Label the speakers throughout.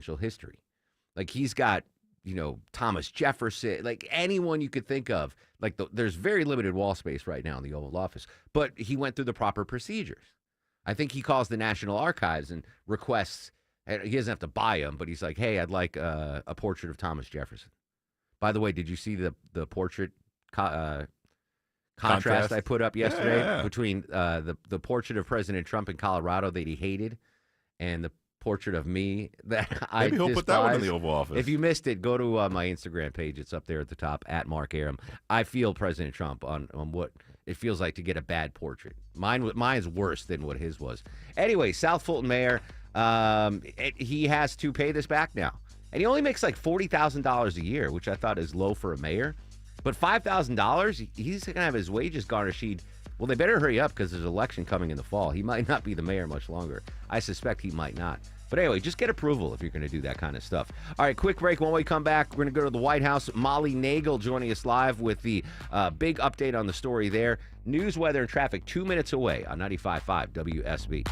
Speaker 1: history. Like he's got, Thomas Jefferson, like anyone you could think of. Like there's very limited wall space right now in the Oval Office, but he went through the proper procedures. I think he calls the National Archives and requests. He doesn't have to buy them, but he's like, "Hey, I'd like a portrait of Thomas Jefferson." By the way, did you see the portrait contrast I put up yesterday between the portrait of President Trump in Colorado that he hated and the portrait of me that I
Speaker 2: Maybe he'll
Speaker 1: despise?
Speaker 2: put that one in the Oval Office.
Speaker 1: If you missed it, go to my Instagram page. It's up there at the top, at Mark Arum. I feel President Trump on what it feels like to get a bad portrait. Mine's worse than what his was. Anyway, South Fulton Mayor, he has to pay this back now. And he only makes like $40,000 a year, which I thought is low for a mayor. But $5,000, he's going to have his wages garnished. Well, they better hurry up because there's an election coming in the fall. He might not be the mayor much longer. I suspect he might not. But anyway, just get approval if you're going to do that kind of stuff. All right, quick break. When we come back, we're going to go to the White House. Molly Nagel joining us live with the big update on the story there. News, weather, and traffic 2 minutes away on 95.5 WSB.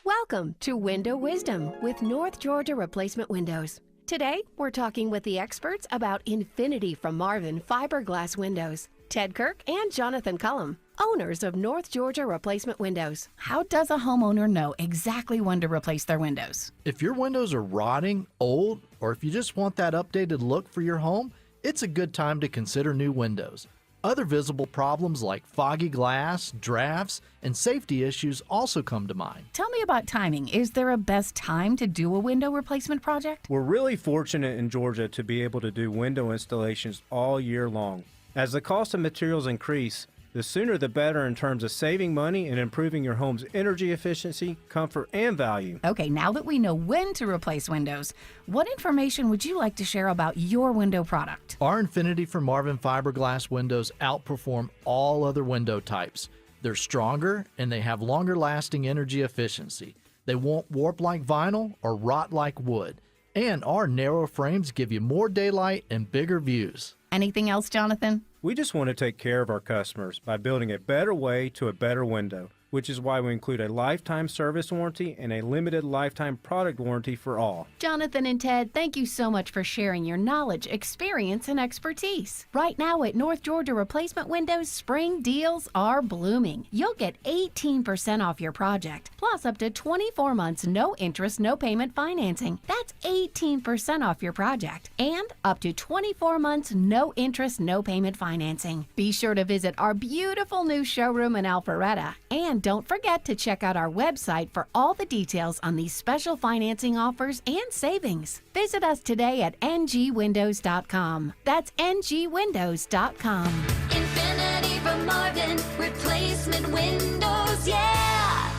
Speaker 3: Welcome to Window Wisdom with North Georgia Replacement Windows. Today, we're talking with the experts about Infinity from Marvin fiberglass windows. Ted Kirk and Jonathan Cullum, owners of North Georgia Replacement Windows.
Speaker 4: How does a homeowner know exactly when to replace their windows?
Speaker 5: If your windows are rotting, old, or if you just want that updated look for your home, it's a good time to consider new windows. Other visible problems like foggy glass, drafts, and safety issues also come to mind.
Speaker 4: Tell me about timing. Is there a best time to do a window replacement project?
Speaker 6: We're really fortunate in Georgia to be able to do window installations all year long. As the cost of materials increase, the sooner the better in terms of saving money and improving your home's energy efficiency, comfort, and value.
Speaker 4: Okay, now that we know when to replace windows, what information would you like to share about your window product?
Speaker 5: Our Infinity from Marvin fiberglass windows outperform all other window types. They're stronger and they have longer lasting energy efficiency. They won't warp like vinyl or rot like wood. And our narrow frames give you more daylight and bigger views.
Speaker 4: Anything else, Jonathan?
Speaker 6: We just want to take care of our customers by building a better way to a better window, which is why we include a lifetime service warranty and a limited lifetime product warranty for all.
Speaker 3: Jonathan and Ted, thank you so much for sharing your knowledge, experience, and expertise. Right now at North Georgia Replacement Windows, spring deals are blooming. You'll get 18% off your project, plus up to 24 months no interest, no payment financing. That's 18% off your project, and up to 24 months no interest, no payment financing. Be sure to visit our beautiful new showroom in Alpharetta, and don't forget to check out our website for all the details on these special financing offers and savings. Visit us today at ngwindows.com. That's ngwindows.com.
Speaker 7: Infinity from Marvin, replacement windows, yeah!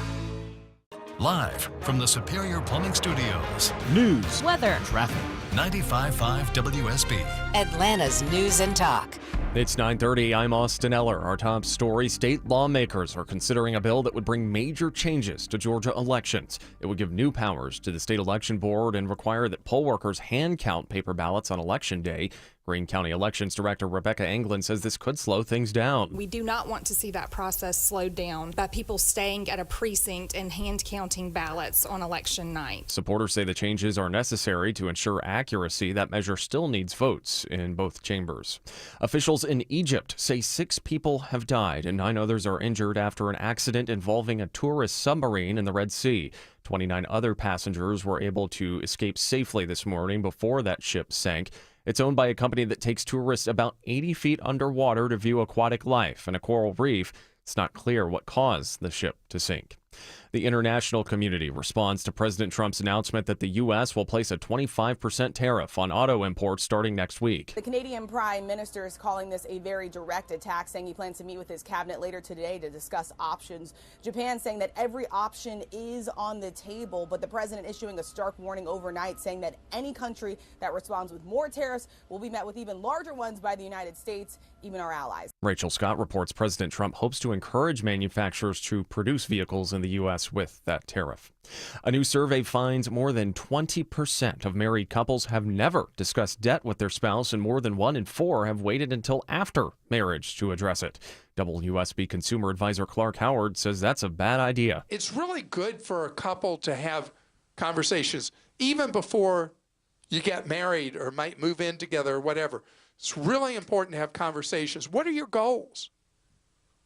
Speaker 8: Live from the Superior Plumbing Studios.
Speaker 9: News,
Speaker 4: Weather,
Speaker 9: traffic.
Speaker 8: 95.5 WSB.
Speaker 10: Atlanta's News and Talk.
Speaker 11: It's 9:30. I'm Austin Eller. Our top story, state lawmakers are considering a bill that would bring major changes to Georgia elections. It would give new powers to the state election board and require that poll workers hand count paper ballots on election day. Greene County Elections Director Rebecca Anglin says this could slow things down.
Speaker 12: We do not want to see that process slowed down by people staying at a precinct and hand counting ballots on election night.
Speaker 11: Supporters say the changes are necessary to ensure accuracy. That measure still needs votes in both chambers. Officials in Egypt say 6 people have died and 9 others are injured after an accident involving a tourist submarine in the Red Sea. 29 other passengers were able to escape safely this morning before that ship sank. It's owned by a company that takes tourists about 80 feet underwater to view aquatic life and a coral reef. It's not clear what caused the ship to sink. The international community responds to President Trump's announcement that the U.S. will place a 25% tariff on auto imports starting next week.
Speaker 13: The Canadian Prime Minister is calling this a very direct attack, saying he plans to meet with his cabinet later today to discuss options. Japan saying that every option is on the table, but the president issuing a stark warning overnight, saying that any country that responds with more tariffs will be met with even larger ones by the United States, even our allies.
Speaker 11: Rachel Scott reports President Trump hopes to encourage manufacturers to produce vehicles in the the U.S. with that tariff. A new survey finds more than 20% of married couples have never discussed debt with their spouse, and more than 1 in 4 have waited until after marriage to address it. WSB consumer advisor Clark Howard says that's a bad idea.
Speaker 2: It's really good for a couple to have conversations even before you get married or might move in together or whatever. It's really important to have conversations. What are your goals?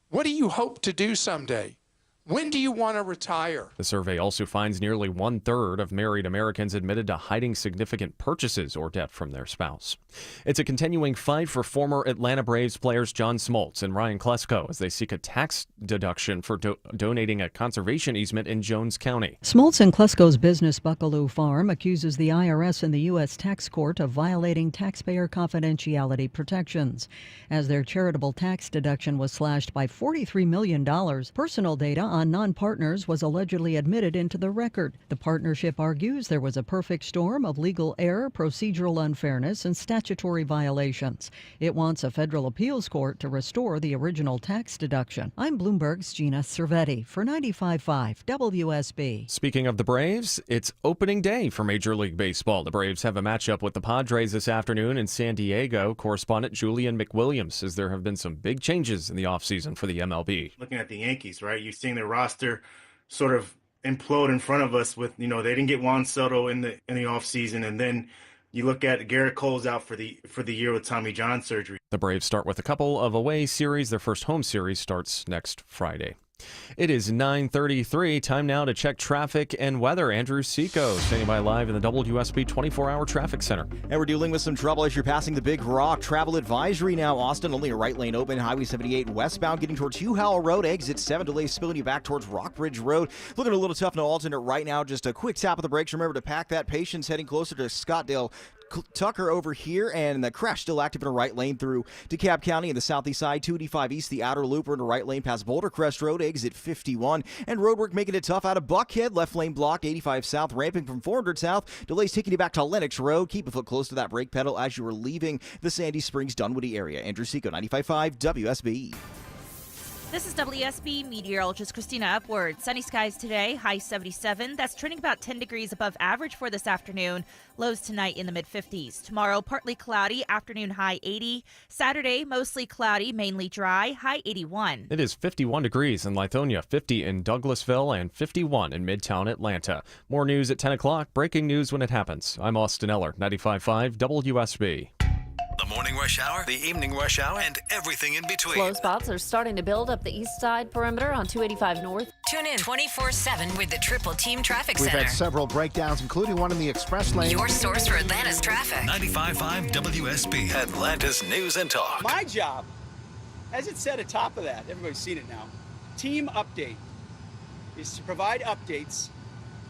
Speaker 2: What do you hope to do someday? When do you want to retire?
Speaker 11: The survey also finds nearly 1/3 of married Americans admitted to hiding significant purchases or debt from their spouse. It's a continuing fight for former Atlanta Braves players John Smoltz and Ryan Klesko as they seek a tax deduction for donating a conservation easement in Jones County.
Speaker 9: Smoltz and Klesko's business Buckaloo Farm accuses the IRS and the U.S. tax court of violating taxpayer confidentiality protections. As their charitable tax deduction was slashed by $43 million, personal data on non-partners was allegedly admitted into the record. The partnership argues there was a perfect storm of legal error, procedural unfairness, and statutory violations. It wants a federal appeals court to restore the original tax deduction. I'm Bloomberg's Gina Cervetti for 95.5 WSB.
Speaker 11: Speaking of the Braves, it's opening day for Major League Baseball. The Braves have a matchup with the Padres this afternoon in San Diego. Correspondent Julian McWilliams says there have been some big changes in the offseason for the MLB.
Speaker 14: Looking at the Yankees, right, you're seeing their roster sort of implode in front of us with, they didn't get Juan Soto in the offseason, and then you look at Garrett Cole's out for the year with Tommy John surgery.
Speaker 11: The Braves start with a couple of away series. Their first home series starts next Friday. It is 9:33. Time now to check traffic and weather. Andrew Seco standing by live in the WSB 24-hour traffic center.
Speaker 15: And we're dealing with some trouble as you're passing the Big Rock. Travel advisory now, Austin. Only a right lane open. Highway 78 westbound getting towards Hugh Howell Road. Exit 7 delays spilling you back towards Rockbridge Road. Looking a little tough, no alternate right now. Just a quick tap of the brakes. Remember to pack that. Patience heading closer to Scottdale Tucker over here, and the crash still active in a right lane through DeKalb County in the southeast side. 285 east, the outer loop, in a right lane past Boulder Crest Road, exit 51. And roadwork making it tough out of Buckhead. Left lane blocked, 85 south, ramping from 400 south. Delays taking you back to Lennox Road. Keep a foot close to that brake pedal as you are leaving the Sandy Springs Dunwoody area. Andrew Seco, 95.5 WSB.
Speaker 16: This is WSB meteorologist Christina Upward. Sunny skies today, high 77. That's trending about 10 degrees above average for this afternoon. Lows tonight in the mid-50s. Tomorrow, partly cloudy, afternoon high 80. Saturday, mostly cloudy, mainly dry, high 81.
Speaker 11: It is 51 degrees in Lithonia, 50 in Douglasville, and 51 in Midtown Atlanta. More news at 10 o'clock. Breaking news when it happens. I'm Austin Eller, 95.5 WSB.
Speaker 8: The morning rush hour, the evening rush hour, and everything in between.
Speaker 17: Slow spots are starting to build up the east side perimeter on 285 North.
Speaker 10: Tune in 24/7 with the Triple Team Traffic
Speaker 18: We've
Speaker 10: Center.
Speaker 18: had several breakdowns, including one in the express lane.
Speaker 10: Your source for Atlanta's traffic.
Speaker 8: 95.5 WSB, Atlanta's News and Talk.
Speaker 19: My job, as it said atop of that, everybody's seen it now, Team Update, is to provide updates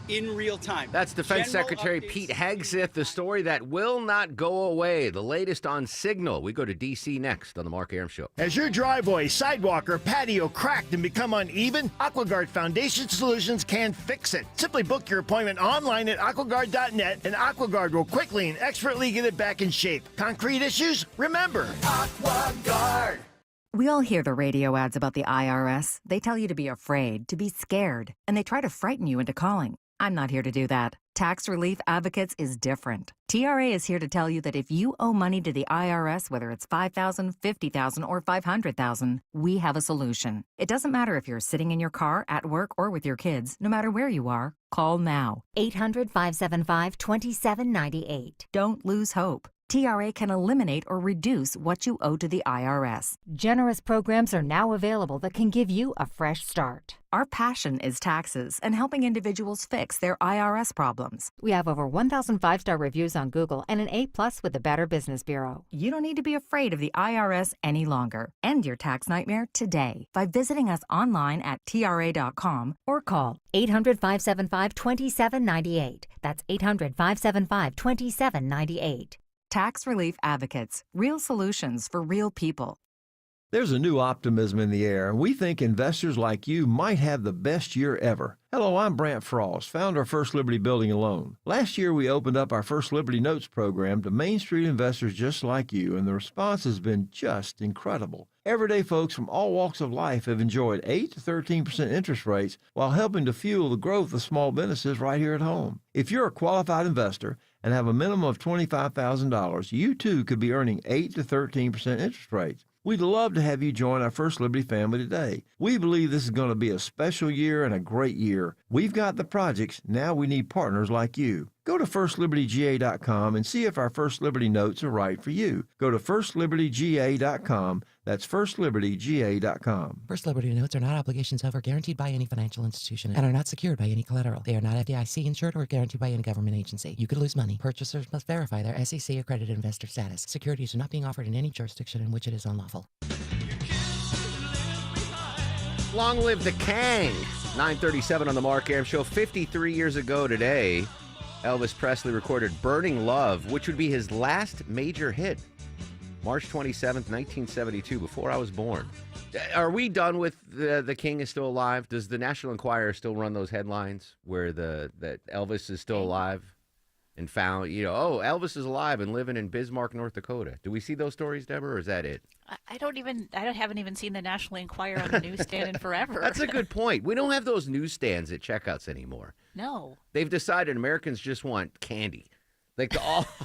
Speaker 19: in real time.
Speaker 1: That's Defense
Speaker 19: General
Speaker 1: Secretary
Speaker 19: updates.
Speaker 1: Pete Hegseth, the story that will not go away. The latest on Signal. We go to D.C. next on the Mark Arum Show.
Speaker 20: Has your driveway, sidewalk, or patio cracked and become uneven? AquaGuard Foundation Solutions can fix it. Simply book your appointment online at aquaguard.net, and AquaGuard will quickly and expertly get it back in shape. Concrete issues? Remember, AquaGuard.
Speaker 21: We all hear the radio ads about the IRS. They tell you to be afraid, to be scared, and they try to frighten you into calling. I'm not here to do that. Tax Relief Advocates is different. TRA is here to tell you that if you owe money to the IRS, whether it's $5,000, $50,000, or $500,000, we have a solution. It doesn't matter if you're sitting in your car, at work, or with your kids. No matter where you are, call now. 800-575-2798. Don't lose hope. TRA can eliminate or reduce what you owe to the IRS.
Speaker 22: Generous programs are now available that can give you a fresh start.
Speaker 21: Our passion is taxes and helping individuals fix their IRS problems.
Speaker 22: We have over 1,000 5-star reviews on Google and an A+ with the Better Business Bureau.
Speaker 21: You don't need to be afraid of the IRS any longer. End your tax nightmare today by visiting us online at TRA.com or call
Speaker 22: 800-575-2798. That's 800-575-2798.
Speaker 21: Tax Relief Advocates. Real solutions for real people.
Speaker 23: There's a new optimism in the air, and we think investors like you might have the best year ever.
Speaker 5: Hello, I'm Brant Frost, founder of First Liberty Building and Loan. Last year, we opened up our First Liberty Notes program to Main Street investors just like you, and the response has been just incredible. Everyday folks from all walks of life have enjoyed 8 to 13% interest rates while helping to fuel the growth of small businesses right here at home. If you're a qualified investor and have a minimum of $25,000, you too could be earning 8 to 13% interest rates. We'd love to have you join our First Liberty family today. We believe this is going to be a special year and a great year. We've got the projects. Now we need partners like you. Go to firstlibertyga.com and see if our First Liberty notes are right for you. Go to firstlibertyga.com. That's firstlibertyga.com.
Speaker 6: First Liberty notes are not obligations of or guaranteed by any financial institution and are not secured by any collateral. They are not FDIC insured or guaranteed by any government agency. You could lose money. Purchasers must verify their SEC accredited investor status. Securities are not being offered in any jurisdiction in which it is unlawful.
Speaker 1: Long live the Kang. 9:37 on the Mark Arum Show. 53 years ago today, Elvis Presley recorded Burning Love, which would be his last major hit. March 27th, 1972, before I was born. Are we done with the King is still alive? Does the National Enquirer still run those headlines where that Elvis is still alive and found, oh, Elvis is alive and living in Bismarck, North Dakota? Do we see those stories, Deborah, or is that it?
Speaker 23: I haven't even seen the National Enquirer on the newsstand in forever.
Speaker 1: That's a good point. We don't have those newsstands at checkouts anymore.
Speaker 23: No.
Speaker 1: They've decided Americans just want candy. Like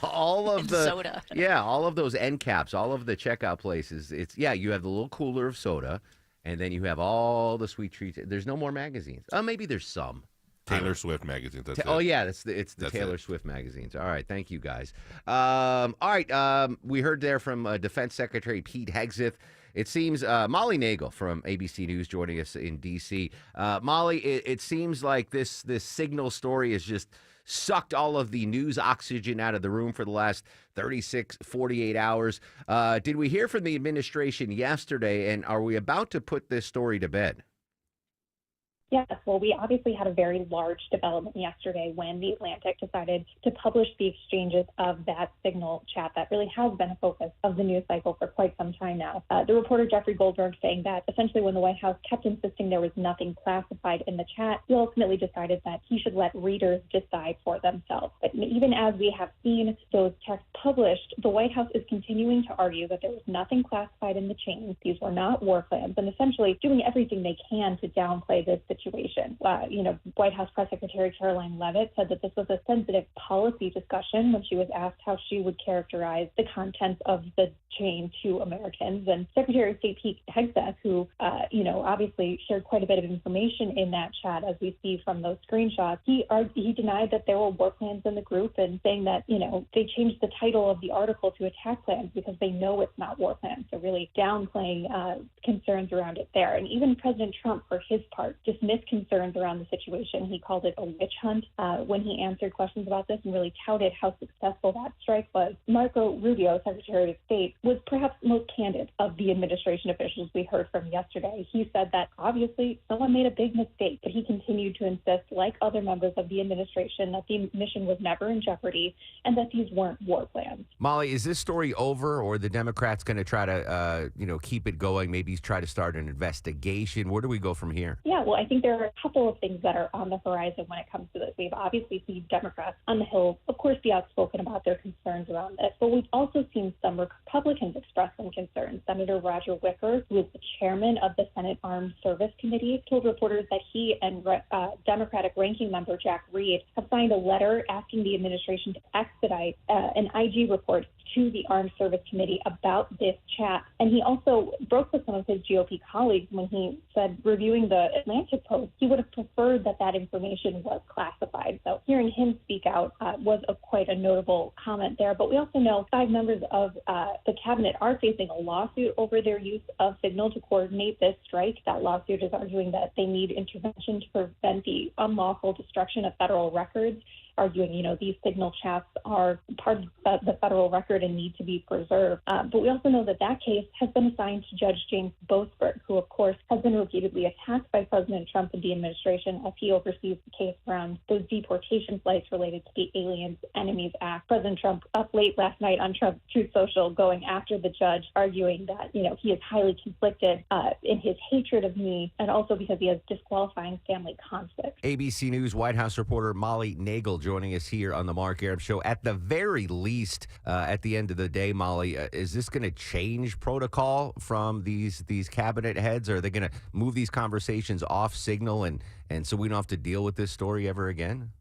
Speaker 1: all of the
Speaker 23: soda.
Speaker 1: Yeah, all of those end caps, all of the checkout places. You have the little cooler of soda, and then you have all the sweet treats. There's no more magazines. Maybe there's some.
Speaker 24: Taylor Swift magazines. That's it.
Speaker 1: Oh yeah, it's the Taylor Swift magazines. All right, thank you guys. All right, we heard there from Defense Secretary Pete Hegseth. It seems Molly Nagel from ABC News joining us in D.C. Molly, it seems like this Signal story is just sucked all of the news oxygen out of the room for the last 36, 48 hours. Did we hear from the administration yesterday, and are we about to put this story to bed?
Speaker 25: Yes, well, we obviously had a very large development yesterday when The Atlantic decided to publish the exchanges of that Signal chat that really has been a focus of the news cycle for quite some time now. The reporter Jeffrey Goldberg saying that essentially when the White House kept insisting there was nothing classified in the chat, he ultimately decided that he should let readers decide for themselves. But even as we have seen those texts published, the White House is continuing to argue that there was nothing classified in the chains. These were not war plans, and essentially doing everything they can to downplay this situation. White House Press Secretary Caroline Leavitt said that this was a sensitive policy discussion when she was asked how she would characterize the contents of the chain to Americans. And Secretary of State Pete Hegseth, who, obviously shared quite a bit of information in that chat, as we see from those screenshots, he denied that there were war plans in the group and saying that, they changed the title of the article to attack plans because they know it's not war plans. So really downplaying concerns around it there. And even President Trump, for his part, dismissed concerns around the situation. He called it a witch hunt when he answered questions about this and really touted how successful that strike was. Marco Rubio, Secretary of State, was perhaps most candid of the administration officials we heard from yesterday. He said that obviously someone made a big mistake, but he continued to insist, like other members of the administration, that the mission was never in jeopardy and that these weren't war plans.
Speaker 1: Molly, is this story over, or are the Democrats going to try to, keep it going, maybe try to start an investigation? Where do we go from here?
Speaker 25: Yeah, well, I think there are a couple of things that are on the horizon when it comes to this. We've obviously seen Democrats on the Hill, of course, be outspoken about their concerns around this, but we've also seen some Republicans express some concerns. Senator Roger Wicker, who is the chairman of the Senate Armed Service Committee, told reporters that he and Democratic ranking member Jack Reed have signed a letter asking the administration to expedite an IG report to the Armed Service Committee about this chat. And he also broke with some of his GOP colleagues when he said, reviewing the Atlantic Post, he would have preferred that information was classified. So hearing him speak out was quite a notable comment there. But we also know 5 members of the cabinet are facing a lawsuit over their use of Signal to coordinate this strike. That lawsuit is arguing that they need intervention to prevent the unlawful destruction of federal records arguing, these signal chats are part of the federal record and need to be preserved. But we also know that case has been assigned to Judge James Boasberg, who, of course, has been repeatedly attacked by President Trump and the administration as he oversees the case around those deportation flights related to the Aliens Enemies Act. President Trump up late last night on Trump's Truth Social going after the judge, arguing that, he is highly conflicted in his hatred of me and also because he has disqualifying family conflicts.
Speaker 1: ABC News White House reporter Molly Nagel joining us here on the Mark Arum Show. At the very least, at the end of the day, Molly, is this going to change protocol from these cabinet heads? Or are they going to move these conversations off Signal and so we don't have to deal with this story ever again?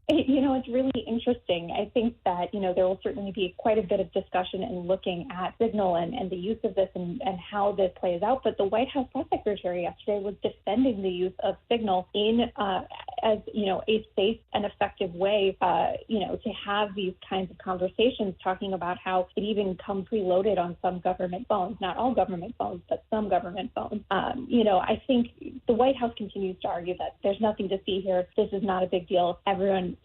Speaker 25: It's really interesting. I think that, there will certainly be quite a bit of discussion in looking at Signal and the use of this and how this plays out. But the White House press secretary yesterday was defending the use of Signal in as, a safe and effective way, to have these kinds of conversations, talking about how it even comes preloaded on some government phones, not all government phones, but some government phones. I think the White House continues to argue that there's nothing to see here. This is not a big deal. Everyone,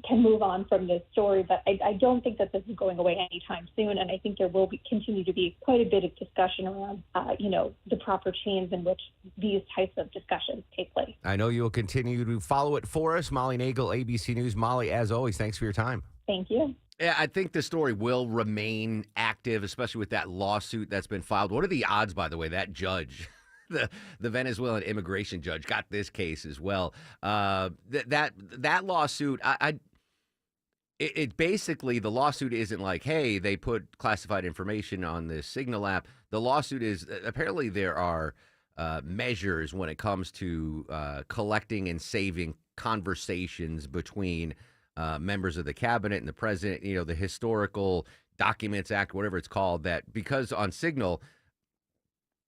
Speaker 25: can move on from this story. But I don't think that this is going away anytime soon. And I think there will continue to be quite a bit of discussion around, the proper chains in which these types of discussions take place.
Speaker 1: I know you will continue to follow it for us. Molly Nagel, ABC News. Molly, as always, thanks for your time.
Speaker 25: Thank you.
Speaker 1: Yeah, I think the story will remain active, especially with that lawsuit that's been filed. What are the odds, by the way, that judge, the Venezuelan immigration judge, got this case as well? That lawsuit, it basically, the lawsuit isn't like, hey, they put classified information on this Signal app. The lawsuit is apparently there are measures when it comes to collecting and saving conversations between members of the cabinet and the president, the Historical Documents Act, whatever it's called, that because on Signal,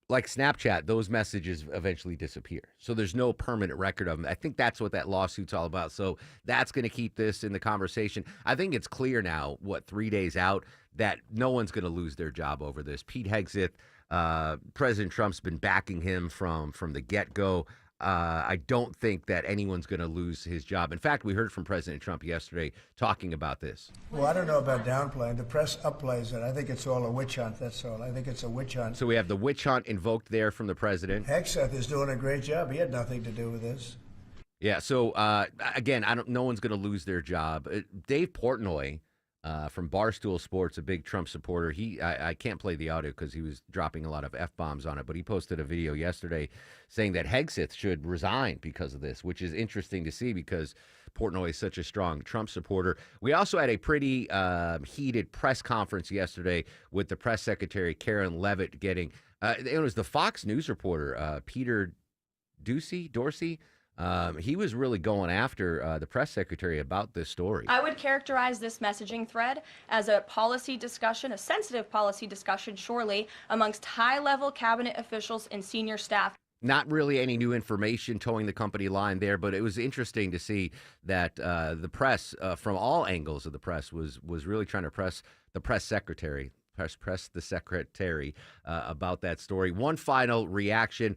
Speaker 1: like Snapchat, those messages eventually disappear. So there's no permanent record of them. I think that's what that lawsuit's all about. So that's going to keep this in the conversation. I think it's clear now, 3 days out, that no one's going to lose their job over this. Pete Hegseth, President Trump's been backing him from the get-go. I don't think that anyone's going to lose his job. In fact, we heard from President Trump yesterday talking about this.
Speaker 3: Well, I don't know about downplaying. The press upplays it. I think it's all a witch hunt, that's all. I think it's a witch hunt.
Speaker 1: So we have the witch hunt invoked there from the president.
Speaker 3: Hegseth is doing a great job. He had nothing to do with this.
Speaker 1: Yeah, so again, no one's going to lose their job. Dave Portnoy from Barstool Sports, a big Trump supporter. I can't play the audio because he was dropping a lot of F-bombs on it, but he posted a video yesterday saying that Hegseth should resign because of this, which is interesting to see because Portnoy is such a strong Trump supporter. We also had a pretty heated press conference yesterday with the press secretary, Karen Levitt, getting it was the Fox News reporter, Peter Dorsey. He was really going after the press secretary about this story.
Speaker 4: I would characterize this messaging thread as a policy discussion, a sensitive policy discussion, surely, amongst high-level cabinet officials and senior staff.
Speaker 1: Not really any new information towing the company line there, but it was interesting to see that the press, from all angles of the press, was really trying to press the press secretary. Press the secretary about that story. One final reaction.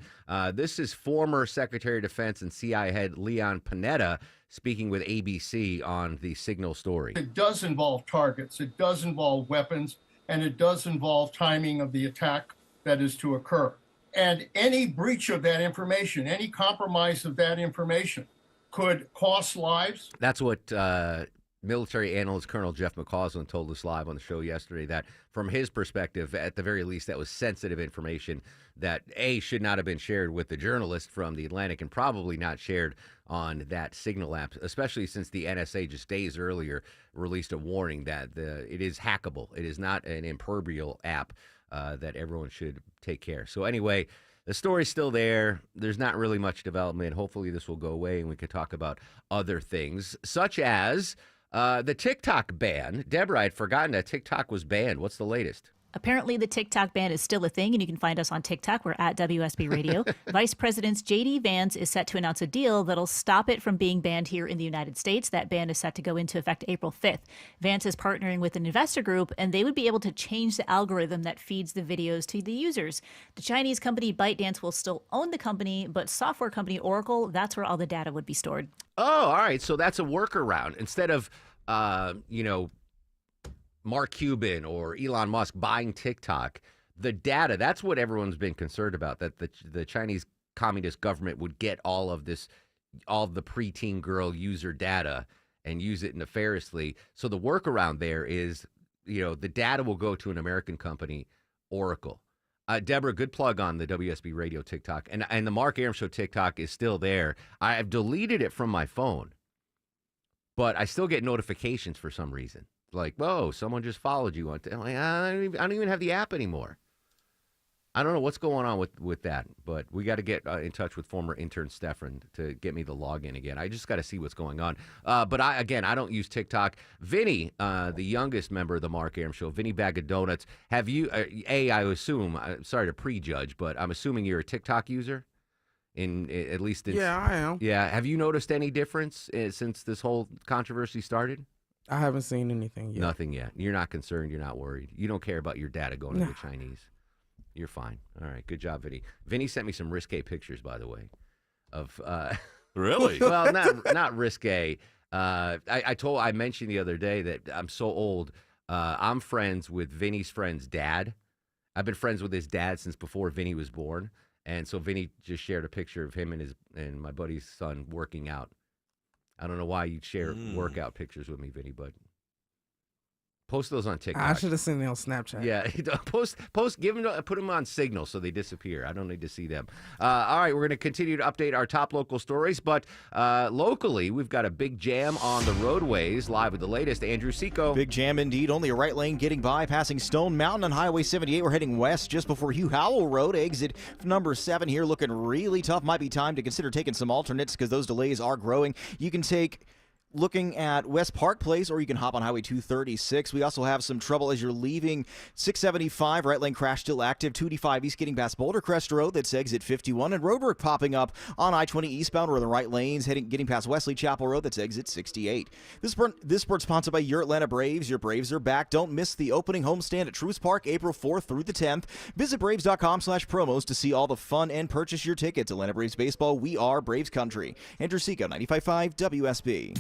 Speaker 1: This is former Secretary of Defense and CIA head Leon Panetta speaking with ABC on the Signal story.
Speaker 7: It does involve targets, it does involve weapons, and it does involve timing of the attack that is to occur. And any breach of that information, any compromise of that information could cost lives.
Speaker 1: That's what military analyst Colonel Jeff McCausland told us live on the show yesterday, that from his perspective, at the very least, that was sensitive information that should not have been shared with the journalist from the Atlantic and probably not shared on that Signal app, especially since the NSA just days earlier released a warning that it is hackable. It is not an impermeable app, that everyone should take care. So anyway, the story's still there. There's not really much development. Hopefully this will go away and we can talk about other things, such as the TikTok ban. Deborah, I'd forgotten that TikTok was banned. What's the latest?
Speaker 23: Apparently, the TikTok ban is still a thing, and you can find us on TikTok. We're at WSB Radio. Vice President J.D. Vance is set to announce a deal that'll stop it from being banned here in the United States. That ban is set to go into effect April 5th. Vance is partnering with an investor group, and they would be able to change the algorithm that feeds the videos to the users. The Chinese company ByteDance will still own the company, but software company Oracle, that's where all the data would be stored.
Speaker 1: Oh, all right. So that's a workaround. Instead of Mark Cuban or Elon Musk buying TikTok, the data, that's what everyone's been concerned about, that the Chinese Communist government would get all of the preteen girl user data and use it nefariously. So the workaround there is, the data will go to an American company, Oracle. Deborah, good plug on the WSB Radio TikTok. And the Mark Arum Show TikTok is still there. I've deleted it from my phone, but I still get notifications for some reason. Like, whoa, someone just followed you. I don't even have the app anymore. I don't know what's going on with that, but we got to get in touch with former intern Stefan to get me the login again. I just got to see what's going on. But I don't use TikTok. Vinny, the youngest member of the Mark Arum Show, Vinny Bag of Donuts, have you, I assume, sorry to prejudge, but I'm assuming you're a TikTok user? At least
Speaker 2: Yeah, I am.
Speaker 1: Yeah. Have you noticed any difference since this whole controversy started?
Speaker 2: I haven't seen anything yet.
Speaker 1: Nothing yet. You're not concerned. You're not worried. You don't care about your data going to the Chinese. You're fine. All right. Good job, Vinny. Vinny sent me some risque pictures, by the way, of
Speaker 24: Really?
Speaker 1: Well, not risque. I mentioned the other day that I'm so old. I'm friends with Vinny's friend's dad. I've been friends with his dad since before Vinny was born, and so Vinny just shared a picture of him and my buddy's son working out. I don't know why you'd share workout pictures with me, Vinny, but post those on TikTok.
Speaker 2: I should have seen it on Snapchat.
Speaker 1: Yeah, post, put them on Signal so they disappear. I don't need to see them. All right, we're going to continue to update our top local stories, but locally, we've got a big jam on the roadways. Live with the latest, Andrew Seco.
Speaker 15: Big jam indeed. Only a right lane getting by, passing Stone Mountain on Highway 78. We're heading west just before Hugh Howell Road. Exit number 7 here, looking really tough. Might be time to consider taking some alternates because those delays are growing. You can take looking at West Park Place, or you can hop on Highway 236. We also have some trouble as you're leaving 675. Right lane crash still active. 285 East getting past Boulder Crest Road. That's exit 51. And roadwork popping up on I-20 eastbound. We're in the right lanes, getting past Wesley Chapel Road. That's exit 68. This sport sponsored by your Atlanta Braves. Your Braves are back. Don't miss the opening homestand at Truist Park, April 4th through the 10th. Visit Braves.com/promos to see all the fun and purchase your tickets. Atlanta Braves Baseball. We are Braves Country. Andrew Seco, 95.5 WSB.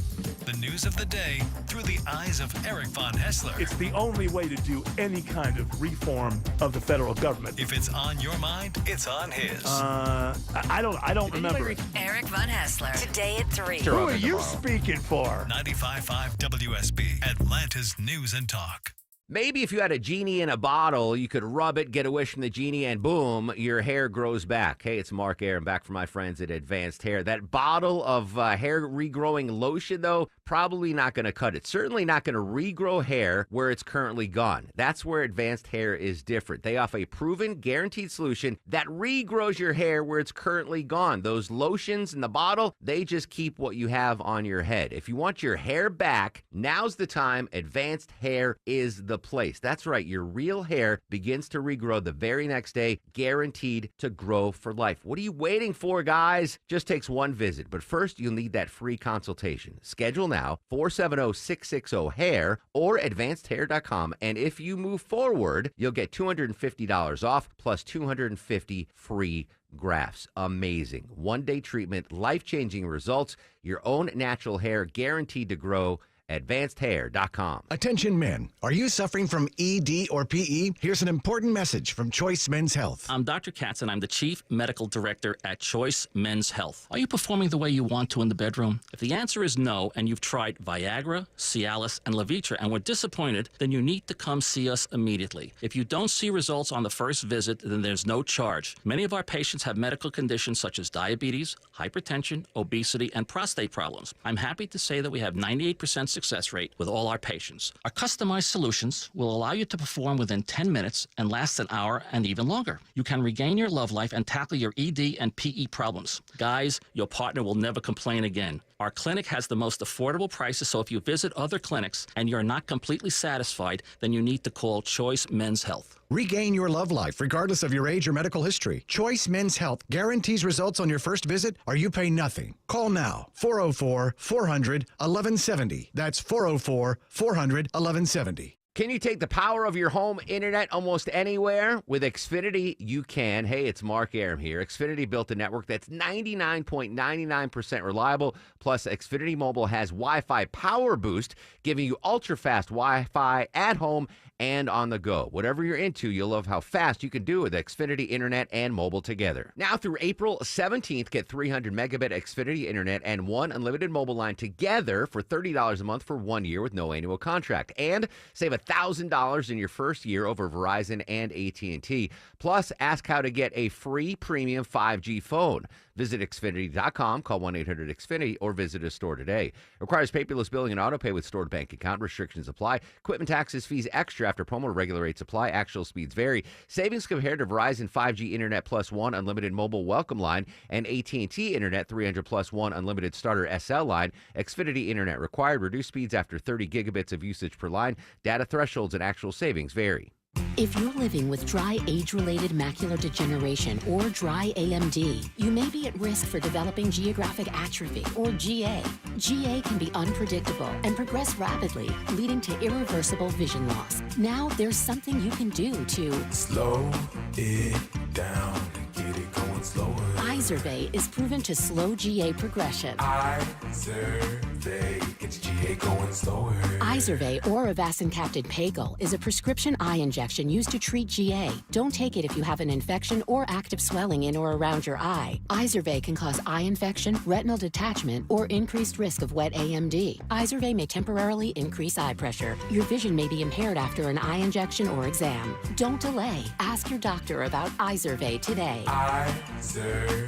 Speaker 8: The news of the day through the eyes of Eric Von Hessler.
Speaker 9: It's the only way to do any kind of reform of the federal government.
Speaker 8: If it's on your mind, it's on his.
Speaker 9: I don't remember.
Speaker 10: Eric Von Hessler. Today at 3.
Speaker 9: Who are you speaking for?
Speaker 8: 95.5 WSB, Atlanta's News and Talk.
Speaker 1: Maybe if you had a genie in a bottle, you could rub it, get a wish from the genie, and boom, your hair grows back. Hey, it's Mark Arum back from my friends at Advanced Hair. That bottle of hair regrowing lotion, though, probably not going to cut it. Certainly not going to regrow hair where it's currently gone. That's where Advanced Hair is different. They offer a proven, guaranteed solution that regrows your hair where it's currently gone. Those lotions in the bottle, they just keep what you have on your head. If you want your hair back, now's the time. Advanced Hair is the place. That's right. Your real hair begins to regrow the very next day, guaranteed to grow for life. What are you waiting for, guys? Just takes one visit. But first, you'll need that free consultation. Schedule now, 470-660-HAIR or advancedhair.com. And if you move forward, you'll get $250 off plus $250 free grafts. Amazing. One-day treatment, life-changing results, your own natural hair guaranteed to grow. AdvancedHair.com.
Speaker 12: Attention men, are you suffering from ED or PE? Here's an important message from Choice Men's Health.
Speaker 13: I'm Dr. Katz and I'm the Chief Medical Director at Choice Men's Health. Are you performing the way you want to in the bedroom? If the answer is no and you've tried Viagra, Cialis, and Levitra and were disappointed, then you need to come see us immediately. If you don't see results on the first visit, then there's no charge. Many of our patients have medical conditions such as diabetes, hypertension, obesity, and prostate problems. I'm happy to say that we have 98% success rate with all our patients. Our customized solutions will allow you to perform within 10 minutes and last an hour and even longer. You can regain your love life and tackle your ED and PE problems. Guys, your partner will never complain again. Our clinic has the most affordable prices, so if you visit other clinics and you're not completely satisfied, then you need to call Choice Men's Health.
Speaker 12: Regain your love life regardless of your age or medical history. Choice Men's Health guarantees results on your first visit or you pay nothing. Call now, 404-400-1170. That's 404-400-1170.
Speaker 1: Can you take the power of your home internet almost anywhere? With Xfinity, you can. Hey, it's Mark Arum here. Xfinity built a network that's 99.99% reliable. Plus, Xfinity Mobile has Wi-Fi Power Boost, giving you ultra-fast Wi-Fi at home and on the go. Whatever you're into, you'll love how fast you can do with Xfinity Internet and mobile together. Now through April 17th, get 300 megabit Xfinity Internet and one unlimited mobile line together for $30 a month for 1 year with no annual contract. And save $1,000 in your first year over Verizon and AT&T. Plus, ask how to get a free premium 5G phone. Visit Xfinity.com, call 1-800-XFINITY, or visit a store today. Requires paperless billing and auto pay with stored bank account. Restrictions apply. Equipment taxes, fees extra after promo. Regular rates apply. Actual speeds vary. Savings compared to Verizon 5G Internet plus one unlimited mobile welcome line and AT&T Internet 300 plus one unlimited starter SL line. Xfinity Internet required. Reduced speeds after 30 gigabits of usage per line. Data thresholds and actual savings vary.
Speaker 11: If you're living with dry age-related macular degeneration or dry AMD, you may be at risk for developing geographic atrophy or GA. GA can be unpredictable and progress rapidly, leading to irreversible vision loss. Now there's something you can do to
Speaker 14: slow it down and get it going slower.
Speaker 11: Izervay is proven to slow GA progression.
Speaker 14: Izervay gets GA going slower.
Speaker 11: Izervay or avacincaptad pagel is a prescription eye injection used to treat GA. Don't take it if you have an infection or active swelling in or around your eye. Izervay can cause eye infection, retinal detachment, or increased risk of wet AMD. Izervay may temporarily increase eye pressure. Your vision may be impaired after an eye injection or exam. Don't delay. Ask your doctor about Izervay today.
Speaker 14: Izervay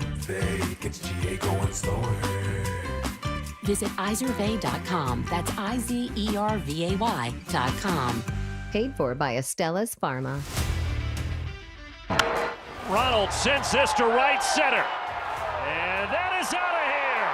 Speaker 14: gets GA going slower.
Speaker 11: Visit Izervay.com. That's IZERVAY.com.
Speaker 16: Paid for by Astellas Pharma.
Speaker 17: Ronald sends this to right center. And that is out of here.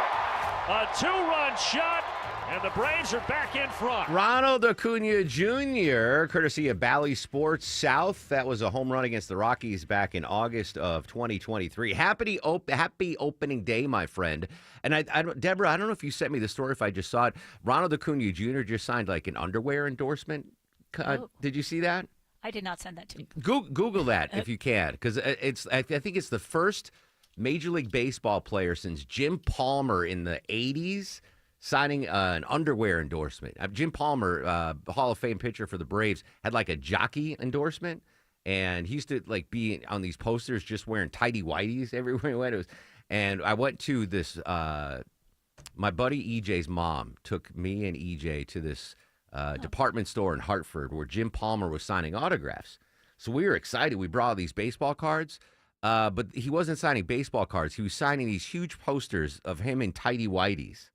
Speaker 17: A two-run shot, and the Braves are back in front.
Speaker 1: Ronald Acuna Jr., courtesy of Bally Sports South. That was a home run against the Rockies back in August of 2023. Happy opening day, my friend. And Deborah, I don't know if you sent me the story, if I just saw it. Ronald Acuna Jr. just signed like an underwear endorsement. Did you see that?
Speaker 23: I did not send that to you.
Speaker 1: Google that if you can, because I think it's the first Major League Baseball player since Jim Palmer in the 80s signing an underwear endorsement. Jim Palmer, Hall of Fame pitcher for the Braves, had like a jockey endorsement, and he used to like be on these posters just wearing tighty whities everywhere he went. And I went to this. My buddy EJ's mom took me and EJ to this department store in Hartford where Jim Palmer was signing autographs. So we were excited. We brought all these baseball cards, but he wasn't signing baseball cards. He was signing these huge posters of him in tighty whities.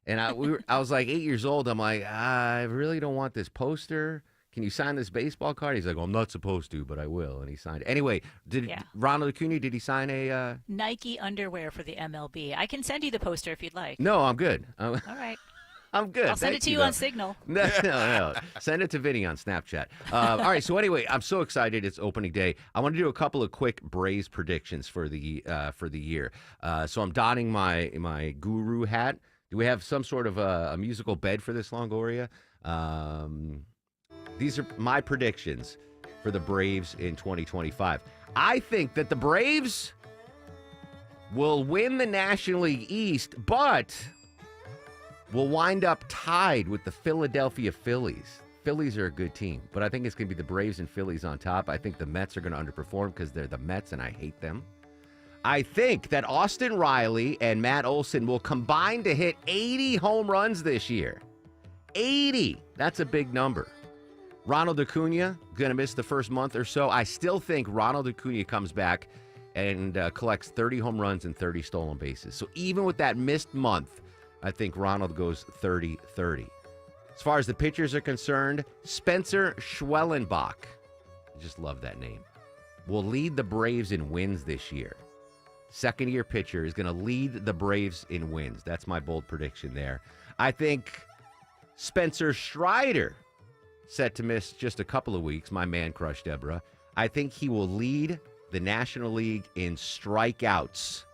Speaker 1: And I was like 8 years old. I'm like, I really don't want this poster. Can you sign this baseball card? He's like, well, I'm not supposed to, but I will. And he signed it. Anyway, Ronald Acuna, did he sign a...
Speaker 23: Nike underwear for the MLB. I can send you the poster if you'd like.
Speaker 1: No, I'm good.
Speaker 23: All right.
Speaker 1: I'm good.
Speaker 23: I'll send it to you on Signal.
Speaker 1: No. Send it to Vinny on Snapchat. All right. So anyway, I'm so excited. It's opening day. I want to do a couple of quick Braves predictions for the year. So I'm donning my guru hat. Do we have some sort of a musical bed for this, Longoria? These are my predictions for the Braves in 2025. I think that the Braves will win the National League East, but will wind up tied with the Philadelphia Phillies. Phillies are a good team, but I think it's going to be the Braves and Phillies on top. I think the Mets are going to underperform because they're the Mets and I hate them. I think that Austin Riley and Matt Olson will combine to hit 80 home runs this year. 80. That's a big number. Ronald Acuna, going to miss the first month or so. I still think Ronald Acuna comes back and collects 30 home runs and 30 stolen bases. So even with that missed month, I think Ronald goes 30-30. As far as the pitchers are concerned, Spencer Schwellenbach, I just love that name, will lead the Braves in wins this year. Second-year pitcher is going to lead the Braves in wins. That's my bold prediction there. I think Spencer Strider, set to miss just a couple of weeks, my man crush Deborah, I think he will lead the National League in strikeouts.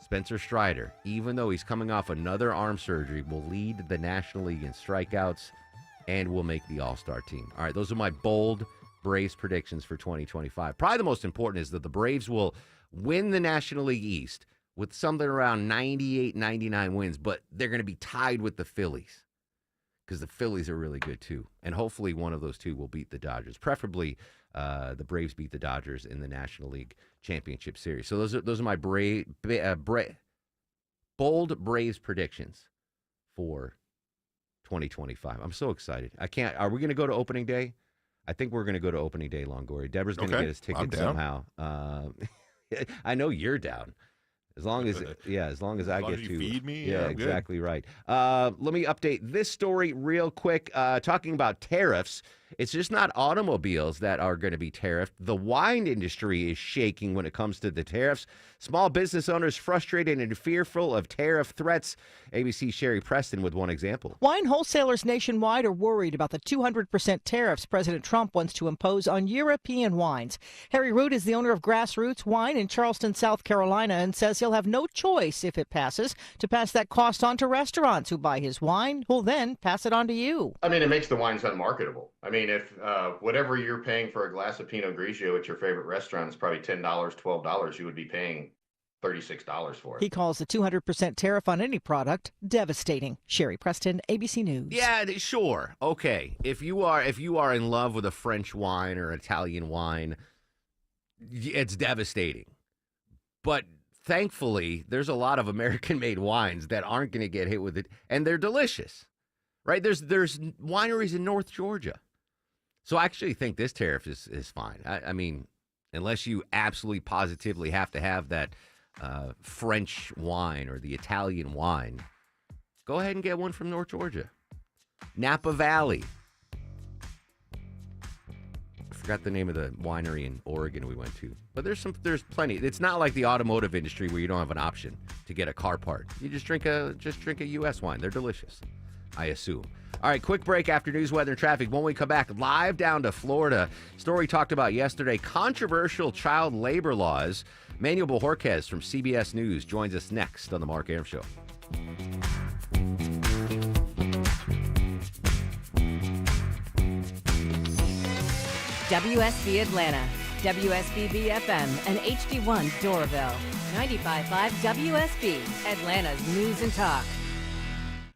Speaker 1: Spencer Strider, even though he's coming off another arm surgery, will lead the National League in strikeouts. and will make the All-Star team. All right, those are my bold Braves predictions for 2025. Probably the most important is that the Braves will win the National League East with something around 98, 99 wins, but they're going to be tied with the Phillies because the Phillies are really good too. And hopefully one of those two will beat the Dodgers. Preferably the Braves beat the Dodgers in the National League Championship Series. So those are my bold Braves predictions for 2025. I'm so excited. Are we going to go to opening day? I think we're going to go to opening day, Longoria. Deborah's going to get us tickets somehow. I know you're down. As long as I get to
Speaker 24: feed me,
Speaker 1: yeah,
Speaker 24: I'm
Speaker 1: exactly right. Let me update this story real quick. Talking about tariffs, it's just not automobiles that are going to be tariffed. The wine industry is shaking when it comes to the tariffs. Small business owners frustrated and fearful of tariff threats. ABC's Sherry Preston with one example.
Speaker 18: Wine wholesalers nationwide are worried about the 200% tariffs President Trump wants to impose on European wines. Harry Root is the owner of Grassroots Wine in Charleston, South Carolina, and says he'll have no choice if it passes to pass that cost on to restaurants who buy his wine, who'll then pass it on to you.
Speaker 19: I mean, it makes the wines unmarketable. I mean, if whatever you're paying for a glass of Pinot Grigio at your favorite restaurant is probably $10, $12, you would be paying $36 for it.
Speaker 18: He calls the 200% tariff on any product devastating. Sherry Preston, ABC News.
Speaker 1: Yeah, sure. Okay. If you are in love with a French wine or Italian wine, it's devastating. But thankfully, there's a lot of American-made wines that aren't going to get hit with it, and they're delicious. Right? There's wineries in North Georgia. So I actually think this tariff is fine. I mean, unless you absolutely positively have to have that French wine or the Italian wine, go ahead and get one from North Georgia. Napa Valley. I forgot the name of the winery in Oregon we went to. But there's plenty. It's not like the automotive industry where you don't have an option to get a car part. You just drink a U.S. wine. They're delicious, I assume. All right, quick break after news, weather, and traffic. When we come back, live down to Florida. Story talked about yesterday, controversial child labor laws. Manuel Bojorquez from CBS News joins us next on The Mark Arum Show.
Speaker 20: WSB Atlanta, WSBB FM, and HD1 Doraville. 95.5 WSB, Atlanta's News and Talk.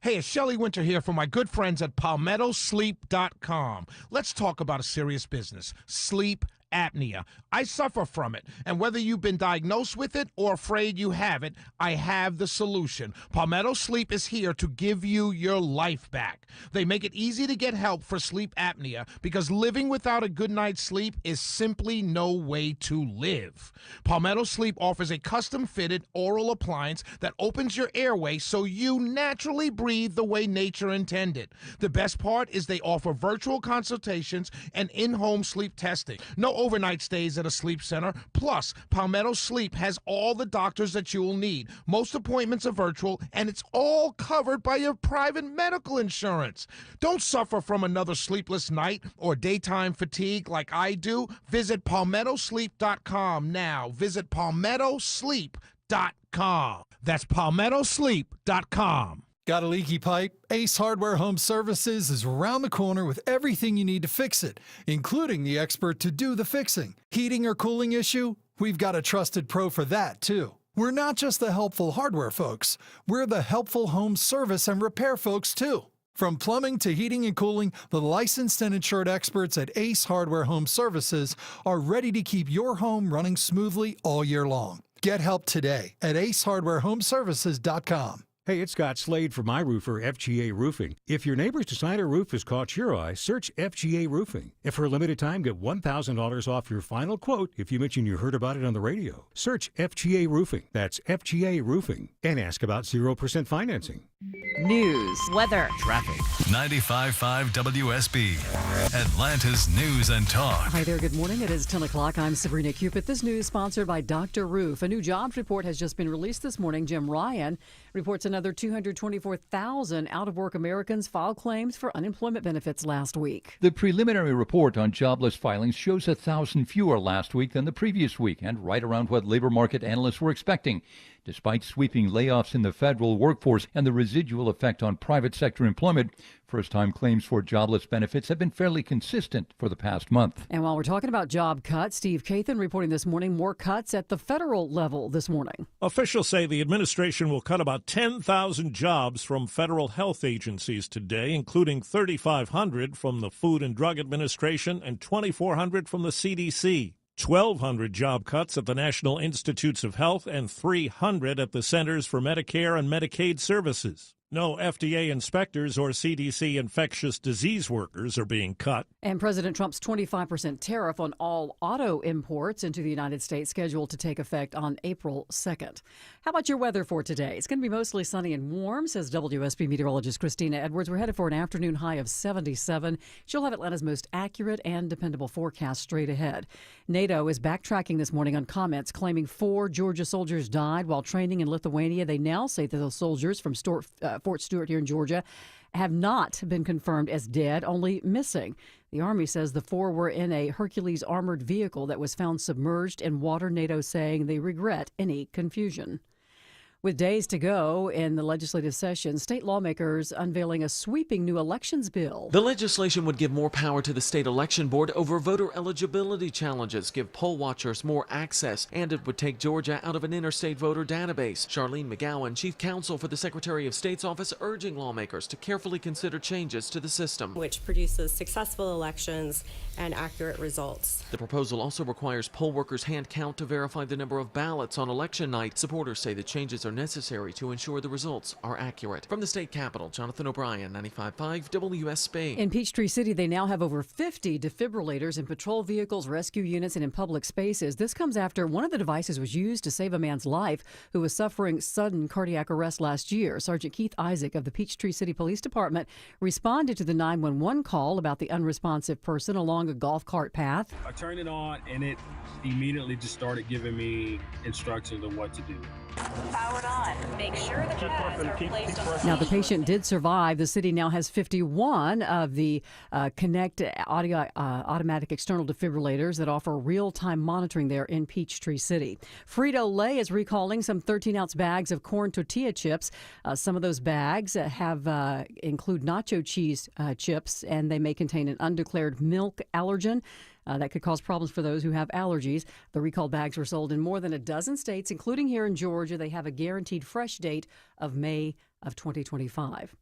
Speaker 21: Hey, it's Shelley Winter here from my good friends at PalmettoSleep.com. Let's talk about a serious business, sleep apnea. I suffer from it, and whether you've been diagnosed with it or afraid you have it, I have the solution. Palmetto Sleep is here to give you your life back. They make it easy to get help for sleep apnea because living without a good night's sleep is simply no way to live. Palmetto Sleep offers a custom-fitted oral appliance that opens your airway so you naturally breathe the way nature intended. The best part is they offer virtual consultations and in-home sleep testing. No overnight stays at a sleep center. Plus, Palmetto Sleep has all the doctors that you will need. Most appointments are virtual, and it's all covered by your private medical insurance. Don't suffer from another sleepless night or daytime fatigue like I do. Visit PalmettoSleep.com now. Visit PalmettoSleep.com. That's PalmettoSleep.com.
Speaker 22: Got a leaky pipe? Ace Hardware Home Services is around the corner with everything you need to fix it, including the expert to do the fixing. Heating or cooling issue? We've got a trusted pro for that, too. We're not just the helpful hardware folks. We're the helpful home service and repair folks, too. From plumbing to heating and cooling, the licensed and insured experts at Ace Hardware Home Services are ready to keep your home running smoothly all year long. Get help today at acehardwarehomeservices.com.
Speaker 26: Hey, it's Scott Slade for my roofer, FGA Roofing. If your neighbor's designer roof has caught your eye, search FGA Roofing. And for a limited time, get $1,000 off your final quote if you mention you heard about it on the radio. Search FGA Roofing. That's FGA Roofing. And ask about 0% financing.
Speaker 20: News, weather,
Speaker 8: traffic. 95.5 WSB, Atlanta's News and Talk.
Speaker 27: Hi there, good morning. It is 10 o'clock. I'm Sabrina Cupid. This news sponsored by Dr. Roof. A new jobs report has just been released this morning. Jim Ryan reports another 224,000 out-of-work Americans filed claims for unemployment benefits last week.
Speaker 28: The preliminary report on jobless filings shows 1,000 fewer last week than the previous week, and right around what labor market analysts were expecting. Despite sweeping layoffs in the federal workforce and the residual effect on private sector employment, first-time claims for jobless benefits have been fairly consistent for the past month.
Speaker 27: And while we're talking about job cuts, Steve Kathan reporting this morning more cuts at the federal level this morning.
Speaker 2: Officials say the administration will cut about 10,000 jobs from federal health agencies today, including 3,500 from the Food and Drug Administration and 2,400 from the CDC. 1,200 job cuts at the National Institutes of Health and 300 at the Centers for Medicare and Medicaid Services. No FDA inspectors or CDC infectious disease workers are being cut.
Speaker 27: And President Trump's 25% tariff on all auto imports into the United States scheduled to take effect on April 2nd. How about your weather for today? It's going to be mostly sunny and warm, says WSB meteorologist Christina Edwards. We're headed for an afternoon high of 77. She'll have Atlanta's most accurate and dependable forecast straight ahead. NATO is backtracking this morning on comments claiming 4 Georgia soldiers died while training in Lithuania. They now say that those soldiers from Fort Stewart here in Georgia have not been confirmed as dead, only missing. The Army says the 4 were in a Hercules armored vehicle that was found submerged in water. NATO saying they regret any confusion. With days to go in the legislative session, state lawmakers unveiling a sweeping new elections bill.
Speaker 3: The legislation would give more power to the state election board over voter eligibility challenges, give poll watchers more access, and it would take Georgia out of an interstate voter database. Charlene McGowan, chief counsel for the Secretary of State's office, urging lawmakers to carefully consider changes to the system,
Speaker 4: which produces successful elections and accurate results.
Speaker 3: The proposal also requires poll workers hand count to verify the number of ballots on election night. Supporters say the changes are necessary to ensure the results are accurate. From the state capitol, Jonathan O'Brien, 95.5 WSB.
Speaker 27: In Peachtree City, they now have over 50 defibrillators in patrol vehicles, rescue units, and in public spaces. This comes after one of the devices was used to save a man's life who was suffering sudden cardiac arrest last year. Sergeant Keith Isaac of the Peachtree City Police Department responded to the 911 call about the unresponsive person along a golf cart path.
Speaker 5: I turned it on and it immediately just started giving me instructions on what to do.
Speaker 4: Powered on. Make sure the pads are placed on.
Speaker 27: Now, the patient did survive. The city now has 51 of the Connect automatic external defibrillators that offer real-time monitoring there in Peachtree City. Frito-Lay is recalling some 13-ounce bags of corn tortilla chips. Some of those bags include nacho cheese chips, and they may contain an undeclared milk allergen. That could cause problems for those who have allergies. The recalled bags were sold in more than a dozen states, including here in Georgia. They have a guaranteed fresh date of May of 2025.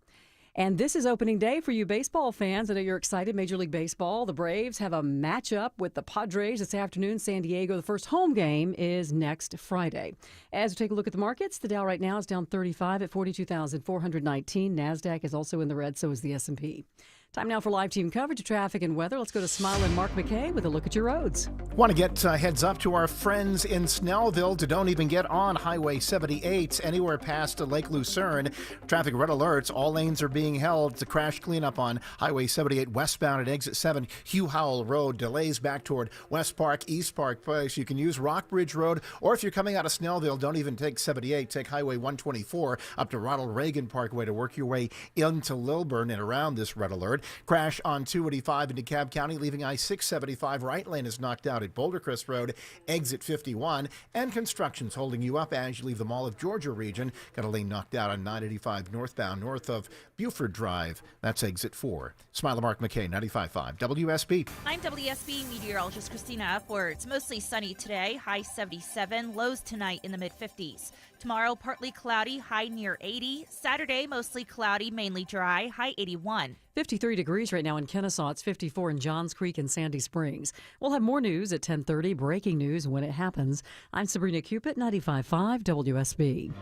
Speaker 27: And this is opening day for you baseball fans. I know you're excited. Major League Baseball, the Braves have a matchup with the Padres this afternoon, San Diego. The first home game is next Friday. As we take a look at the markets, the Dow right now is down 35 at 42,419. NASDAQ is also in the red, so is the S&P. Time now for live team coverage of traffic and weather. Let's go to Smile and Mark McKay with a look at your roads.
Speaker 6: Want to get heads up to our friends in Snellville to don't even get on Highway 78 anywhere past Lake Lucerne. Traffic red alerts. All lanes are being held. It's a crash cleanup on Highway 78 westbound at exit 7 Hugh Howell Road. Delays back toward West Park, East Park Place. You can use Rockbridge Road, or if you're coming out of Snellville, don't even take 78. Take Highway 124 up to Ronald Reagan Parkway to work your way into Lilburn and around this red alert. Crash on 285 in DeKalb County, leaving I-675 right lane is knocked out at Boulder Crest Road, exit 51, and construction's holding you up as you leave the Mall of Georgia region. Got a lane knocked out on 985 northbound north of Buford Drive. That's exit 4. Smile Mark McKay, 95.5 WSB.
Speaker 7: I'm WSB meteorologist Christina Upwards. Mostly sunny today, high 77, lows tonight in the mid-50s. Tomorrow, partly cloudy, high near 80. Saturday, mostly cloudy, mainly dry, high 81.
Speaker 27: 53 degrees right now in Kennesaw. It's 54 in Johns Creek and Sandy Springs. We'll have more news at 10:30, breaking news when it happens. I'm Sabrina Cupid, 95.5 WSB.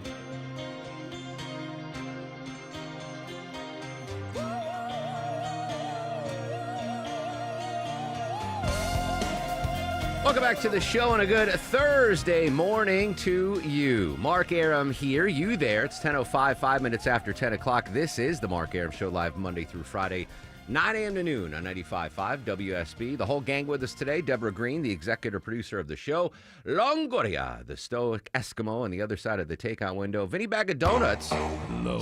Speaker 1: Welcome back to the show and a good Thursday morning to you. Mark Arum here, you there. It's 10:05, 5 minutes after 10 o'clock. This is the Mark Arum Show, live Monday through Friday, 9 a.m. to noon on 95.5 WSB. The whole gang with us today. Deborah Green, the executive producer of the show. Longoria, the stoic Eskimo on the other side of the takeout window. Vinny Bag of Donuts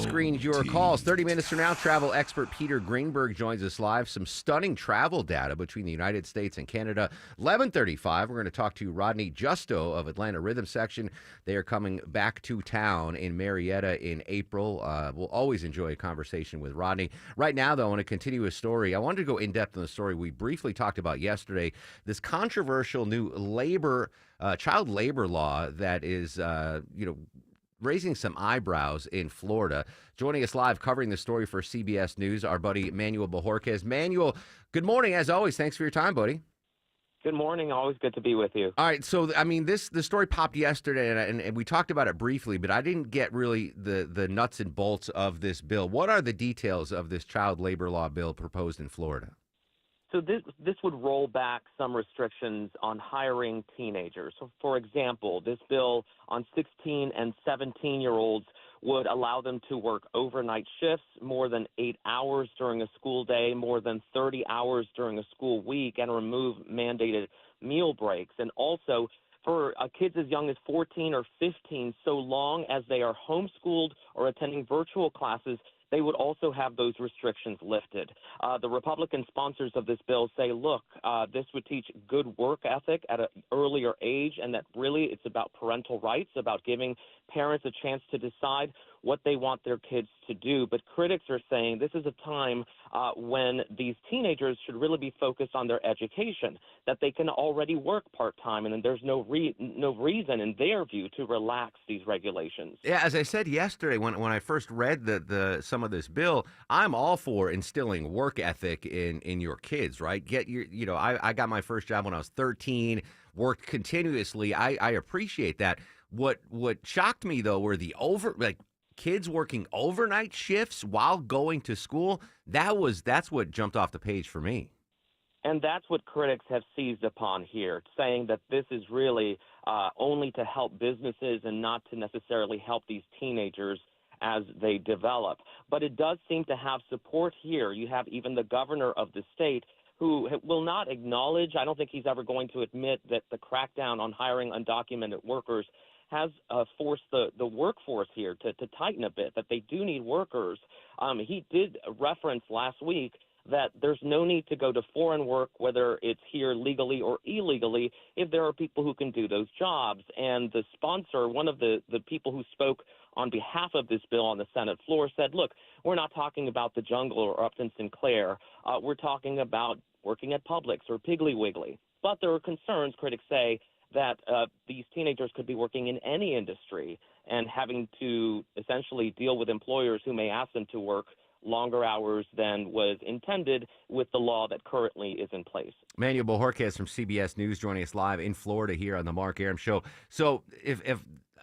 Speaker 1: screens your calls. 30 minutes from now, travel expert Peter Greenberg joins us live. Some stunning travel data between the United States and Canada. 11:35, we're going to talk to Rodney Justo of Atlanta Rhythm Section. They are coming back to town in Marietta in April. We'll always enjoy a conversation with Rodney. Right now, though, I want to continue a story. I wanted to go in depth on the story we briefly talked about yesterday. This controversial new child labor law that is, raising some eyebrows in Florida. Joining us live, covering the story for CBS News, our buddy Manuel Bojorquez. Manuel, good morning. As always, thanks for your time, buddy.
Speaker 9: Good morning. Always good to be with you.
Speaker 1: All right. So, I mean, the story popped yesterday, and we talked about it briefly, but I didn't get really the nuts and bolts of this bill. What are the details of this child labor law bill proposed in Florida?
Speaker 9: So this would roll back some restrictions on hiring teenagers. So, for example, this bill on 16 and 17-year-olds would allow them to work overnight shifts, more than 8 hours during a school day, more than 30 hours during a school week, and remove mandated meal breaks. And also, for kids as young as 14 or 15, so long as they are homeschooled or attending virtual classes, they would also have those restrictions lifted. The Republican sponsors of this bill say, look, this would teach good work ethic at an earlier age, and that really it's about parental rights, about giving parents a chance to decide what they want their kids to do. But critics are saying this is a time when these teenagers should really be focused on their education, that they can already work part-time, and there's no reason, in their view, to relax these regulations.
Speaker 1: Yeah, as I said yesterday, when I first read some of this bill, I'm all for instilling work ethic in your kids, right? I got my first job when I was 13, worked continuously. I appreciate that. What shocked me, though, were kids working overnight shifts while going to school. That's what jumped off the page for me.
Speaker 9: And that's what critics have seized upon here, saying that this is really only to help businesses and not to necessarily help these teenagers as they develop. But it does seem to have support here. You have even the governor of the state who will not acknowledge, I don't think he's ever going to admit, that the crackdown on hiring undocumented workers has forced the workforce here to tighten a bit, that they do need workers. He did reference last week that there's no need to go to foreign work, whether it's here legally or illegally, if there are people who can do those jobs. And the sponsor, one of the people who spoke on behalf of this bill on the Senate floor, said, look, we're not talking about the Jungle or Upton Sinclair. We're talking about working at Publix or Piggly Wiggly. But there are concerns, critics say, that these teenagers could be working in any industry and having to essentially deal with employers who may ask them to work longer hours than was intended with the law that currently is in place.
Speaker 1: Manuel Bojorquez from CBS News joining us live in Florida here on the Mark Arum Show. So if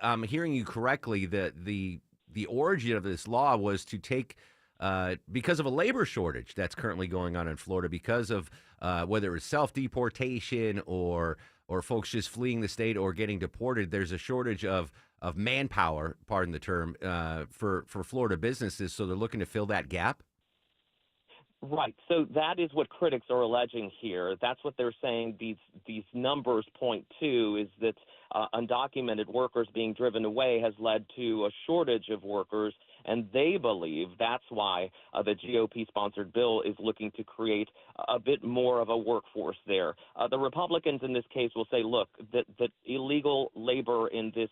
Speaker 1: I'm hearing you correctly, the origin of this law was to take because of a labor shortage that's currently going on in Florida, because of whether it's self-deportation or folks just fleeing the state or getting deported. There's a shortage of manpower, pardon the term, for Florida businesses, so they're looking to fill that gap?
Speaker 9: Right. So that is what critics are alleging here. That's what they're saying these numbers point to, is that undocumented workers being driven away has led to a shortage of workers, and they believe that's why the GOP-sponsored bill is looking to create a bit more of a workforce there. The Republicans in this case will say, look, that illegal labor in this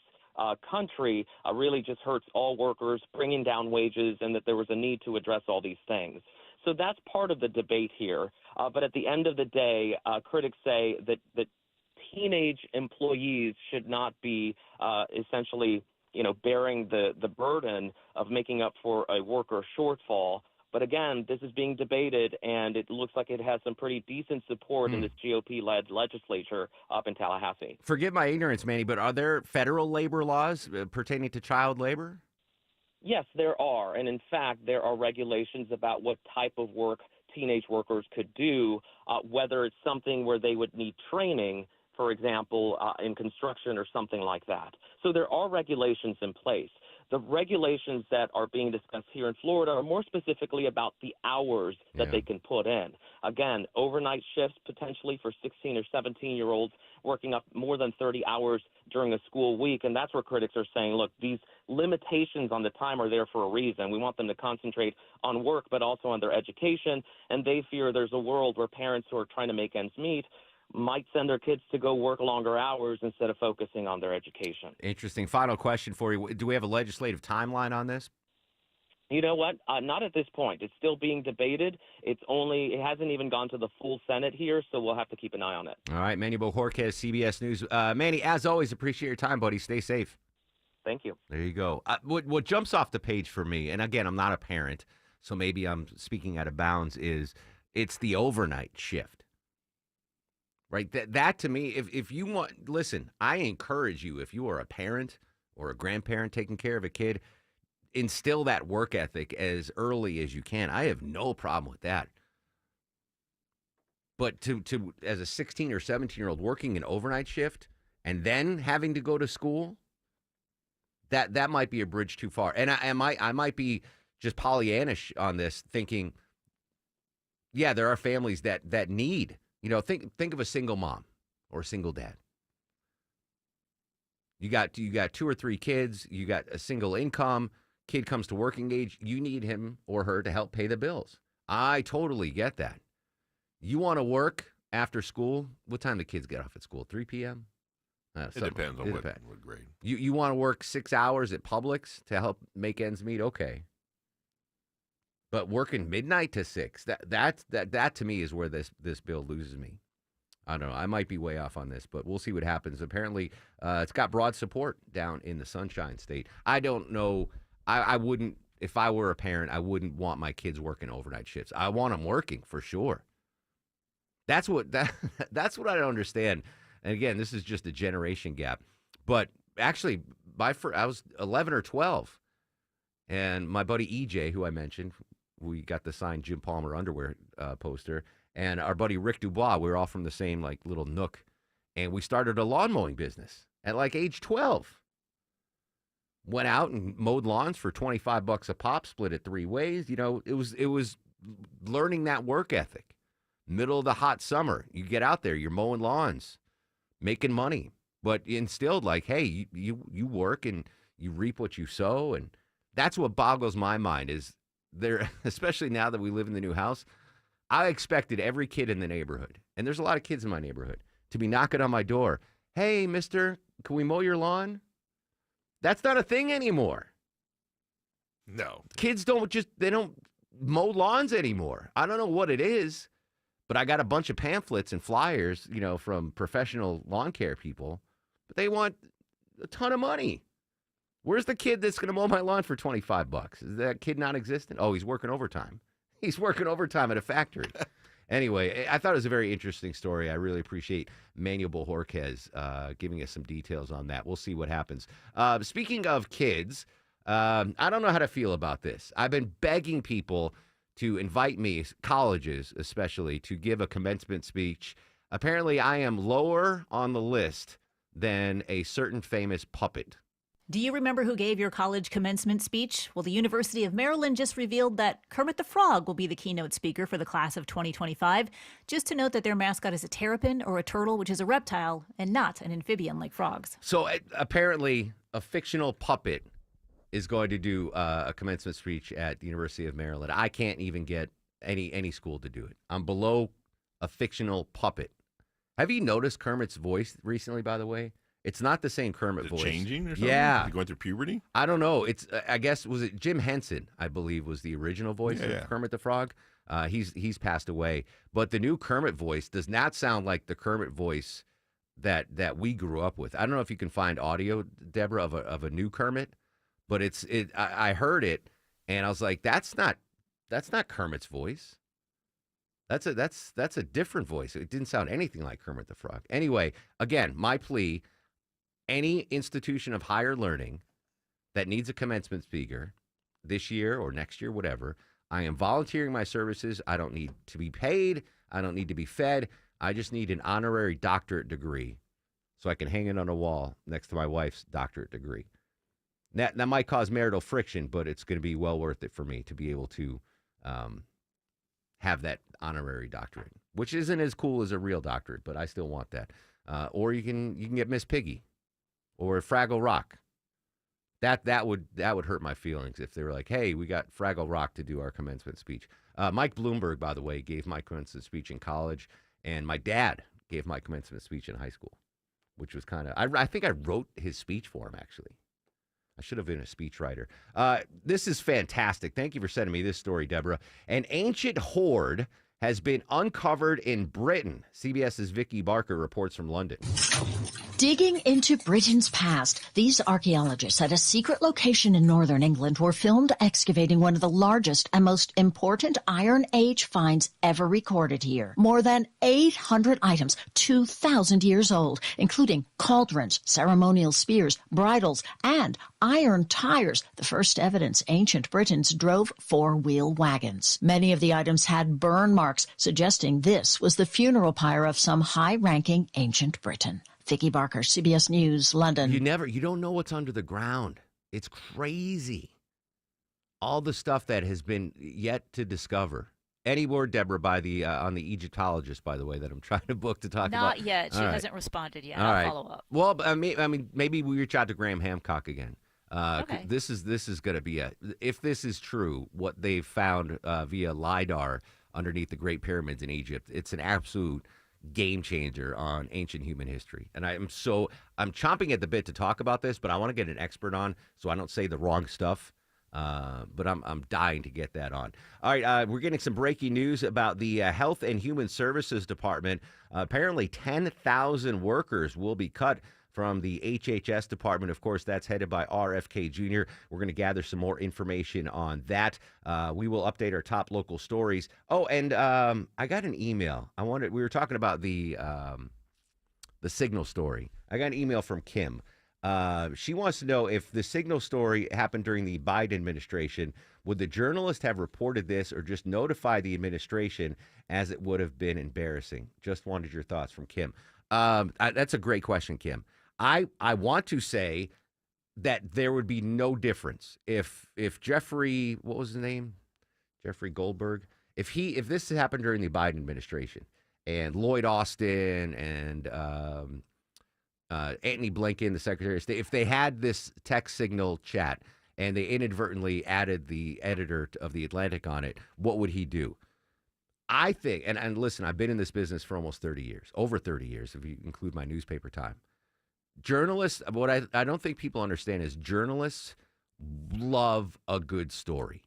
Speaker 9: country really just hurts all workers, bringing down wages, and that there was a need to address all these things. So that's part of the debate here. But at the end of the day, critics say that teenage employees should not be essentially, bearing the burden of making up for a worker shortfall. But again, this is being debated, and it looks like it has some pretty decent support in this GOP-led legislature up in Tallahassee.
Speaker 1: Forgive my ignorance, Manny, but are there federal labor laws pertaining to child labor?
Speaker 9: Yes, there are. And in fact, there are regulations about what type of work teenage workers could do, whether it's something where they would need training. for example, in construction or something like that. So there are regulations in place. The regulations that are being discussed here in Florida are more specifically about the hours that they can put in. Again, overnight shifts potentially for 16 or 17-year-olds working up more than 30 hours during a school week. And that's where critics are saying, look, these limitations on the time are there for a reason. We want them to concentrate on work, but also on their education. And they fear there's a world where parents who are trying to make ends meet might send their kids to go work longer hours instead of focusing on their education.
Speaker 1: Interesting. Final question for you. Do we have a legislative timeline on this?
Speaker 9: You know what? Not at this point. It's still being debated. It hasn't even gone to the full Senate here, so we'll have to keep an eye on it.
Speaker 1: All right. Manny Bojorquez, CBS News. Manny, as always, appreciate your time, buddy. Stay safe.
Speaker 9: Thank you.
Speaker 1: There you go. What jumps off the page for me, and again, I'm not a parent, so maybe I'm speaking out of bounds, is it's the overnight shift. Right? That to me, if you want, listen, I encourage you, if you are a parent or a grandparent taking care of a kid, instill that work ethic as early as you can. I have no problem with that. But to as a 16 or 17-year-old working an overnight shift and then having to go to school, that might be a bridge too far. And I might be just Pollyannish on this, thinking, yeah, there are families that need. Think of a single mom or a single dad. You got 2 or 3 kids. You got a single income. Kid comes to working age. You need him or her to help pay the bills. I totally get that. You want to work after school? What time do kids get off at school? 3 p.m.?
Speaker 24: It depends on what grade.
Speaker 1: You want to work 6 hours at Publix to help make ends meet? Okay. But working midnight to 6, that to me is where this bill loses me. I don't know. I might be way off on this, but we'll see what happens. Apparently, it's got broad support down in the Sunshine State. I don't know. I wouldn't, if I were a parent, I wouldn't want my kids working overnight shifts. I want them working for sure. That's what I don't understand. And again, this is just a generation gap. But actually, I was 11 or 12, and my buddy EJ, who I mentioned, we got the signed Jim Palmer underwear poster, and our buddy Rick Dubois, we were all from the same little nook, and we started a lawn mowing business at age 12. Went out and mowed lawns for $25 a pop, split it 3 ways. It was learning that work ethic. Middle of the hot summer, you get out there, you're mowing lawns, making money, but instilled hey, you work and you reap what you sow, and that's what boggles my mind is there, especially now that we live in the new house. I expected every kid in the neighborhood, and there's a lot of kids in my neighborhood, to be knocking on my door. Hey, mister, can we mow your lawn? That's not a thing anymore.
Speaker 24: No.
Speaker 1: Kids don't mow lawns anymore. I don't know what it is, but I got a bunch of pamphlets and flyers, from professional lawn care people, but they want a ton of money. Where's the kid that's going to mow my lawn for $25? Is that kid non-existent? Oh, he's working overtime. He's working overtime at a factory. Anyway, I thought it was a very interesting story. I really appreciate Manuel Bojorquez giving us some details on that. We'll see what happens. Speaking of kids, I don't know how to feel about this. I've been begging people to invite me, colleges especially, to give a commencement speech. Apparently, I am lower on the list than a certain famous puppet.
Speaker 23: Do you remember who gave your college commencement speech? Well, the University of Maryland just revealed that Kermit the Frog will be the keynote speaker for the class of 2025. Just to note that their mascot is a terrapin, or a turtle, which is a reptile, and not an amphibian like frogs.
Speaker 1: So apparently a fictional puppet is going to do a commencement speech at the University of Maryland. I can't even get any school to do it. I'm below a fictional puppet. Have you noticed Kermit's voice recently, by the way? It's not the same Kermit voice.
Speaker 24: Changing or something?
Speaker 1: Yeah.
Speaker 24: Is he going through puberty?
Speaker 1: I don't know. It's I guess, was it Jim Henson, I believe, was the original voice of Kermit the Frog. He's passed away. But the new Kermit voice does not sound like the Kermit voice that we grew up with. I don't know if you can find audio, Deborah, of a new Kermit, but I heard it and I was like, that's not Kermit's voice. That's a different voice. It didn't sound anything like Kermit the Frog. Anyway, again, my plea, any institution of higher learning that needs a commencement speaker this year or next year, whatever, I am volunteering my services. I don't need to be paid. I don't need to be fed. I just need an honorary doctorate degree so I can hang it on a wall next to my wife's doctorate degree. That might cause marital friction, but it's going to be well worth it for me to be able to have that honorary doctorate, which isn't as cool as a real doctorate, but I still want that. Or you can get Miss Piggy or Fraggle Rock. That would hurt my feelings if they were like, hey, we got Fraggle Rock to do our commencement speech. Mike Bloomberg, by the way, gave my commencement speech in college, and my dad gave my commencement speech in high school, which was kind of, I think I wrote his speech for him, actually. I should have been a speechwriter. This is fantastic. Thank you for sending me this story, Deborah. An ancient hoard has been uncovered in Britain. CBS's Vicky Barker reports from London.
Speaker 10: Digging into Britain's past, these archaeologists at a secret location in northern England were filmed excavating one of the largest and most important Iron Age finds ever recorded here. More than 800 items, 2,000 years old, including cauldrons, ceremonial spears, bridles, and iron tires, the first evidence ancient Britons drove four-wheel wagons. Many of the items had burn marks, suggesting this was the funeral pyre of some high-ranking ancient Briton. Vicky Barker, CBS News, London.
Speaker 1: You don't know what's under the ground. It's crazy. All the stuff that has been yet to discover. Any word, Deborah, on the Egyptologist, by the way, that I'm trying to book to talk about?
Speaker 23: Not yet. She
Speaker 1: All right.
Speaker 23: hasn't responded yet.
Speaker 1: All
Speaker 23: I'll
Speaker 1: right.
Speaker 23: follow up.
Speaker 1: Well, I mean, maybe we reach out to Graham Hancock again.
Speaker 23: Okay.
Speaker 1: This is going to be if this is true, what they've found via LIDAR underneath the Great Pyramids in Egypt, it's an absolute game changer on ancient human history. And I'm chomping at the bit to talk about this, but I want to get an expert on so I don't say the wrong stuff. But I'm dying to get that on. All right, we're getting some breaking news about the Health and Human Services Department. Apparently 10,000 workers will be cut from the HHS department. Of course, that's headed by RFK Jr. We're going to gather some more information on that. We will update our top local stories. Oh, and I got an email. We were talking about the Signal story. I got an email from Kim. She wants to know if the Signal story happened during the Biden administration, would the journalist have reported this or just notified the administration, as it would have been embarrassing? Just wanted your thoughts from Kim. That's a great question, Kim. I want to say that there would be no difference if Jeffrey, what was his name? Jeffrey Goldberg. If this happened during the Biden administration and Lloyd Austin and Antony Blinken, the Secretary of State, if they had this text signal chat and they inadvertently added the editor of The Atlantic on it, what would he do? I think, and listen, I've been in this business for almost 30 years, over 30 years, if you include my newspaper time. Journalists, what I don't think people understand is journalists love a good story.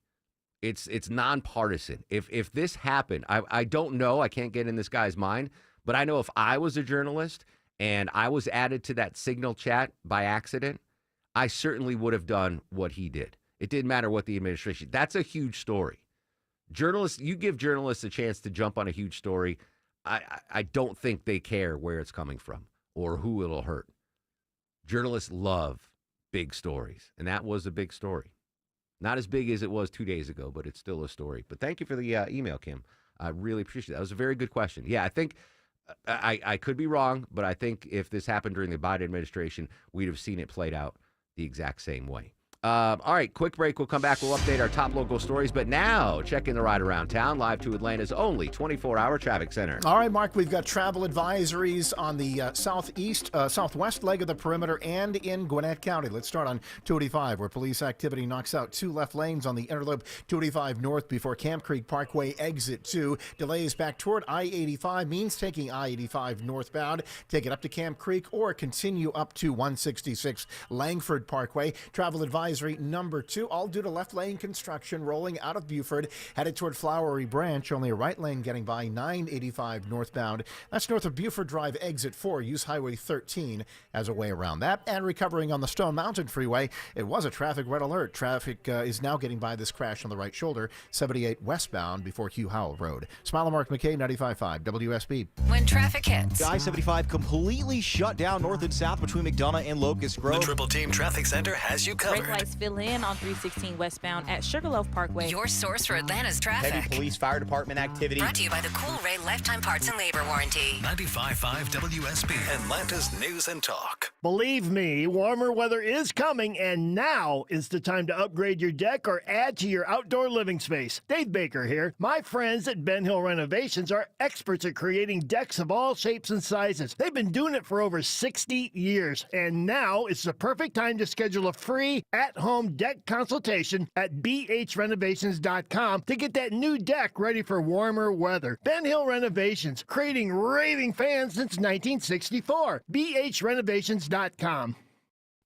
Speaker 1: It's nonpartisan. If this happened, I don't know, I can't get in this guy's mind, but I know if I was a journalist and I was added to that Signal chat by accident, I certainly would have done what he did. It didn't matter what the administration. That's a huge story. Journalists, you give journalists a chance to jump on a huge story, I don't think they care where it's coming from or who it'll hurt. Journalists love big stories, and that was a big story. Not as big as it was 2 days ago, but it's still a story. But thank you for the email, Kim. I really appreciate it. That was a very good question. Yeah, I think I could be wrong, but I think if this happened during the Biden administration, we'd have seen it played out the exact same way. All right, quick break. We'll come back. We'll update our top local stories. But now, checking the ride around town, live to Atlanta's only 24-hour traffic center.
Speaker 6: All right, Mark, we've got travel advisories on the southwest leg of the perimeter and in Gwinnett County. Let's start on 285, where police activity knocks out 2 left lanes on the inner loop, 285 north before Camp Creek Parkway, exit 2. Delays back toward I-85 means taking I-85 northbound. Take it up to Camp Creek or continue up to 166 Langford Parkway. Travel advisory number 2, all due to left lane construction rolling out of Buford, headed toward Flowery Branch. Only a right lane getting by 985 northbound. That's north of Buford Drive, exit 4. Use Highway 13 as a way around that. And recovering on the Stone Mountain Freeway, it was a traffic red alert. Traffic is now getting by this crash on the right shoulder, 78 westbound before Hugh Howell Road. Smile and Mark McKay, 95.5 WSB.
Speaker 11: When traffic hits.
Speaker 12: I-75 completely shut down north and south between McDonough and Locust Grove.
Speaker 8: The Triple Team Traffic Center has you covered.
Speaker 11: cars fill in on 316 westbound at Sugarloaf Parkway.
Speaker 12: Your source for Atlanta's traffic.
Speaker 13: Heavy police fire department activity.
Speaker 12: Brought to you by the Cool Ray Lifetime Parts and Labor Warranty.
Speaker 8: 95.5 WSB, Atlanta's News and Talk.
Speaker 14: Believe me, warmer weather is coming, and now is the time to upgrade your deck or add to your outdoor living space. Dave Baker here. My friends at Ben Hill Renovations are experts at creating decks of all shapes and sizes. They've been doing it for over 60 years, and now is the perfect time to schedule a free at-home deck consultation at bhrenovations.com to get that new deck ready for warmer weather. Ben Hill Renovations, creating raving fans since 1964. bhrenovations.com.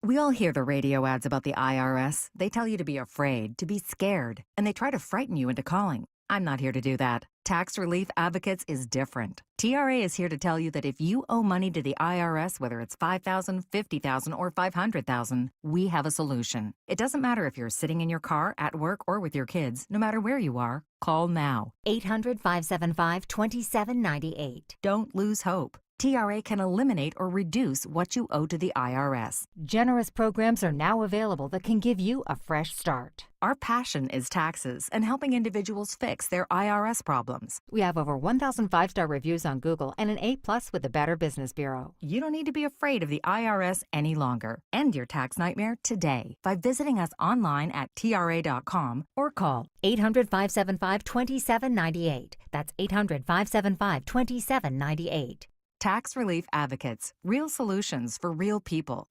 Speaker 15: We all hear the radio ads about the IRS. They tell you to be afraid, to be scared, and they try to frighten you into calling. I'm not here to do that. Tax Relief Advocates is different. TRA is here to tell you that if you owe money to the IRS, whether it's $5,000, $50,000, or $500,000, we have a solution. It doesn't matter if you're sitting in your car, at work, or with your kids. No matter where you are, call now. 800-575-2798. Don't lose hope. TRA can eliminate or reduce what you owe to the IRS. Generous programs are now available that can give you a fresh start. Our passion is taxes and helping individuals fix their IRS problems. We have over 1,000 5-star reviews on Google and an A+ with the Better Business Bureau. You don't need to be afraid of the IRS any longer. End your tax nightmare today by visiting us online at TRA.com or call 800-575-2798. That's 800-575-2798. Tax Relief Advocates. Real solutions for real people.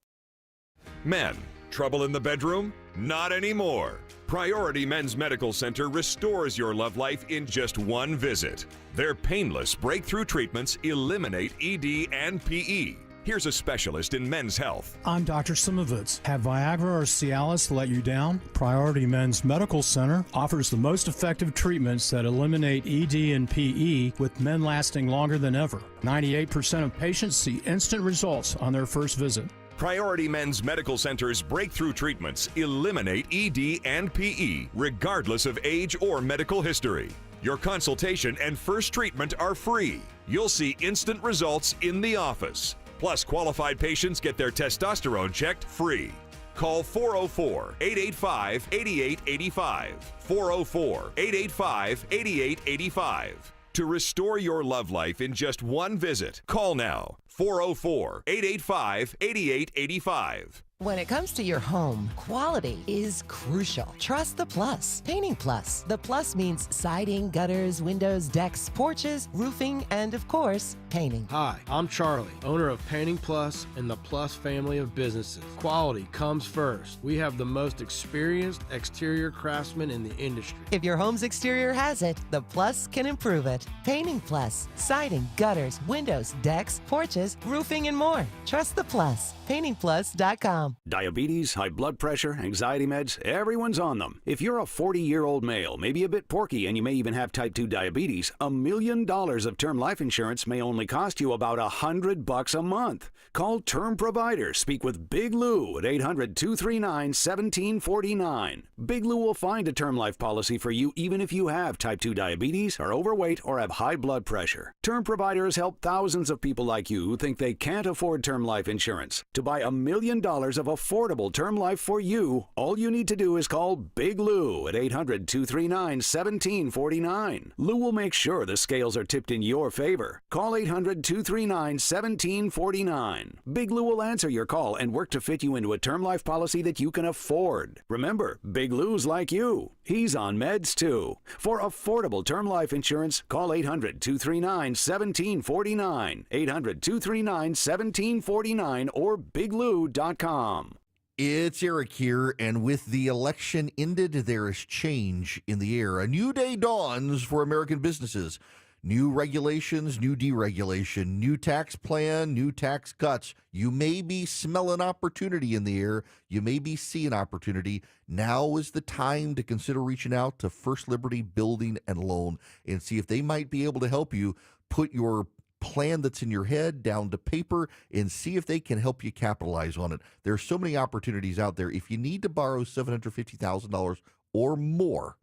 Speaker 16: Men, trouble in the bedroom? Not anymore. Priority Men's Medical Center restores your love life in just one visit. Their painless breakthrough treatments eliminate ED and PE. Here's a specialist in men's health.
Speaker 17: I'm Dr. Simovitz. Have Viagra or Cialis let you down? Priority Men's Medical Center offers the most effective treatments that eliminate ED and PE, with men lasting longer than ever. 98% of patients see instant results on their first visit.
Speaker 16: Priority Men's Medical Center's breakthrough treatments eliminate ED and PE, regardless of age or medical history. Your consultation and first treatment are free. You'll see instant results in the office. Plus, qualified patients get their testosterone checked free. Call 404-885-8885. 404-885-8885. To restore your love life in just one visit, call now. 404-885-8885.
Speaker 25: When it comes to your home, quality is crucial. Trust the Plus. Painting Plus. The Plus means siding, gutters, windows, decks, porches, roofing, and of course, painting.
Speaker 29: Hi, I'm Charlie, owner of Painting Plus and the Plus family of businesses. Quality comes first. We have the most experienced exterior craftsmen in the industry.
Speaker 25: If your home's exterior has it, the Plus can improve it. Painting Plus. Siding, gutters, windows, decks, porches, roofing, and more. Trust the Plus. PaintingPlus.com.
Speaker 30: Diabetes, high blood pressure, anxiety meds, everyone's on them. If you're a 40-year-old male, maybe a bit porky, and you may even have type 2 diabetes, $1 million of term life insurance may only cost you about $100 a month. Call Term Provider. Speak with Big Lou at 800-239-1749. Big Lou will find a term life policy for you even if you have type 2 diabetes, are overweight, or have high blood pressure. Term Provider has helped thousands of people like you who think they can't afford term life insurance. To buy $1 million of affordable term life for you, all you need to do is call Big Lou at 800-239-1749. Lou will make sure the scales are tipped in your favor. Call 800-239-1749. Big Lou will answer your call and work to fit you into a term life policy that you can afford. Remember, Big Lou's like you. He's on meds too. For affordable term life insurance, call 800-239-1749. 800-239-1749 or biglou.com.
Speaker 31: It's Eric here, and with the election ended, there is change in the air. A new day dawns for American businesses. New regulations, new deregulation, new tax plan, new tax cuts. You may be smelling opportunity in the air. You may be seeing opportunity. Now is the time to consider reaching out to First Liberty Building and Loan and see if they might be able to help you put your plan that's in your head down to paper and see if they can help you capitalize on it. There are so many opportunities out there. If you need to borrow $750,000 or more,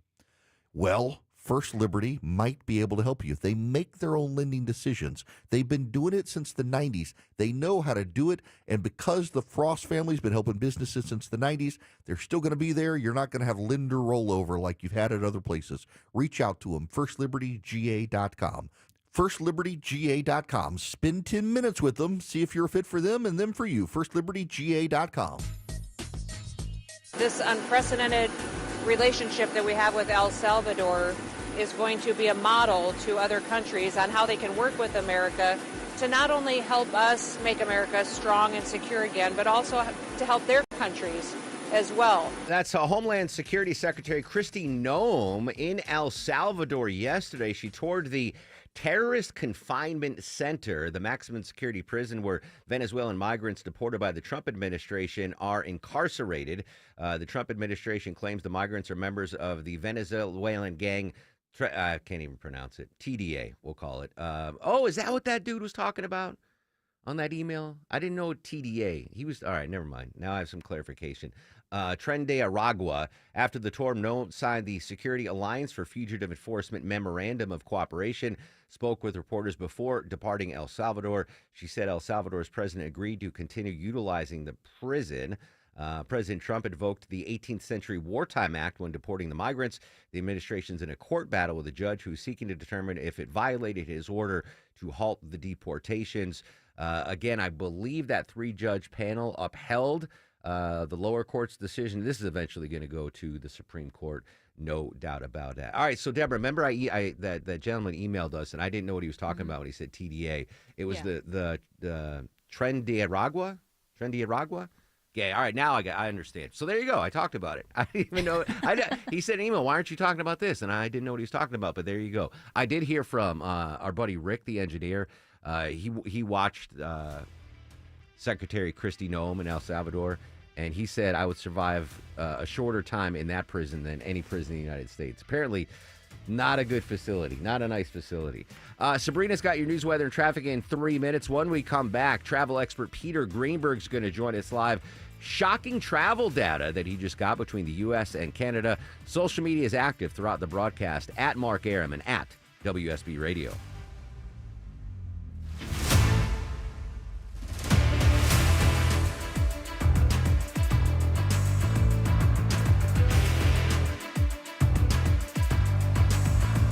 Speaker 31: well, First Liberty might be able to help you. They make their own lending decisions. They've been doing it since the 90s. They know how to do it, and because the Frost family's been helping businesses since the 90s, they're still going to be there. You're not going to have lender rollover like you've had at other places. Reach out to them, firstlibertyga.com. firstlibertyga.com. Spend 10 minutes with them, see if you're a fit for them and them for you. firstlibertyga.com.
Speaker 2: This unprecedented relationship that we have with El Salvador is going to be a model to other countries on how they can work with America to not only help us make America strong and secure again, but also to help their countries as well.
Speaker 1: That's Homeland Security Secretary Kristi Noem in El Salvador yesterday. She toured the Terrorist Confinement Center, the maximum security prison where Venezuelan migrants deported by the Trump administration are incarcerated. The Trump administration claims the migrants are members of the Venezuelan gang. I can't even pronounce it. TDA, we'll call it. Is that what that dude was talking about on that email? I didn't know TDA. He was, all right, never mind. Now I have some clarification. Tren de Aragua, after the tour, Noem signed the Security Alliance for Fugitive Enforcement Memorandum of Cooperation, spoke with reporters before departing El Salvador. She said El Salvador's president agreed to continue utilizing the prison. President Trump invoked the 18th Century Wartime Act when deporting the migrants. The administration's in a court battle with a judge who's seeking to determine if it violated his order to halt the deportations. Again, I believe that three-judge panel upheld the lower court's decision. This is eventually going to go to the Supreme Court, no doubt about that. All right, so Deborah, remember that gentleman emailed us, and I didn't know what he was talking about when he said TDA. It was the Tren de Aragua? Tren de Aragua? Yeah, all right, now I understand. So there you go. I talked about it. I didn't even know. He sent an email, why aren't you talking about this? And I didn't know what he was talking about, but there you go. I did hear from our buddy Rick, the engineer. He watched Secretary Kristi Noem in El Salvador, and he said I would survive a shorter time in that prison than any prison in the United States. Apparently, not a good facility, not a nice facility. Sabrina's got your news, weather, and traffic in 3 minutes. When we come back, travel expert Peter Greenberg's going to join us live. Shocking travel data that he just got between the U.S. and Canada. Social media is active throughout the broadcast at Mark Arum and at WSB Radio.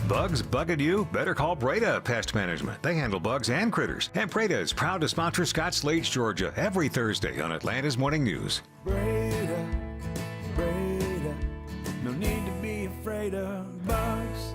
Speaker 3: Bugs bugging you? Better call Breda Pest Management. They handle bugs and critters. And Breda is proud to sponsor Scotts Lakes, Georgia, every Thursday on Atlanta's Morning News.
Speaker 4: Breda, no need to be afraid of bugs.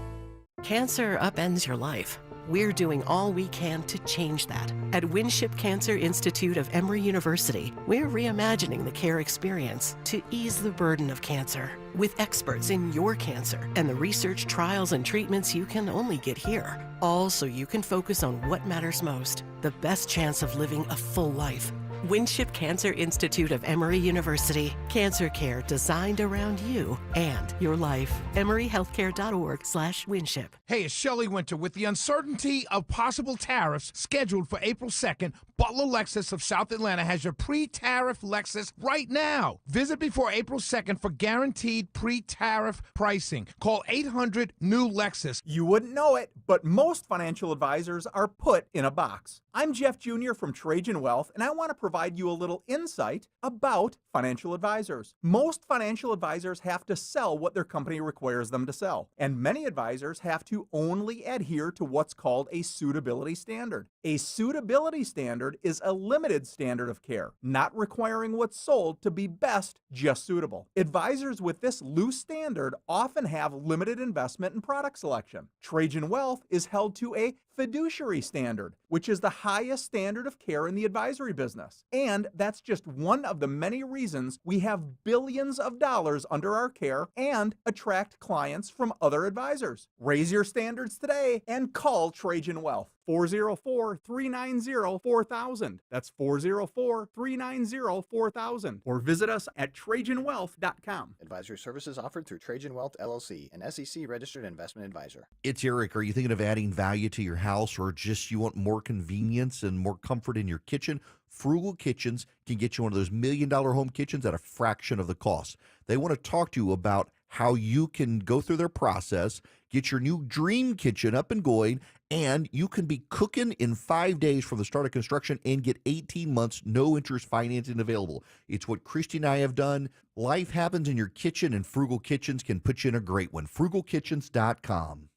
Speaker 5: Cancer upends your life. We're doing all we can to change that. At Winship Cancer Institute of Emory University, we're reimagining the care experience to ease the burden of cancer with experts in your cancer and the research, trials, and treatments you can only get here. All so you can focus on what matters most, the best chance of living a full life. Winship Cancer Institute of Emory University. Cancer care designed around you and your life. EmoryHealthcare.org/Winship.
Speaker 18: Hey, it's Shelley Winter. With the uncertainty of possible tariffs scheduled for April 2nd, Butler Lexus of South Atlanta has your pre-tariff Lexus right now. Visit before April 2nd for guaranteed pre-tariff pricing. Call 800-NEW-LEXUS.
Speaker 19: You wouldn't know it, but most financial advisors are put in a box. I'm Jeff Jr. from Trajan Wealth, and I want to provide you a little insight about financial advisors. Most financial advisors have to sell what their company requires them to sell, and many advisors have to only adhere to what's called a suitability standard. A suitability standard is a limited standard of care, not requiring what's sold to be best just suitable. Advisors with this loose standard often have limited investment and product selection. Trajan Wealth is held to a fiduciary standard, which is the highest standard of care in the advisory business. And that's just one of the many reasons we have billions of dollars under our care and attract clients from other advisors. Raise your standards today and call Trajan Wealth. 404-390-4000. That's 404-390-4000. Or visit us at TrajanWealth.com.
Speaker 20: Advisory services offered through Trajan Wealth, LLC, an SEC-registered investment advisor.
Speaker 31: It's Eric. Are you thinking of adding value to your house, or just you want more convenience and more comfort in your kitchen? Frugal Kitchens can get you one of those $1 million home kitchens at a fraction of the cost. They want to talk to you about how you can go through their process, get your new dream kitchen up and going, and you can be cooking in 5 days from the start of construction and get 18 months no interest financing available. It's what Christy and I have done. Life happens in your kitchen, and Frugal Kitchens can put you in a great one. FrugalKitchens.com.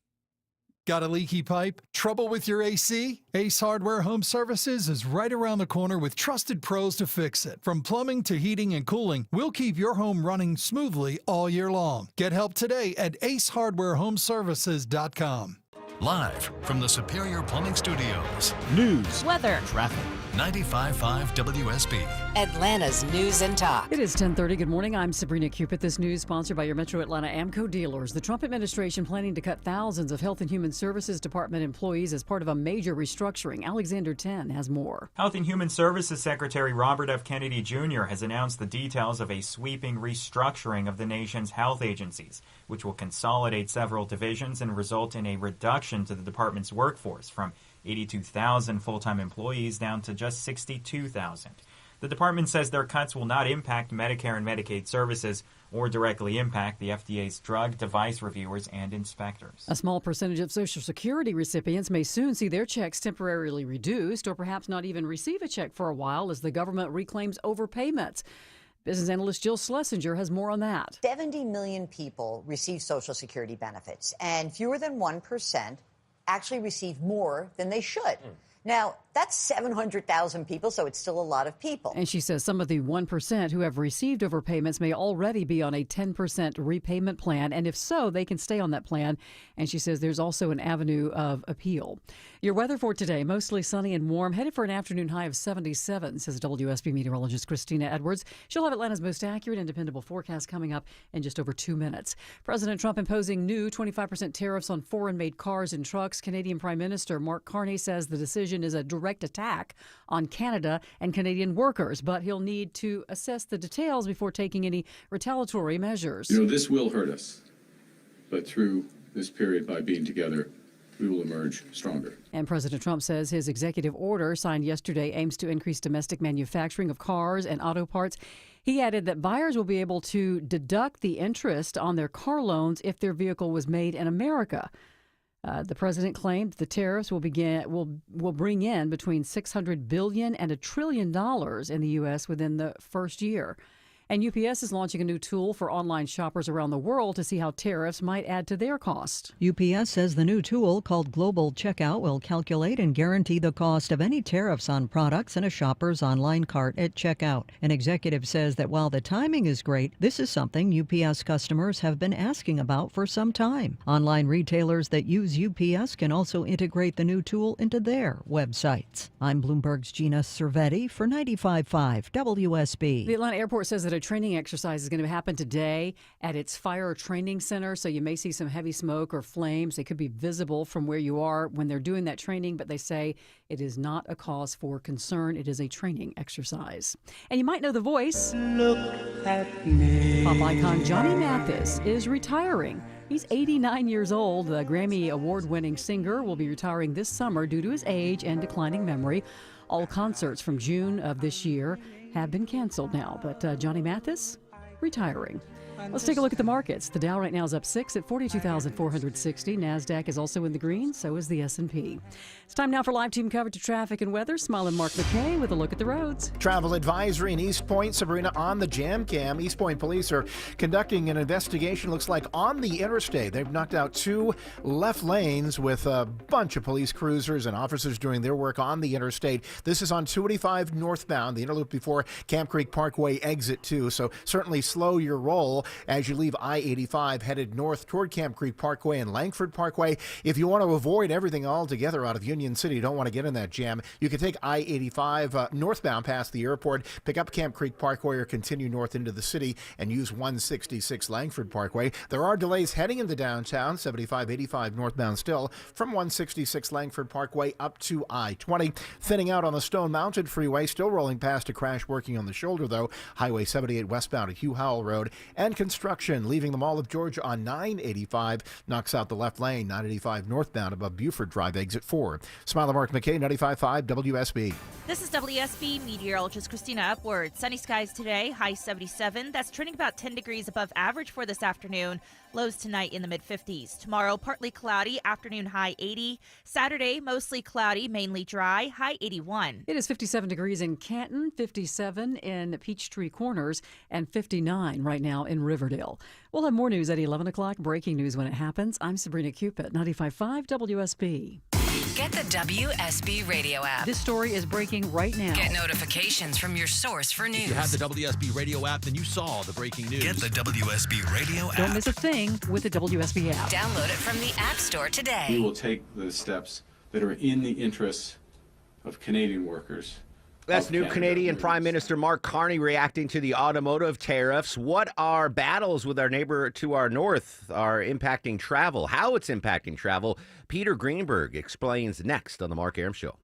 Speaker 6: Got a leaky pipe? Trouble with your AC? Ace Hardware Home Services is right around the corner with trusted pros to fix it. From plumbing to heating and cooling, we'll keep your home running smoothly all year long. Get help today at acehardwarehomeservices.com.
Speaker 8: Live from the Superior Plumbing Studios.
Speaker 7: News,
Speaker 11: weather,
Speaker 7: traffic.
Speaker 8: 95.5 WSB.
Speaker 12: Atlanta's News and Talk.
Speaker 9: It is 10:30. Good morning. I'm Sabrina Cupid. This news sponsored by your Metro Atlanta AMCO dealers. The Trump administration planning to cut thousands of Health and Human Services Department employees as part of a major restructuring. Alexander Ten has more.
Speaker 10: Health and Human Services Secretary Robert F. Kennedy Jr. has announced the details of a sweeping restructuring of the nation's health agencies, which will consolidate several divisions and result in a reduction to the department's workforce from 82,000 full-time employees down to just 62,000. The department says their cuts will not impact Medicare and Medicaid services or directly impact the FDA's drug device reviewers and inspectors.
Speaker 9: A small percentage of Social Security recipients may soon see their checks temporarily reduced or perhaps not even receive a check for a while as the government reclaims overpayments. Business analyst Jill Schlesinger has more on that.
Speaker 21: 70 million people receive Social Security benefits, and fewer than 1% actually receive more than they should. Now, that's 700,000 people, so it's still a lot of people.
Speaker 9: And she says some of the 1% who have received overpayments may already be on a 10% repayment plan, and if so, they can stay on that plan. And she says there's also an avenue of appeal. Your weather for today, mostly sunny and warm, headed for an afternoon high of 77, says WSB meteorologist Christina Edwards. She'll have Atlanta's most accurate and dependable forecast coming up in just over 2 minutes. President Trump imposing new 25% tariffs on foreign-made cars and trucks. Canadian Prime Minister Mark Carney says the decision is a direct attack on Canada and Canadian workers, but he'll need to assess the details before taking any retaliatory measures.
Speaker 22: This will hurt us, but through this period, by being together, we will emerge stronger.
Speaker 9: And President Trump says his executive order signed yesterday aims to increase domestic manufacturing of cars and auto parts. He added that buyers will be able to deduct the interest on their car loans if their vehicle was made in America. The president claimed the tariffs will bring in between $600 billion and $1 trillion in the U.S. within the first year. And UPS is launching a new tool for online shoppers around the world to see how tariffs might add to their cost.
Speaker 23: UPS says the new tool, called Global Checkout, will calculate and guarantee the cost of any tariffs on products in a shopper's online cart at checkout. An executive says that while the timing is great, this is something UPS customers have been asking about for some time. Online retailers that use UPS can also integrate the new tool into their websites. I'm Bloomberg's Gina Cervetti for 95.5 WSB.
Speaker 9: The Atlanta airport says that a training exercise is going to happen today at its fire training center, so you may see some heavy smoke or flames. They could be visible from where you are when they're doing that training, but they say it is not a cause for concern. It is a training exercise. And you might know the voice. Look at me. Pop icon Johnny Mathis is retiring. He's 89 years old. The Grammy award-winning singer will be retiring this summer due to his age and declining memory. All concerts from June of this year have been canceled now, but Johnny Mathis retiring. Let's take a look at the markets. The Dow right now is up 6 at 42,460. NASDAQ is also in the green, so is the S&P. It's time now for live team coverage of traffic and weather. Smile and Mark McKay with a look at the roads.
Speaker 23: Travel advisory in East Point. Sabrina, on the jam cam. East Point police are conducting an investigation, looks like on the interstate. They've knocked out 2 left lanes with a bunch of police cruisers and officers doing their work on the interstate. This is on 285 northbound, the interloop before Camp Creek Parkway exit 2. So certainly slow your roll as you leave I-85 headed north toward Camp Creek Parkway and Langford Parkway. If you want to avoid everything altogether out of Union City, you don't want to get in that jam, you can take I-85 northbound past the airport, pick up Camp Creek Parkway or continue north into the city and use 166 Langford Parkway. There are delays heading into downtown, 75-85 northbound still, from 166 Langford Parkway up to I-20. Thinning out on the Stone Mountain Freeway, still rolling past a crash working on the shoulder though, Highway 78 westbound at Hugh Howell Road, and construction, leaving the Mall of Georgia on 985, knocks out the left lane, 985 northbound above Buford Drive, exit 4. Smiley Mark McKay, 95.5 WSB.
Speaker 11: This is WSB meteorologist Christina Upward. Sunny skies today, high 77. That's trending about 10 degrees above average for this afternoon. Lows tonight in the mid-50s. Tomorrow, partly cloudy, afternoon high 80. Saturday, mostly cloudy, mainly dry, high 81.
Speaker 9: It is 57 degrees in Canton, 57 in Peachtree Corners, and 59 right now in Riverdale. We'll have more news at 11 o'clock, breaking news when it happens. I'm Sabrina Cupid, 95.5 WSB.
Speaker 12: Get the WSB radio app.
Speaker 9: This story is breaking right now.
Speaker 12: Get notifications from your source for news.
Speaker 8: If you have the WSB radio app, then you saw the breaking news. Get the WSB radio app.
Speaker 9: Don't miss a thing with the WSB app.
Speaker 12: Download it from the App Store today.
Speaker 22: We will take the steps that are in the interests of Canadian workers.
Speaker 1: That's
Speaker 22: of
Speaker 1: new
Speaker 22: Canada.
Speaker 1: Canadian Prime Minister Mark Carney reacting to the automotive tariffs. What are battles with our neighbor to our north are impacting travel? How it's impacting travel? Peter Greenberg explains next on the Mark Arum Show.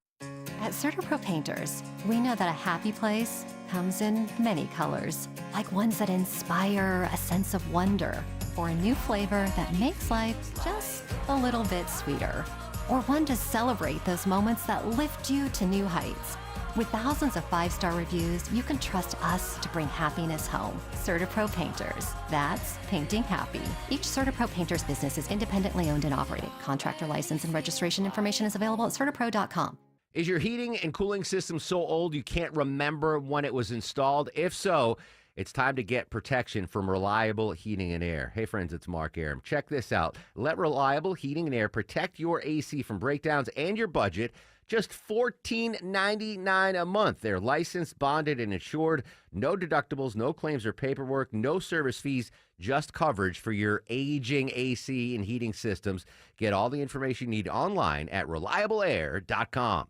Speaker 7: At CertaPro Painters, we know that a happy place comes in many colors, like ones that inspire a sense of wonder, or a new flavor that makes life just a little bit sweeter, or one to celebrate those moments that lift you to new heights. With thousands of 5-star reviews, you can trust us to bring happiness home. CertaPro Painters. That's painting happy. Each CertaPro Painters business is independently owned and operated. Contractor license and registration information is available at CertaPro.com.
Speaker 1: Is your heating and cooling system so old you can't remember when it was installed? If so, it's time to get protection from Reliable Heating and Air. Hey, friends, it's Mark Arum. Check this out. Let Reliable Heating and Air protect your AC from breakdowns and your budget. Just $14.99 a month. They're licensed, bonded, and insured. No deductibles, no claims or paperwork, no service fees, just coverage for your aging AC and heating systems. Get all the information you need online at reliableair.com.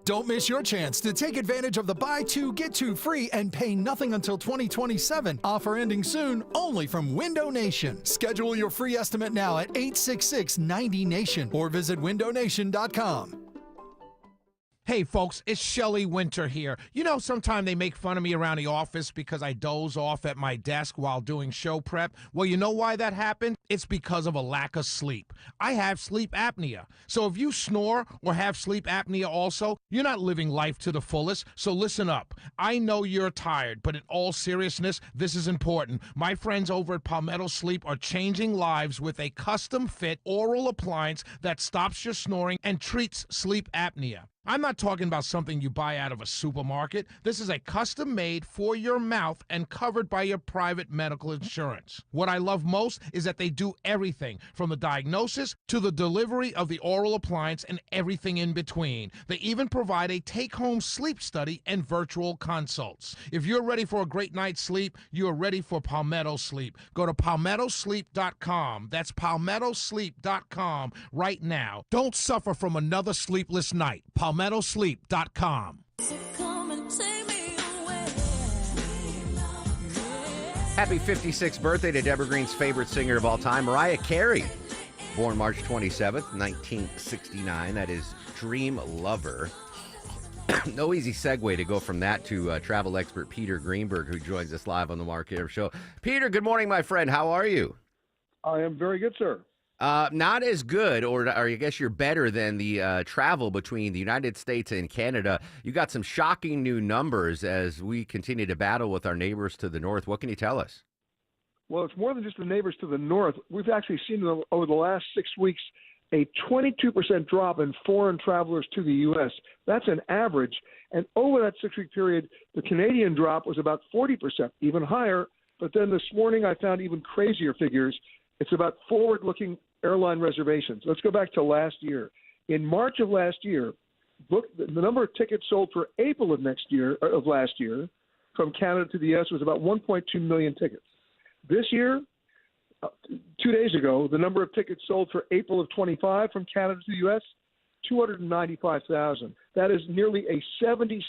Speaker 6: Don't miss your chance to take advantage of the buy two, get two free and pay nothing until 2027. Offer ending soon, only from Window Nation. Schedule your free estimate now at 866-90-NATION or visit windownation.com.
Speaker 18: Hey, folks, it's Shelley Winter here. You know, sometimes they make fun of me around the office because I doze off at my desk while doing show prep. Well, you know why that happened? It's because of a lack of sleep. I have sleep apnea. So if you snore or have sleep apnea also, you're not living life to the fullest. So listen up. I know you're tired, but in all seriousness, this is important. My friends over at Palmetto Sleep are changing lives with a custom-fit oral appliance that stops your snoring and treats sleep apnea. I'm not talking about something you buy out of a supermarket. This is a custom-made for your mouth and covered by your private medical insurance. What I love most is that they do everything from the diagnosis to the delivery of the oral appliance and everything in between. They even provide a take-home sleep study and virtual consults. If you're ready for a great night's sleep, you are ready for Palmetto Sleep. Go to palmettosleep.com. That's palmettosleep.com right now. Don't suffer from another sleepless night. palmettosleep.com.
Speaker 1: Happy 56th birthday to Deborah Green's favorite singer of all time, Mariah Carey. Born March 27th, 1969. That is Dream Lover. No easy segue to go from that to travel expert Peter Greenberg, who joins us live on the Mark Arum Show. Peter, good morning, my friend. How are you?
Speaker 13: I am very good, sir.
Speaker 1: Not as good, or I guess you're better than the travel between the United States and Canada. You got some shocking new numbers as we continue to battle with our neighbors to the north. What can you tell us?
Speaker 13: Well, it's more than just the neighbors to the north. We've actually seen over the last 6 weeks a 22% drop in foreign travelers to the U.S. That's an average. And over that 6-week period, the Canadian drop was about 40%, even higher. But then this morning I found even crazier figures. It's about forward-looking airline reservations. Let's go back to last year. In March of last year, the number of tickets sold for April of last year from Canada to the U.S. was about 1.2 million tickets. This year, 2 days ago, the number of tickets sold for April of 25 from Canada to the U.S., 295,000. That is nearly a 76%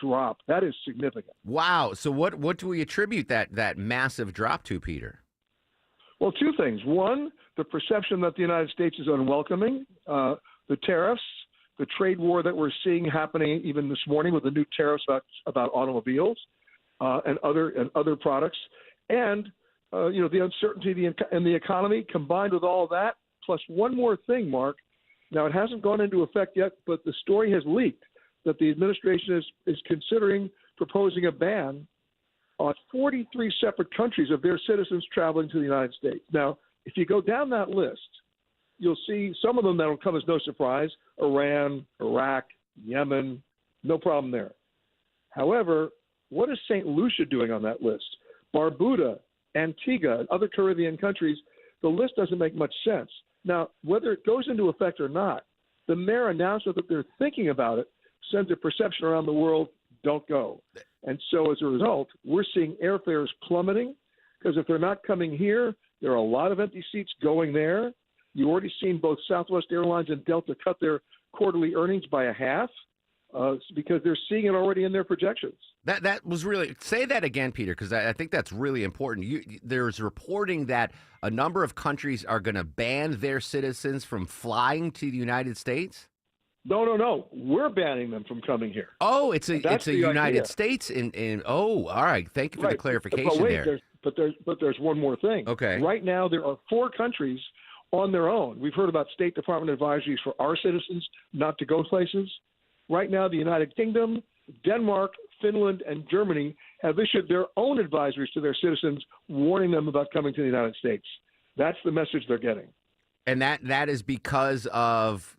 Speaker 13: drop. That is significant.
Speaker 1: Wow. So what do we attribute that massive drop to, Peter?
Speaker 13: Well, two things. One, the perception that the United States is unwelcoming, the tariffs, the trade war that we're seeing happening even this morning with the new tariffs about automobiles and other products. And, the uncertainty in the economy combined with all of that, plus one more thing, Mark. Now, it hasn't gone into effect yet, but the story has leaked that the administration is considering proposing a ban on 43 separate countries of their citizens traveling to the United States. Now, if you go down that list, you'll see some of them that will come as no surprise: Iran, Iraq, Yemen, no problem there. However, what is St. Lucia doing on that list? Barbuda, Antigua, and other Caribbean countries, the list doesn't make much sense. Now, whether it goes into effect or not, the mayor announcement that they're thinking about it sends a perception around the world, don't go. And so as a result, we're seeing airfares plummeting because if they're not coming here, there are a lot of empty seats going there. You've already seen both Southwest Airlines and Delta cut their quarterly earnings by a half because they're seeing it already in their projections.
Speaker 1: That was really, say that again, Peter, because I think that's really important. There's reporting that a number of countries are going to ban their citizens from flying to the United States.
Speaker 13: No. We're banning them from coming here.
Speaker 1: Oh, it's a United
Speaker 13: idea.
Speaker 1: States all right. Thank you for the clarification
Speaker 13: but wait,
Speaker 1: there.
Speaker 13: There's one more thing.
Speaker 1: Okay.
Speaker 13: Right now, there are 4 countries on their own. We've heard about State Department advisories for our citizens not to go places. Right now, the United Kingdom, Denmark, Finland, and Germany have issued their own advisories to their citizens, warning them about coming to the United States. That's the message they're getting.
Speaker 1: And that is because of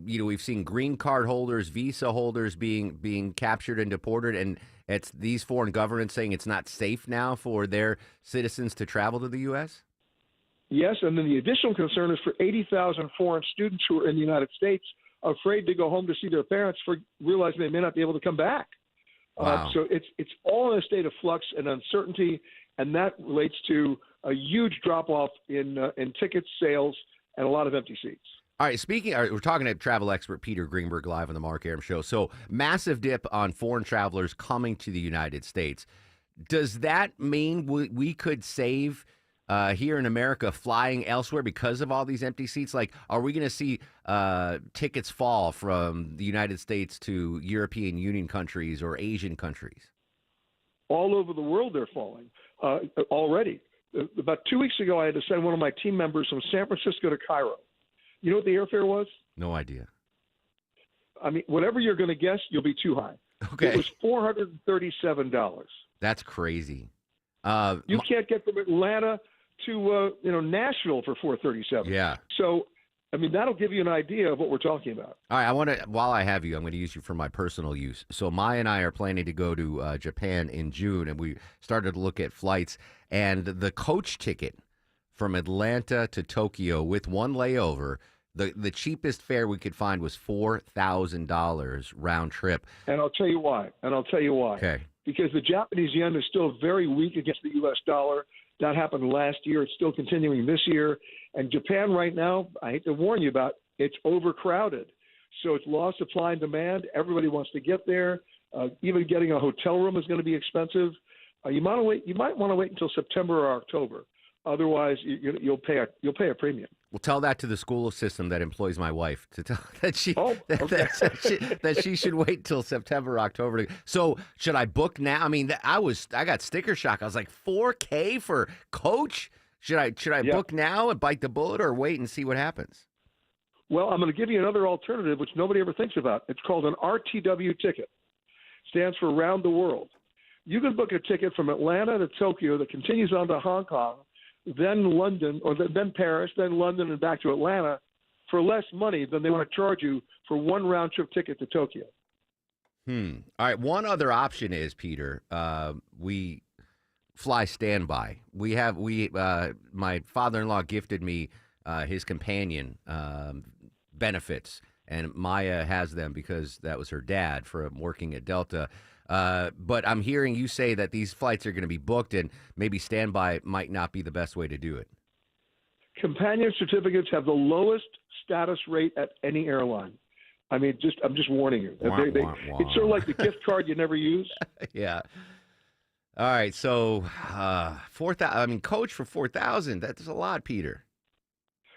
Speaker 1: we've seen green card holders, visa holders being captured and deported, and it's these foreign governments saying it's not safe now for their citizens to travel to the U.S.
Speaker 13: Yes, and then the additional concern is for 80,000 foreign students who are in the United States, afraid to go home to see their parents, for realizing they may not be able to come back.
Speaker 1: Wow.
Speaker 13: So it's all in a state of flux and uncertainty, and that relates to a huge drop-off in ticket sales and a lot of empty seats.
Speaker 1: All right, we're talking to travel expert Peter Greenberg live on the Mark Arum Show. So massive dip on foreign travelers coming to the United States. Does that mean we could save here in America flying elsewhere because of all these empty seats? Like, are we going to see tickets fall from the United States to European Union countries or Asian countries?
Speaker 13: All over the world, they're falling already. About 2 weeks ago, I had to send one of my team members from San Francisco to Cairo. You know what the airfare was?
Speaker 1: No idea.
Speaker 13: I mean, whatever you're going to guess, you'll be too high.
Speaker 1: Okay.
Speaker 13: It was $437.
Speaker 1: That's crazy.
Speaker 13: You can't get from Atlanta to Nashville for $437.
Speaker 1: Yeah.
Speaker 13: So, I mean, that'll give you an idea of what we're talking about.
Speaker 1: All right, while I have you, I'm going to use you for my personal use. So Maya and I are planning to go to Japan in June, and we started to look at flights. And the coach ticket from Atlanta to Tokyo with one layover, the cheapest fare we could find was $4,000 round trip.
Speaker 13: And I'll tell you why.
Speaker 1: Okay.
Speaker 13: Because the Japanese yen is still very weak against the U.S. dollar. That happened last year. It's still continuing this year. And Japan right now, I hate to warn you about, it's overcrowded. So it's law, supply, and demand. Everybody wants to get there. Even getting a hotel room is going to be expensive. You might want to wait until September or October. Otherwise, you'll pay a premium.
Speaker 1: Well, tell that to the school system that employs my wife to tell that that she should wait till September, October. So should I book now? I mean, I got sticker shock. I was like, $4K for coach. Should I book now and bite the bullet, or wait and see what happens?
Speaker 13: Well, I'm going to give you another alternative, which nobody ever thinks about. It's called an RTW ticket. Stands for Round the World. You can book a ticket from Atlanta to Tokyo that continues on to Hong Kong, then London, or then Paris, then London, and back to Atlanta for less money than they want to charge you for one round-trip ticket to Tokyo.
Speaker 1: All right. One other option is, Peter, we fly standby. My father-in-law gifted me his companion benefits, and Maya has them because that was her dad from working at Delta. But I'm hearing you say that these flights are going to be booked, and maybe standby might not be the best way to do it.
Speaker 13: Companion certificates have the lowest status rate at any airline. I mean, I'm just warning you. It's sort of like the gift card you never use.
Speaker 1: Yeah. All right. So, 4,000. I mean, coach for 4,000. That's a lot, Peter.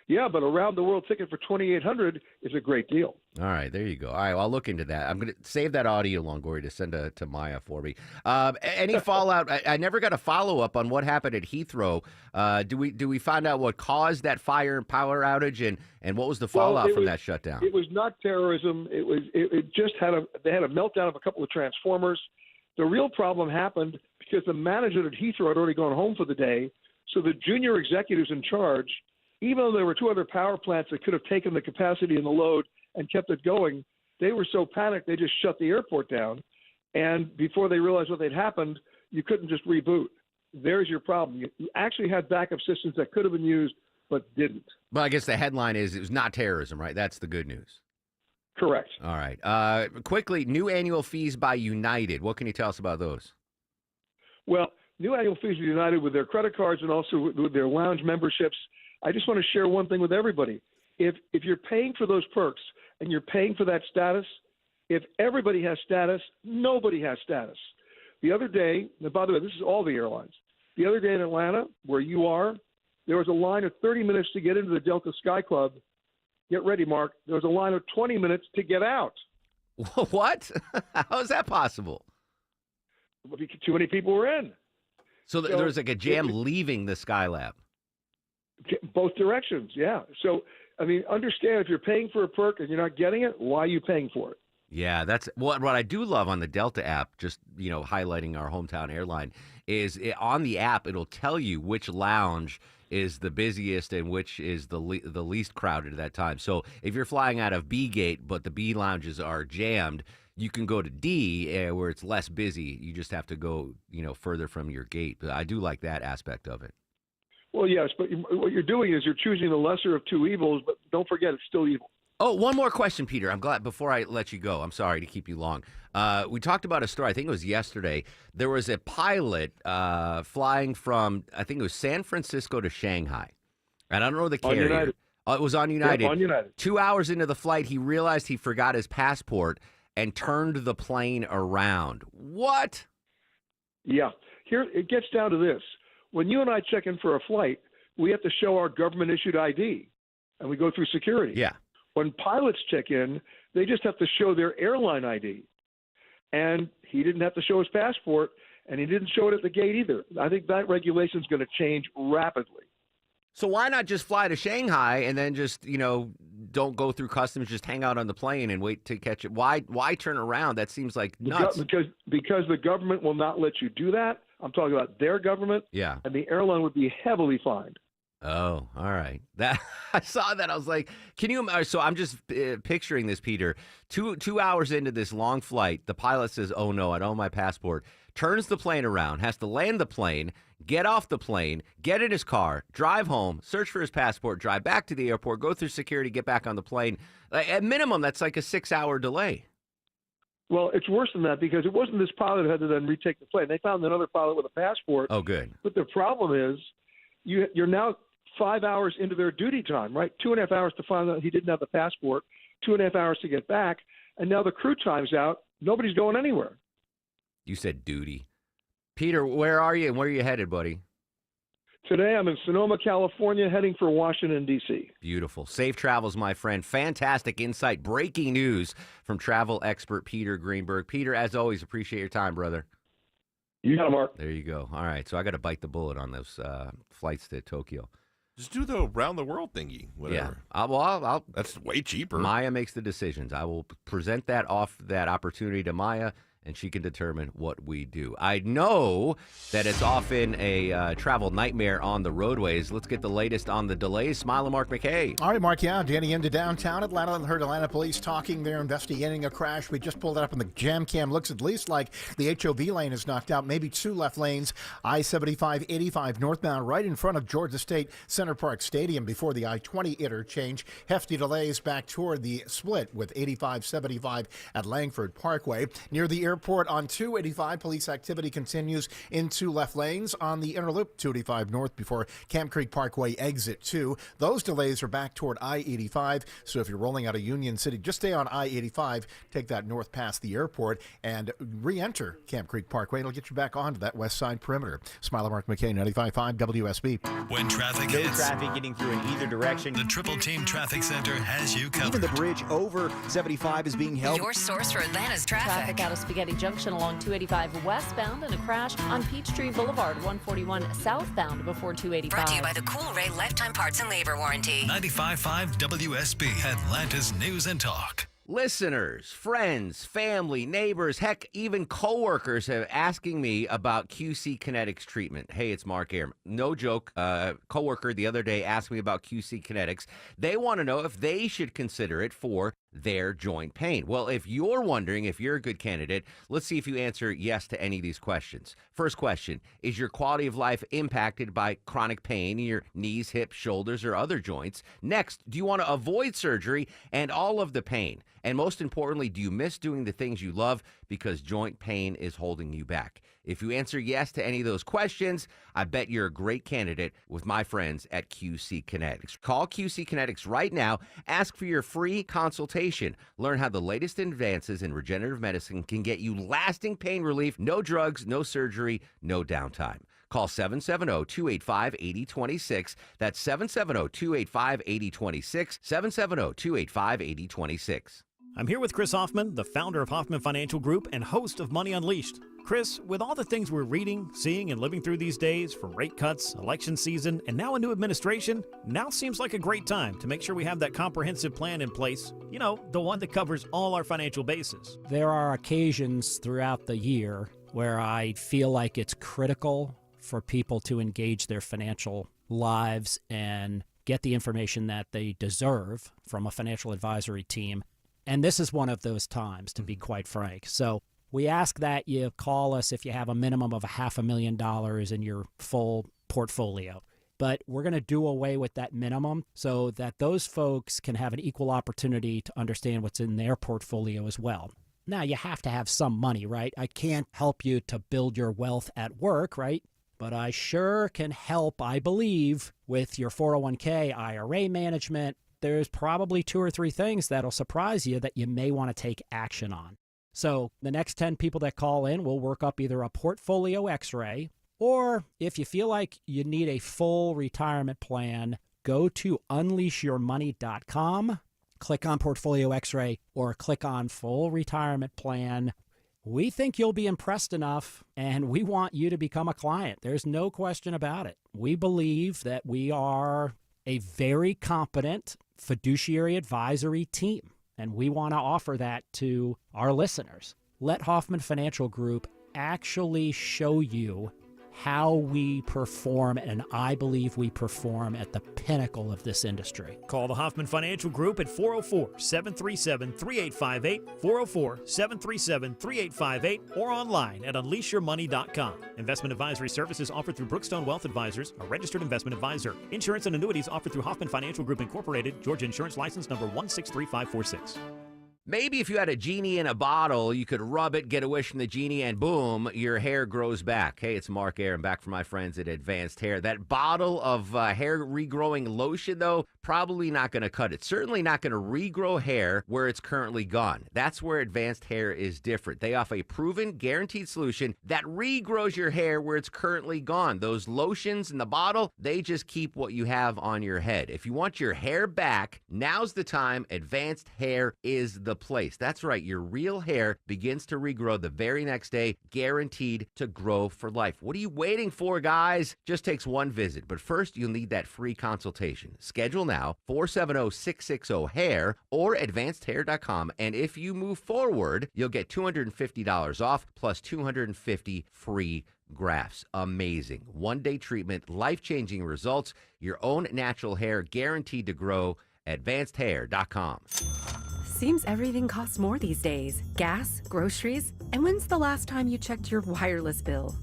Speaker 13: Yeah, but around the world ticket for $2,800 is a great deal.
Speaker 1: All right, there you go. All right, well, I'll look into that. I'm going to save that audio, Longoria, to send to Maya for me. Any fallout? I never got a follow-up on what happened at Heathrow. Do we find out what caused that fire and power outage, and what was the fallout from that shutdown?
Speaker 13: It was not terrorism. It just they had a meltdown of a couple of transformers. The real problem happened because the manager at Heathrow had already gone home for the day, so the junior executives in charge, even though there were two other power plants that could have taken the capacity and the load and kept it going, they were so panicked they just shut the airport down. And before they realized what had happened, you couldn't just reboot. There's your problem. You actually had backup systems that could have been used but didn't.
Speaker 1: Well, I guess the headline is it was not terrorism, right? That's the good news.
Speaker 13: Correct.
Speaker 1: All right. Quickly, new annual fees by United. What can you tell us about those?
Speaker 13: Well, new annual fees with United with their credit cards and also with their lounge memberships. I just want to share one thing with everybody. If you're paying for those perks and you're paying for that status, if everybody has status, nobody has status. The other day, and by the way, this is all the airlines. The other day in Atlanta, where you are, there was a line of 30 minutes to get into the Delta Sky Club. Get ready, Mark. There was a line of 20 minutes to get out.
Speaker 1: What? How is that possible?
Speaker 13: Too many people were in.
Speaker 1: So there was like a jam leaving the Skylab.
Speaker 13: Both directions, yeah. So, I mean, understand if you're paying for a perk and you're not getting it, why are you paying for it?
Speaker 1: Yeah, that's what I do love on the Delta app, just, highlighting our hometown airline, is on the app, it'll tell you which lounge is the busiest and which is the least crowded at that time. So if you're flying out of B gate, but the B lounges are jammed, you can go to D where it's less busy. You just have to go, further from your gate. But I do like that aspect of it.
Speaker 13: Well, yes, but what you're doing is you're choosing the lesser of two evils, but don't forget it's still evil.
Speaker 1: Oh, one more question, Peter. I'm glad before I let you go. I'm sorry to keep you long. We talked about a story. I think it was yesterday. There was a pilot flying from, I think it was San Francisco to Shanghai. And I don't know the carrier.
Speaker 13: On United.
Speaker 1: It was on United.
Speaker 13: Yep, on United.
Speaker 1: 2 hours into the flight, he realized he forgot his passport and turned the plane around. What?
Speaker 13: Yeah. Here, it gets down to this. When you and I check in for a flight, we have to show our government-issued ID, and we go through security.
Speaker 1: Yeah.
Speaker 13: When pilots check in, they just have to show their airline ID. And he didn't have to show his passport, and he didn't show it at the gate either. I think that regulation is going to change rapidly.
Speaker 1: So why not just fly to Shanghai and then just, don't go through customs, just hang out on the plane and wait to catch it? Why turn around? That seems like nuts.
Speaker 13: Because the government will not let you do that. I'm talking about their government.
Speaker 1: Yeah.
Speaker 13: And the airline would be heavily fined.
Speaker 1: Oh, all right. That I saw that. I was like, can you? So I'm just picturing this, Peter. 2 hours into this long flight, the pilot says, "Oh no, I don't have my passport." Turns the plane around, has to land the plane, get off the plane, get in his car, drive home, search for his passport, drive back to the airport, go through security, get back on the plane. At minimum, that's like a 6-hour delay.
Speaker 13: Well, it's worse than that because it wasn't this pilot who had to then retake the plane. They found another pilot with a passport.
Speaker 1: Oh, good.
Speaker 13: But the problem is you're now 5 hours into their duty time, right? 2.5 hours to find out he didn't have the passport, 2.5 hours to get back, and now the crew time's out. Nobody's going anywhere.
Speaker 1: You said duty. Peter, where are you and where are you headed, buddy?
Speaker 13: Today I'm in Sonoma, California, heading for Washington, D.C.
Speaker 1: Beautiful. Safe travels, my friend. Fantastic insight. Breaking news from travel expert Peter Greenberg. Peter, as always, appreciate your time, brother.
Speaker 13: You got it, Mark.
Speaker 1: There you go. All right, so I got to bite the bullet on those flights to Tokyo.
Speaker 14: Just do the round-the-world thingy, whatever.
Speaker 1: Yeah. I'll
Speaker 14: That's way cheaper.
Speaker 1: Maya makes the decisions. I will present that opportunity to Maya, and she can determine what we do. I know that it's often a travel nightmare on the roadways. Let's get the latest on the delays. Smile and Mark McKay.
Speaker 23: All right, Mark, Danny into downtown Atlanta. Heard Atlanta police talking. They're investigating a crash. We just pulled it up on the jam cam. Looks at least like the HOV lane is knocked out. Maybe two left lanes. I-75-85 northbound right in front of Georgia State Center Park Stadium before the I-20 interchange. Hefty delays back toward the split with 85-75 at Langford Parkway. Near the airport on 285. Police activity continues into left lanes on the inner loop, 285 north before Camp Creek Parkway exit 2. Those delays are back toward I-85. So if you're rolling out of Union City, just stay on I-85, take that north past the airport, and re-enter Camp Creek Parkway. It'll get you back onto that west side perimeter. Smiler Mark McKay, 95.5 WSB.
Speaker 8: When traffic
Speaker 2: no
Speaker 8: hits,
Speaker 2: traffic getting through in either direction.
Speaker 8: The Triple Team Traffic Center has you covered.
Speaker 2: Even the bridge over 75 is being held.
Speaker 12: Your source for Atlanta's traffic.
Speaker 15: Traffic out of Spaghetti Junction along 285 westbound and a crash on Peachtree Boulevard, 141 southbound before 285.
Speaker 12: Brought to you by the Cool Ray Lifetime Parts and Labor Warranty.
Speaker 8: 95.5 WSB, Atlanta's News and Talk.
Speaker 1: Listeners, friends, family, neighbors, heck, even coworkers are asking me about QC Kinetics treatment. Hey, it's Mark Arum. No joke. Coworker the other day asked me about QC Kinetics. They want to know if they should consider it for their joint pain. Well, if you're wondering if you're a good candidate, let's see if you answer yes to any of these questions. First question, is your quality of life impacted by chronic pain in your knees, hips, shoulders, or other joints? Next, do you want to avoid surgery and all of the pain? And most importantly, do you miss doing the things you love because joint pain is holding you back? If you answer yes to any of those questions, I bet you're a great candidate with my friends at QC Kinetics. Call QC Kinetics right now. Ask for your free consultation. Learn how the latest advances in regenerative medicine can get you lasting pain relief. No drugs, no surgery, no downtime. Call 770-285-8026. That's 770-285-8026. 770-285-8026.
Speaker 16: I'm here with Chris Hoffman, the founder of Hoffman Financial Group and host of Money Unleashed. Chris, with all the things we're reading, seeing, and living through these days, from rate cuts, election season, and now a new administration, now seems like a great time to make sure we have that comprehensive plan in place. You know, the one that covers all our financial bases.
Speaker 17: There are occasions throughout the year where I feel like it's critical for people to engage their financial lives and get the information that they deserve from a financial advisory team. And this is one of those times, to be quite frank. So we ask that you call us if you have a minimum of $500,000 in your full portfolio. But we're going to do away with that minimum so that those folks can have an equal opportunity to understand what's in their portfolio as well. Now, you have to have some money, right? I can't help you to build your wealth at work, right? But I sure can help, I believe, with your 401k, IRA management. There's probably 2 or 3 things that'll surprise you that you may want to take action on. So the next 10 people that call in, we'll work up either a portfolio x-ray, or if you feel like you need a full retirement plan, go to unleashyourmoney.com, click on portfolio x-ray, or click on full retirement plan. We think you'll be impressed enough, and we want you to become a client. There's no question about it. We believe that we are a very competent fiduciary advisory team, and we want to offer that to our listeners. Let Hoffman Financial Group actually show you how we perform, and I believe we perform at the pinnacle of this industry.
Speaker 16: Call the Hoffman Financial Group at 404-737-3858, 404-737-3858, or online at unleashyourmoney.com. Investment advisory services offered through Brookstone Wealth Advisors, a registered investment advisor. Insurance and annuities offered through Hoffman Financial Group Incorporated, Georgia Insurance License number 163546.
Speaker 1: Maybe if you had a genie in a bottle, you could rub it, get a wish from the genie, and boom, your hair grows back. Hey, it's Mark Arum, back from my friends at Advanced Hair. That bottle of hair regrowing lotion, though, probably not going to cut it. Certainly not going to regrow hair where it's currently gone. That's where Advanced Hair is different. They offer a proven, guaranteed solution that regrows your hair where it's currently gone. Those lotions in the bottle, they just keep what you have on your head. If you want your hair back, now's the time. Advanced Hair is the place. That's right. Your real hair begins to regrow the very next day, guaranteed to grow for life. What are you waiting for, guys? Just takes one visit. But first, you'll need that free consultation. Schedule now, 470-660-HAIR or advancedhair.com. And if you move forward, you'll get $250 off plus $250 free grafts. Amazing. One-day treatment, life-changing results, your own natural hair guaranteed to grow. advancedhair.com.
Speaker 24: Seems everything costs more these days. Gas, groceries, and when's the last time you checked your wireless bill?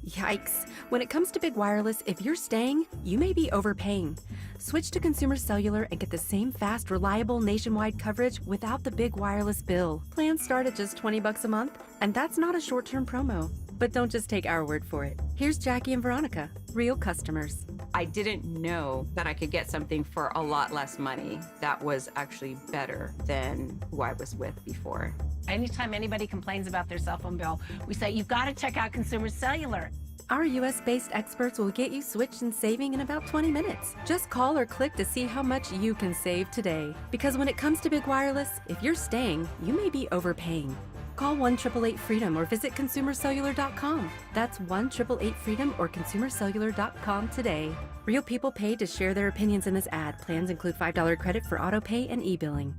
Speaker 24: Yikes. When it comes to big wireless, if you're staying, you may be overpaying. Switch to Consumer Cellular and get the same fast, reliable nationwide coverage without the big wireless bill. Plans start at just $20 a month, and that's not a short-term promo. But don't just take our word for it. Here's Jackie and Veronica, real customers.
Speaker 3: I didn't know that I could get something for a lot less money that was actually better than who I was with before.
Speaker 4: Anytime anybody complains about their cell phone bill, we say, you've got to check out Consumer Cellular.
Speaker 24: Our US-based experts will get you switched and saving in about 20 minutes. Just call or click to see how much you can save today. Because when it comes to big wireless, if you're staying, you may be overpaying. Call 1-888-FREEDOM or visit consumercellular.com. That's 1-888-FREEDOM or consumercellular.com today. Real people paid to share their opinions in this ad. Plans include $5 credit for auto pay and e-billing.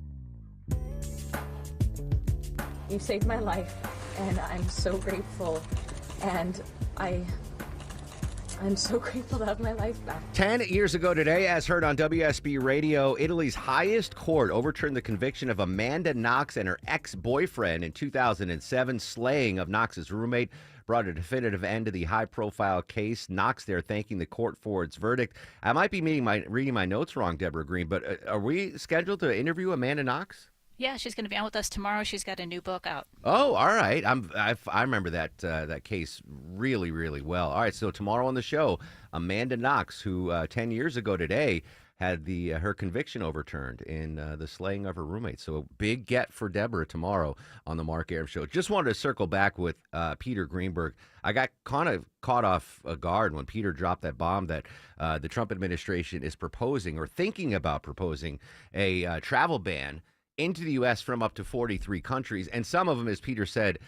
Speaker 5: You saved my life, and I'm so grateful. And I'm so grateful to have my life back.
Speaker 1: 10 years ago today, as heard on WSB Radio, Italy's highest court overturned the conviction of Amanda Knox and her ex-boyfriend in 2007. Slaying of Knox's roommate brought a definitive end to the high-profile case. Knox there thanking the court for its verdict. I might be reading my notes wrong, Deborah Green, but are we scheduled to interview Amanda Knox?
Speaker 19: Yeah, she's going to be on with us tomorrow. She's got a new book out.
Speaker 1: Oh, all right. I remember that case really, really well. All right, so tomorrow on the show, Amanda Knox, who 10 years ago today had her conviction overturned in the slaying of her roommate. So a big get for Deborah tomorrow on the Mark Arum Show. Just wanted to circle back with Peter Greenberg. I got kind of caught off guard when Peter dropped that bomb that the Trump administration is proposing or thinking about proposing a travel ban into the U.S. from up to 43 countries. And some of them, as Peter said,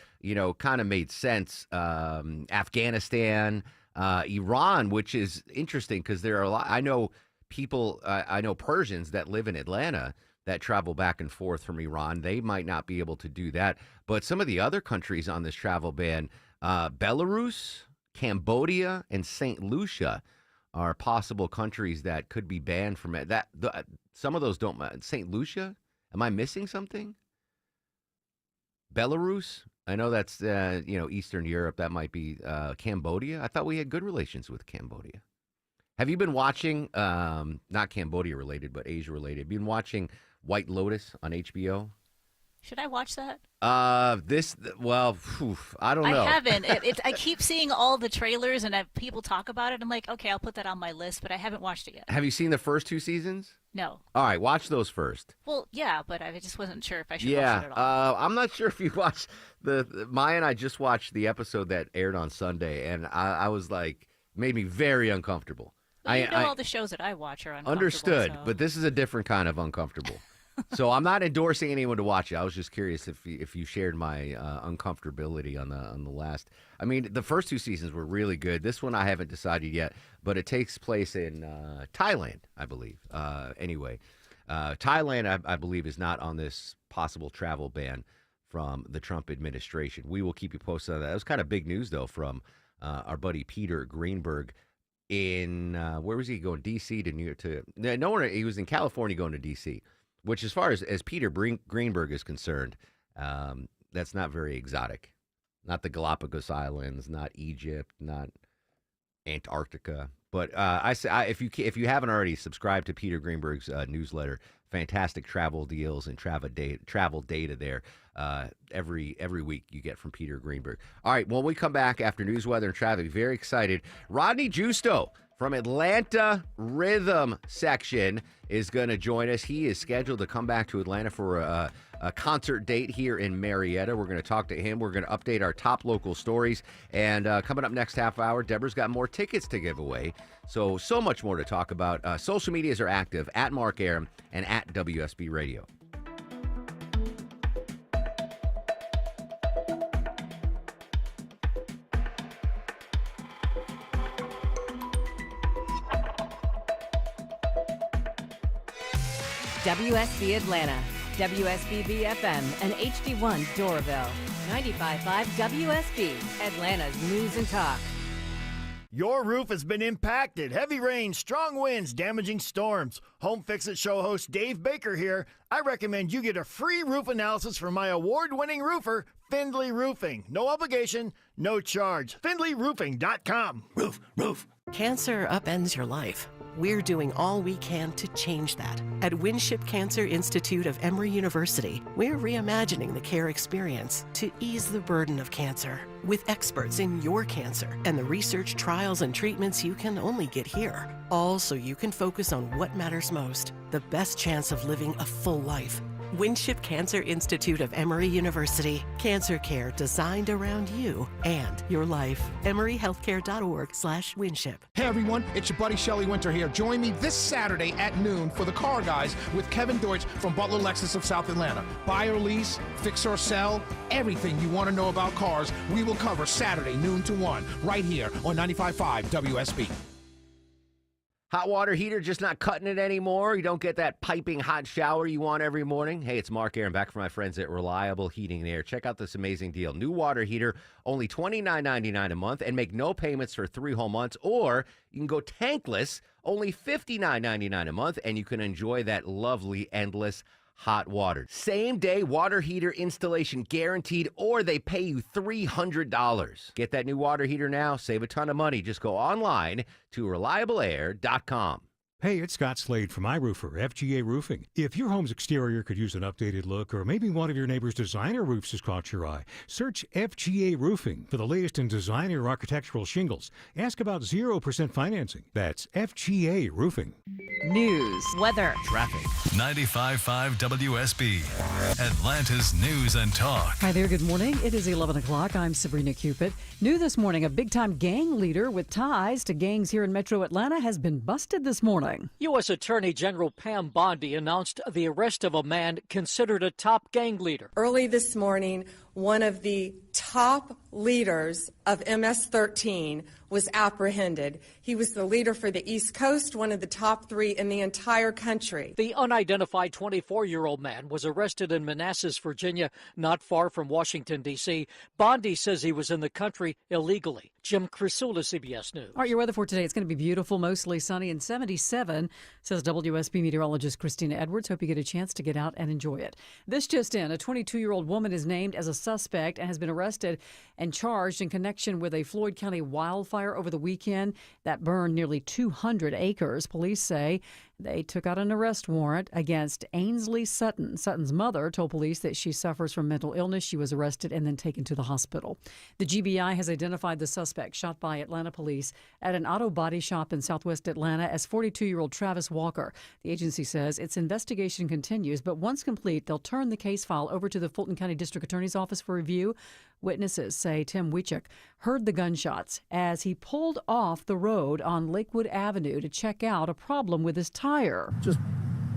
Speaker 1: kind of made sense. Afghanistan, Iran, which is interesting because there are a lot. I know people, I know Persians that live in Atlanta that travel back and forth from Iran. They might not be able to do that. But some of the other countries on this travel ban, Belarus, Cambodia, and St. Lucia are possible countries that could be banned from it. Some of those don't. St. Lucia? Am I missing something? Belarus? I know that's, Eastern Europe. That might be Cambodia. I thought we had good relations with Cambodia. Have you been watching, not Cambodia related, but Asia related, have you been watching White Lotus on HBO?
Speaker 19: Should I watch that?
Speaker 1: I don't know.
Speaker 19: I haven't. I keep seeing all the trailers and people talk about it. I'm like, okay, I'll put that on my list, but I haven't watched it yet.
Speaker 1: Have you seen the first 2 seasons?
Speaker 19: No.
Speaker 1: All right, watch those first.
Speaker 19: Well, yeah, but I just wasn't sure if I should watch it at all.
Speaker 1: I'm not sure if you watched Maya and I just watched the episode that aired on Sunday, and I was like, made me very uncomfortable.
Speaker 19: Well, all the shows that I watch are uncomfortable.
Speaker 1: Understood,
Speaker 19: so.
Speaker 1: but this is a different kind of uncomfortable. So I'm not endorsing anyone to watch it. I was just curious if you shared my uncomfortability on the last. I mean, the first 2 seasons were really good. This one I haven't decided yet, but it takes place in Thailand, I believe. Anyway, Thailand, I believe, is not on this possible travel ban from the Trump administration. We will keep you posted on that. It was kind of big news, though, from our buddy Peter Greenberg. In where was he going? D.C. to New York to nowhere. He was in California going to D.C., which, as far as Peter Greenberg is concerned, that's not very exotic. Not the Galapagos Islands, not Egypt, not Antarctica. But if you haven't already subscribed to Peter Greenberg's newsletter, fantastic travel deals and travel data there. Every week you get from Peter Greenberg. All right, when we come back after news, weather, and traffic, very excited. Rodney Giusto from Atlanta Rhythm Section is going to join us. He is scheduled to come back to Atlanta for a concert date here in Marietta. We're going to talk to him. We're going to update our top local stories. And coming up next half hour, Deborah's got more tickets to give away. So much more to talk about. Social medias are active, at Mark Arum and at WSB Radio.
Speaker 20: WSB Atlanta, WSB BFM, and HD1 Doraville. 95.5 WSB, Atlanta's News and Talk.
Speaker 9: Your roof has been impacted. Heavy rain, strong winds, damaging storms. Home Fix It show host Dave Baker here. I recommend you get a free roof analysis from my award-winning roofer, Findlay Roofing. No obligation, no charge. FindlayRoofing.com. Roof.
Speaker 10: Cancer upends your life. We're doing all we can to change that. At Winship Cancer Institute of Emory University, we're reimagining the care experience to ease the burden of cancer with experts in your cancer and the research, trials, and treatments you can only get here. All so you can focus on what matters most, the best chance of living a full life. Winship Cancer Institute of Emory University. Cancer care designed around you and your life. EmoryHealthcare.org/Winship.
Speaker 18: Hey everyone, it's your buddy Shelley Winter here. Join me this Saturday at noon for the Car Guys with Kevin Deutsch from Butler Lexus of South Atlanta. Buy or lease, fix or sell, everything you want to know about cars, we will cover Saturday noon to 1 right here on 95.5 WSB.
Speaker 1: Hot water heater just not cutting it anymore? You don't get that piping hot shower you want every morning? Hey, it's Mark Aaron back from my friends at Reliable Heating and Air. Check out this amazing deal. New water heater, only $29.99 a month, and make no payments for 3 whole months. Or you can go tankless, only $59.99 a month, and you can enjoy that lovely, endless hot water. Same day water heater installation guaranteed, or they pay you $300. Get that new water heater now. Save a ton of money. Just go online to reliableair.com.
Speaker 11: Hey, it's Scott Slade from iRoofer, FGA Roofing. If your home's exterior could use an updated look, or maybe one of your neighbor's designer roofs has caught your eye, search FGA Roofing for the latest in designer architectural shingles. Ask about 0% financing. That's FGA Roofing.
Speaker 20: News, weather,
Speaker 8: traffic. 95.5 WSB, Atlanta's News and Talk.
Speaker 21: Hi there, good morning. It is 11 o'clock. I'm Sabrina Cupid. New this morning, a big-time gang leader with ties to gangs here in Metro Atlanta has been busted this morning.
Speaker 25: U.S. Attorney General Pam Bondi announced the arrest of a man considered a top gang leader.
Speaker 26: Early this morning, one of the top leaders of MS-13 was apprehended. He was the leader for the East Coast, one of the top 3 in the entire country.
Speaker 25: The unidentified 24-year-old man was arrested in Manassas, Virginia, not far from Washington, D.C. Bondi says he was in the country illegally. Jim Crisula, CBS News.
Speaker 21: All right, your weather for today. It's going to be beautiful, mostly sunny and 77, says WSB meteorologist Christina Edwards. Hope you get a chance to get out and enjoy it. This just in, a 22-year-old woman is named as a suspect and has been arrested and charged in connection with a Floyd County wildfire over the weekend that burned nearly 200 acres. Police say they took out an arrest warrant against Ainsley Sutton. Sutton's mother told police that she suffers from mental illness. She was arrested and then taken to the hospital. The GBI has identified the suspect shot by Atlanta police at an auto body shop in southwest Atlanta as 42-year-old Travis Walker. The agency says its investigation continues, but once complete, they'll turn the case file over to the Fulton County District Attorney's Office for review. Witnesses say Tim Wiechek heard the gunshots as he pulled off the road on Lakewood Avenue to check out a problem with his tire.
Speaker 27: Just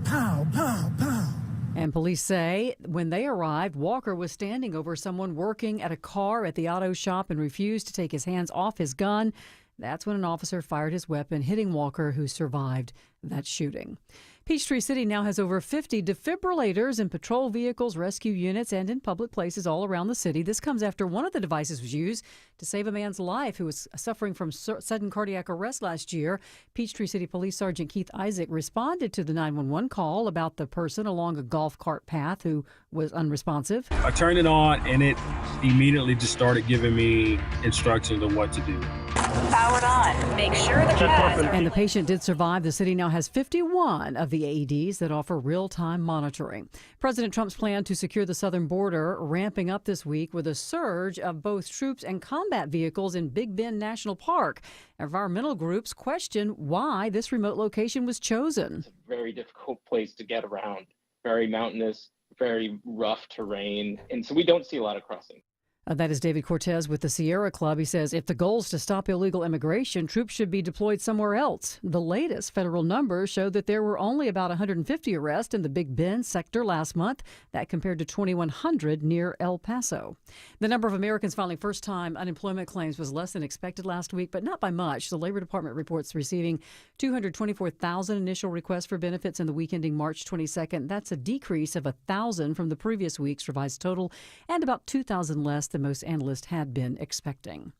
Speaker 27: pow, pow, pow.
Speaker 21: And police say when they arrived, Walker was standing over someone working at a car at the auto shop and refused to take his hands off his gun. That's when an officer fired his weapon, hitting Walker, who survived that shooting. Peachtree City now has over 50 defibrillators in patrol vehicles, rescue units, and in public places all around the city. This comes after one of the devices was used to save a man's life who was suffering from sudden cardiac arrest last year. Peachtree City Police Sergeant Keith Isaac responded to the 911 call about the person along a golf cart path who was unresponsive.
Speaker 28: I turned it on, and it immediately just started giving me instructions on what to do.
Speaker 19: Powered on. Make sure the pads are...
Speaker 21: And the patient did survive. The city now has 51 of the AEDs that offer real-time monitoring. President Trump's plan to secure the southern border ramping up this week with a surge of both troops and combat vehicles in Big Bend National Park. Environmental groups question why this remote location was chosen.
Speaker 29: It's a very difficult place to get around, very mountainous, very rough terrain, and so we don't see a lot of crossing.
Speaker 21: That is David Cortez with the Sierra Club. He says if the goal is to stop illegal immigration, troops should be deployed somewhere else. The latest federal numbers show that there were only about 150 arrests in the Big Bend sector last month. That compared to 2,100 near El Paso. The number of Americans filing first-time unemployment claims was less than expected last week, but not by much. The Labor Department reports receiving 224,000 initial requests for benefits in the week ending March 22nd. That's a decrease of 1,000 from the previous week's revised total and about 2,000 less than most analysts had been expecting.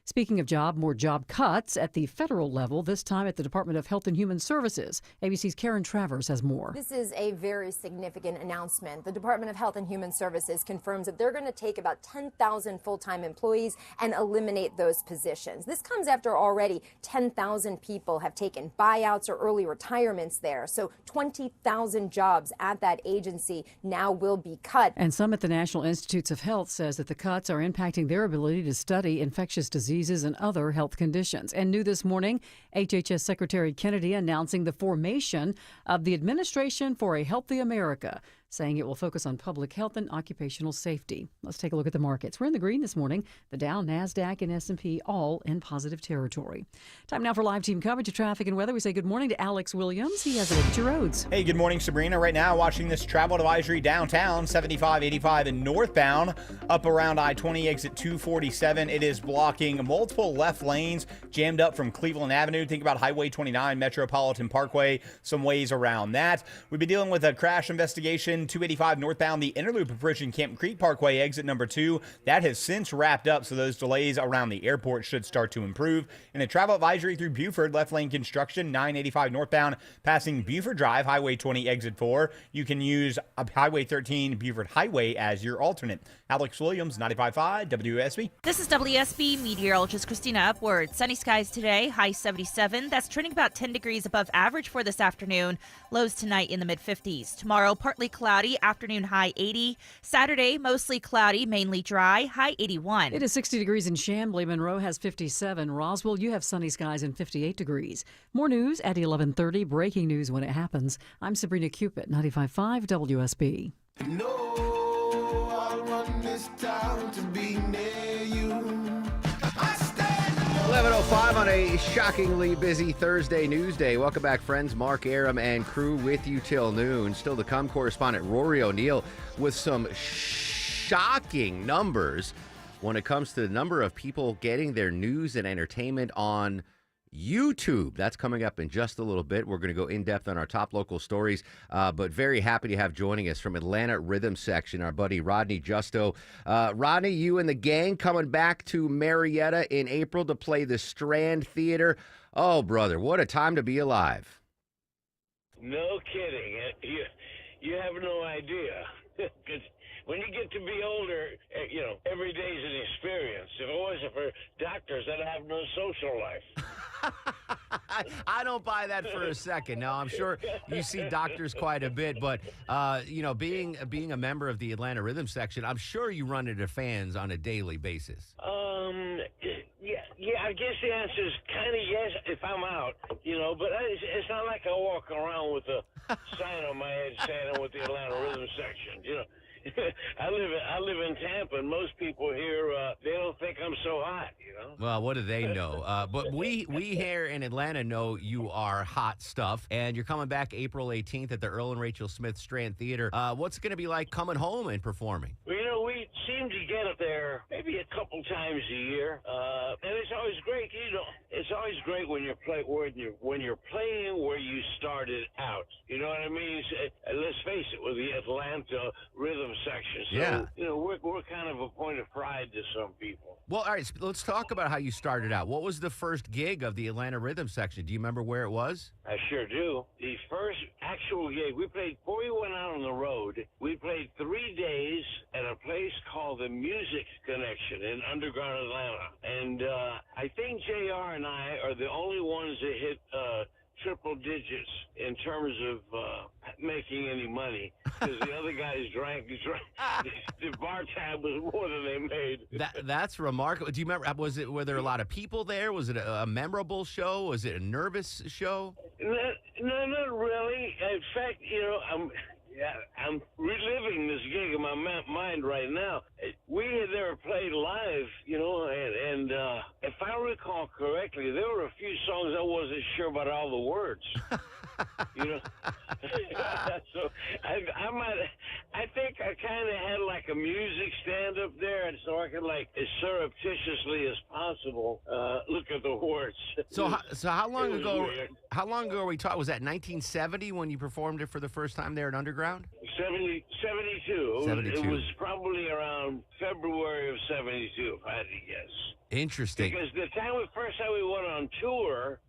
Speaker 21: Speaking of more job cuts at the federal level, this time at the Department of Health and Human Services. ABC's Karen Travers has more.
Speaker 2: This is a very significant announcement. The Department of Health and Human Services confirms that they're going to take about 10,000 full-time employees and eliminate those positions. This comes after already 10,000 people have taken buyouts or early retirements there. So 20,000 jobs at that agency now will be cut.
Speaker 21: And some at the National Institutes of Health says that the cuts are impacting their ability to study infectious diseases and other health conditions. And new this morning, HHS Secretary Kennedy announcing the formation of the Administration for a Healthy America, saying it will focus on public health and occupational safety. Let's take a look at the markets. We're in the green this morning. The Dow, NASDAQ, and S&P all in positive territory. Time now for live team coverage of traffic and weather. We say good morning to Alex Williams. He has a look at your roads.
Speaker 6: Hey, good morning, Sabrina. Right now, watching this travel advisory downtown, 75, 85, and northbound, up around I-20 exit 247. It is blocking multiple left lanes, jammed up from Cleveland Avenue. Think about Highway 29, Metropolitan Parkway, some ways around that. We've been dealing with a crash investigation. 285 northbound, the inner loop approach in Camp Creek Parkway, exit number 2. That has since wrapped up, so those delays around the airport should start to improve. And a travel advisory through Buford, left lane construction, 985 northbound, passing Buford Drive, Highway 20, exit 4. You can use Highway 13, Buford Highway as your alternate. Alex Williams, 95.5 WSB.
Speaker 7: This is WSB meteorologist Christina Upward. Sunny skies today, high 77. That's trending about 10 degrees above average for this afternoon. Lows tonight in the mid-50s. Tomorrow, partly cloudy, afternoon high 80. Saturday, mostly cloudy, mainly dry, high 81.
Speaker 21: It is 60 degrees in Chamblee. Monroe has 57. Roswell, you have sunny skies and 58 degrees. More news at 11:30. Breaking news when it happens. I'm Sabrina Cupid, 95.5 WSB.
Speaker 12: No, I'll run this town to be near you.
Speaker 1: 11:05 on a shockingly busy Thursday news day. Welcome back, friends. Mark Arum and crew with you till noon. Still to come, correspondent Rory O'Neill with some shocking numbers when it comes to the number of people getting their news and entertainment on YouTube. That's coming up in just a little bit. We're going to go in depth on our top local stories, but very happy to have joining us from Atlanta Rhythm Section, our buddy Rodney Justo. Rodney, you and the gang coming back to Marietta in April to play the Strand Theater. Oh, brother, what a time to be alive.
Speaker 13: No kidding. You have no idea. Because when you get to be older, every day's an experience. If it wasn't for doctors, I'd have no social life.
Speaker 1: I don't buy that for a second. Now, I'm sure you see doctors quite a bit, but, being a member of the Atlanta Rhythm Section, I'm sure you run into fans on a daily basis.
Speaker 13: Yeah, I guess the answer is kind of yes if I'm out, but it's not like I walk around with a sign on my head saying I'm with the Atlanta Rhythm Section, I live in Tampa, and most people here they don't think I'm so hot,
Speaker 1: Well, what do they know? But we here in Atlanta know you are hot stuff, and you're coming back April 18th at the Earl and Rachel Smith Strand Theater. What's it going to be like coming home and performing?
Speaker 13: Well, we seem to get up there maybe a couple times a year, and it's always great. It's always great when you're playing where you started out. You know what I mean? Let's face it, with the Atlanta Rhythm Section. So,
Speaker 1: yeah.
Speaker 13: We're kind of a point of pride to some people.
Speaker 1: Well, all right, let's talk about how you started out. What was the first gig of the Atlanta Rhythm Section? Do you remember where it was?
Speaker 13: I sure do. The first actual gig, before we went out on the road, we played 3 days at a place called the Music Connection in underground Atlanta. And I think JR and I are the only ones that hit triple digits in terms of making any money, because the other guys drank. The bar tab was more than they made.
Speaker 1: That's remarkable. Do you remember? Were there a lot of people there? Was it a memorable show? Was it a nervous show?
Speaker 13: No, not really. In fact, I'm reliving this gig in my mind right now. We had never played live, and if I recall correctly, there were a few songs I wasn't sure about all the words. So I think I kind of had like a music stand up there, and so I could as surreptitiously as possible look at the words.
Speaker 1: So how long ago? How long ago are we talking? Was that 1970 when you performed it for the first time there at Underground?
Speaker 13: 72.
Speaker 1: 72.
Speaker 13: It was probably around February of 72, if I had to guess.
Speaker 1: Interesting.
Speaker 13: Because the first time we went on tour,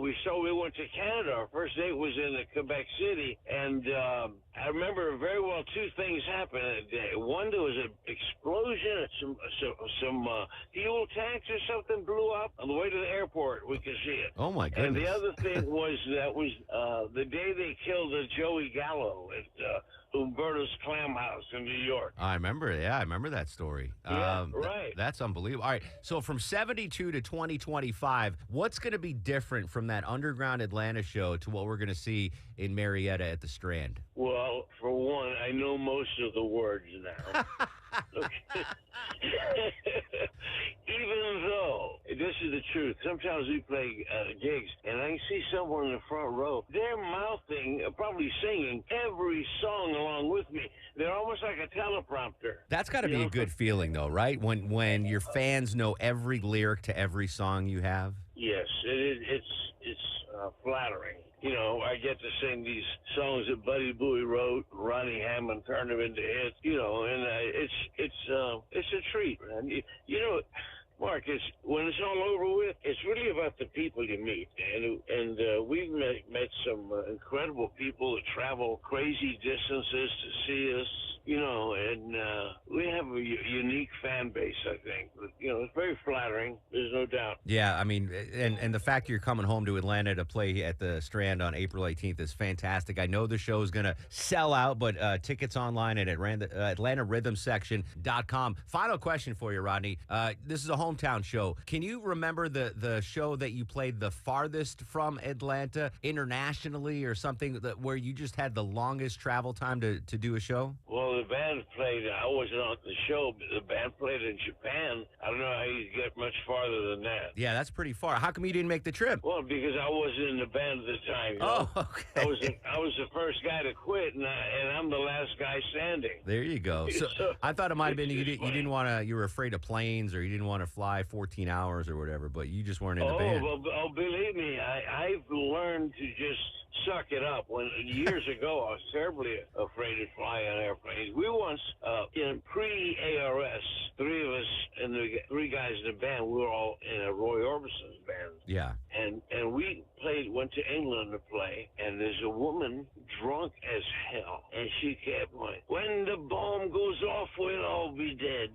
Speaker 13: we went to Canada. Our first date was in Quebec City, and I remember very well two things happened that day. One, there was an explosion, some fuel tanks or something blew up on the way to the airport. We could see it.
Speaker 1: Oh my goodness!
Speaker 13: And the other thing was the day they killed Joey Gallo at Umberto's Clam House in New York.
Speaker 1: I remember. Yeah, I remember that story.
Speaker 13: Yeah, right.
Speaker 1: That's unbelievable. All right, so from 72 to 2025, what's going to be different from that underground Atlanta show to what we're going to see in Marietta at the Strand?
Speaker 13: Well, for one, I know most of the words now. Even though, this is the truth, sometimes we play gigs, and I see someone in the front row, they're mouthing, probably singing every song along with me. They're almost like a teleprompter.
Speaker 1: That's got to be a good feeling, though, right? When your fans know every lyric to every song you have?
Speaker 13: Yes, it's flattering. You know, I get to sing these songs that Buddy Bowie wrote, Ronnie Hammond turned them into hits. You know, and it's a treat, man. You know, Mark, when it's all over with, it's really about the people you meet, and we've met some incredible people that travel crazy distances to see us. You know, and we have a unique fan base, I think. But, you know, it's very flattering. There's no doubt.
Speaker 1: Yeah, I mean, and the fact you're coming home to Atlanta to play at the Strand on April 18th is fantastic. I know the show is going to sell out, but tickets online at AtlantaRhythmSection.com. Final question for you, Rodney. This is a hometown show. Can you remember the show that you played the farthest from Atlanta internationally or something where you just had the longest travel time to do a show?
Speaker 13: Well, the band played, I wasn't on the show, but the band played in Japan. I don't know how you get much farther than that.
Speaker 1: Yeah, that's pretty far. How come you didn't make the trip?
Speaker 13: Well, because I wasn't in the band at the time. You know?
Speaker 1: Okay.
Speaker 13: I was the first guy to quit, and I'm the last guy standing.
Speaker 1: There you go. So I thought it might have been you were afraid of planes, or you didn't want to fly 14 hours or whatever, but you just weren't in the band.
Speaker 13: Well, believe me, I've learned to just suck it up. When years ago, I was terribly afraid to fly on airplanes. We once, in pre-ARS, three of us and the three guys in the band, we were all in a Roy Orbison's band.
Speaker 1: Yeah.
Speaker 13: And we went to England to play, and there's a woman drunk as hell, and she kept going, when the bomb goes off, we'll all be dead.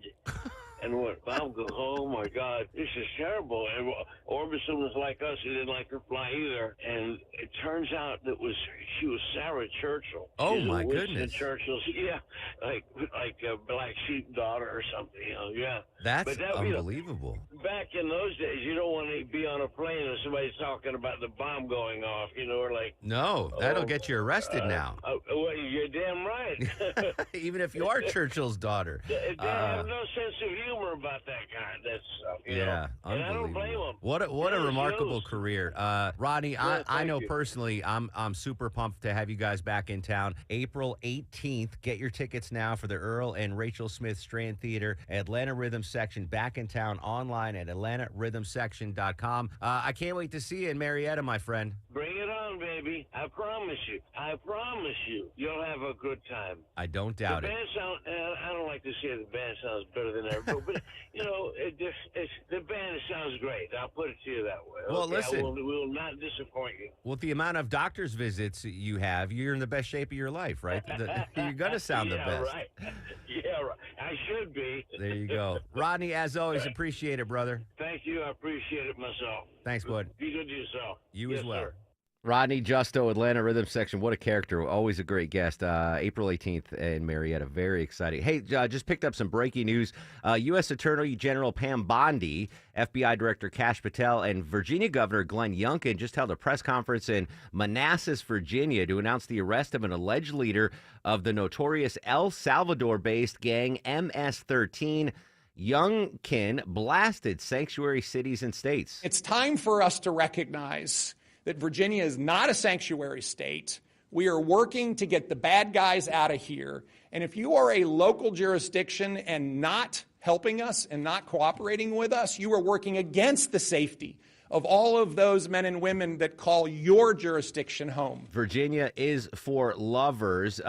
Speaker 13: And when Bob goes, oh my God, this is terrible. And Orbison was like us; he didn't like to fly either. And it turns out she was Sarah Churchill.
Speaker 1: Oh
Speaker 13: She's
Speaker 1: my
Speaker 13: Winston
Speaker 1: goodness!
Speaker 13: Churchill's, yeah, like a black sheep daughter or something. You know, yeah.
Speaker 1: That's unbelievable.
Speaker 13: You know, back in those days, you don't want to be on a plane and somebody's talking about the bomb going off. You know, or like
Speaker 1: no, that'll get you arrested now.
Speaker 13: Well, you're damn right.
Speaker 1: Even if you are Churchill's daughter.
Speaker 13: They have no sense of humor about that kind. That's you know? And I don't blame them.
Speaker 1: What a remarkable career, Rodney. I know personally, I'm super pumped to have you guys back in town. April 18th. Get your tickets now for the Earl and Rachel Smith Strand Theater, Atlanta Rhythm Section, back in town online at AtlantaRhythmSection.com. I can't wait to see you in Marietta, my friend.
Speaker 13: Bring it on, baby. I promise you. You'll have a good time.
Speaker 1: I don't doubt it.
Speaker 13: I don't like to say the band sounds better than ever, but you know, the band sounds great. I'll put it to you that way.
Speaker 1: Well, listen.
Speaker 13: We will not disappoint you.
Speaker 1: With the amount of doctor's visits you have, you're in the best shape of your life, right? You're going to sound the best.
Speaker 13: Right. Yeah, right. I should be.
Speaker 1: There you go. Rodney, as always, appreciate it, brother.
Speaker 13: Thank you. I appreciate it myself.
Speaker 1: Thanks, bud.
Speaker 13: Be good to yourself.
Speaker 1: You
Speaker 13: yes,
Speaker 1: as well.
Speaker 13: Sir.
Speaker 1: Rodney Justo, Atlanta Rhythm Section. What a character. Always a great guest. April 18th in Marietta. Very exciting. Hey, just picked up some breaking news. U.S. Attorney General Pam Bondi, FBI Director Kash Patel, and Virginia Governor Glenn Youngkin just held a press conference in Manassas, Virginia, to announce the arrest of an alleged leader of the notorious El Salvador-based gang MS-13. Youngkin blasted sanctuary cities and states.
Speaker 3: It's time for us to recognize that Virginia is not a sanctuary state. We are working to get the bad guys out of here. And if you are a local jurisdiction and not helping us and not cooperating with us, you are working against the safety of all of those men and women that call your jurisdiction home.
Speaker 1: Virginia is for lovers.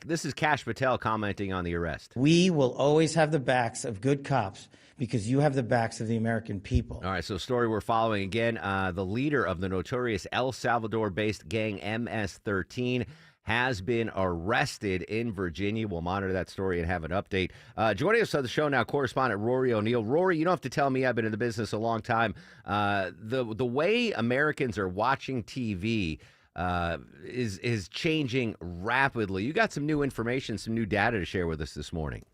Speaker 1: This is Kash Patel commenting on the arrest.
Speaker 4: We will always have the backs of good cops because you have the backs of the American people.
Speaker 1: All right, so story we're following again. The leader of the notorious El Salvador-based gang MS-13 has been arrested in Virginia. We'll monitor that story and have an update. Joining us on the show now, correspondent Rory O'Neill. Rory, you don't have to tell me. I've been in the business a long time. The way Americans are watching TV is changing rapidly. You got some new information, some new data to share with us this morning.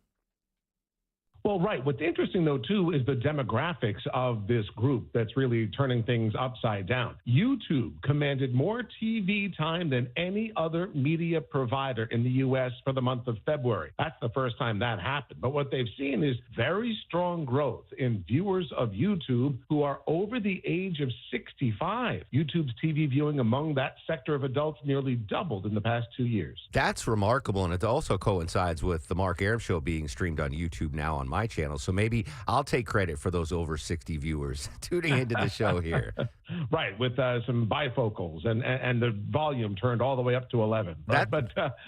Speaker 5: Well, right. What's interesting, though, too, is the demographics of this group that's really turning things upside down. YouTube commanded more TV time than any other media provider in the U.S. for the month of February. That's the first time that happened. But what they've seen is very strong growth in viewers of YouTube who are over the age of 65. YouTube's TV viewing among that sector of adults nearly doubled in the past 2 years.
Speaker 1: That's remarkable, and it also coincides with the Mark Arum Show being streamed on YouTube now on my channel. So maybe I'll take credit for those over 60 viewers tuning into the show here.
Speaker 5: Right, with some bifocals and the volume turned all the way up to 11. Right?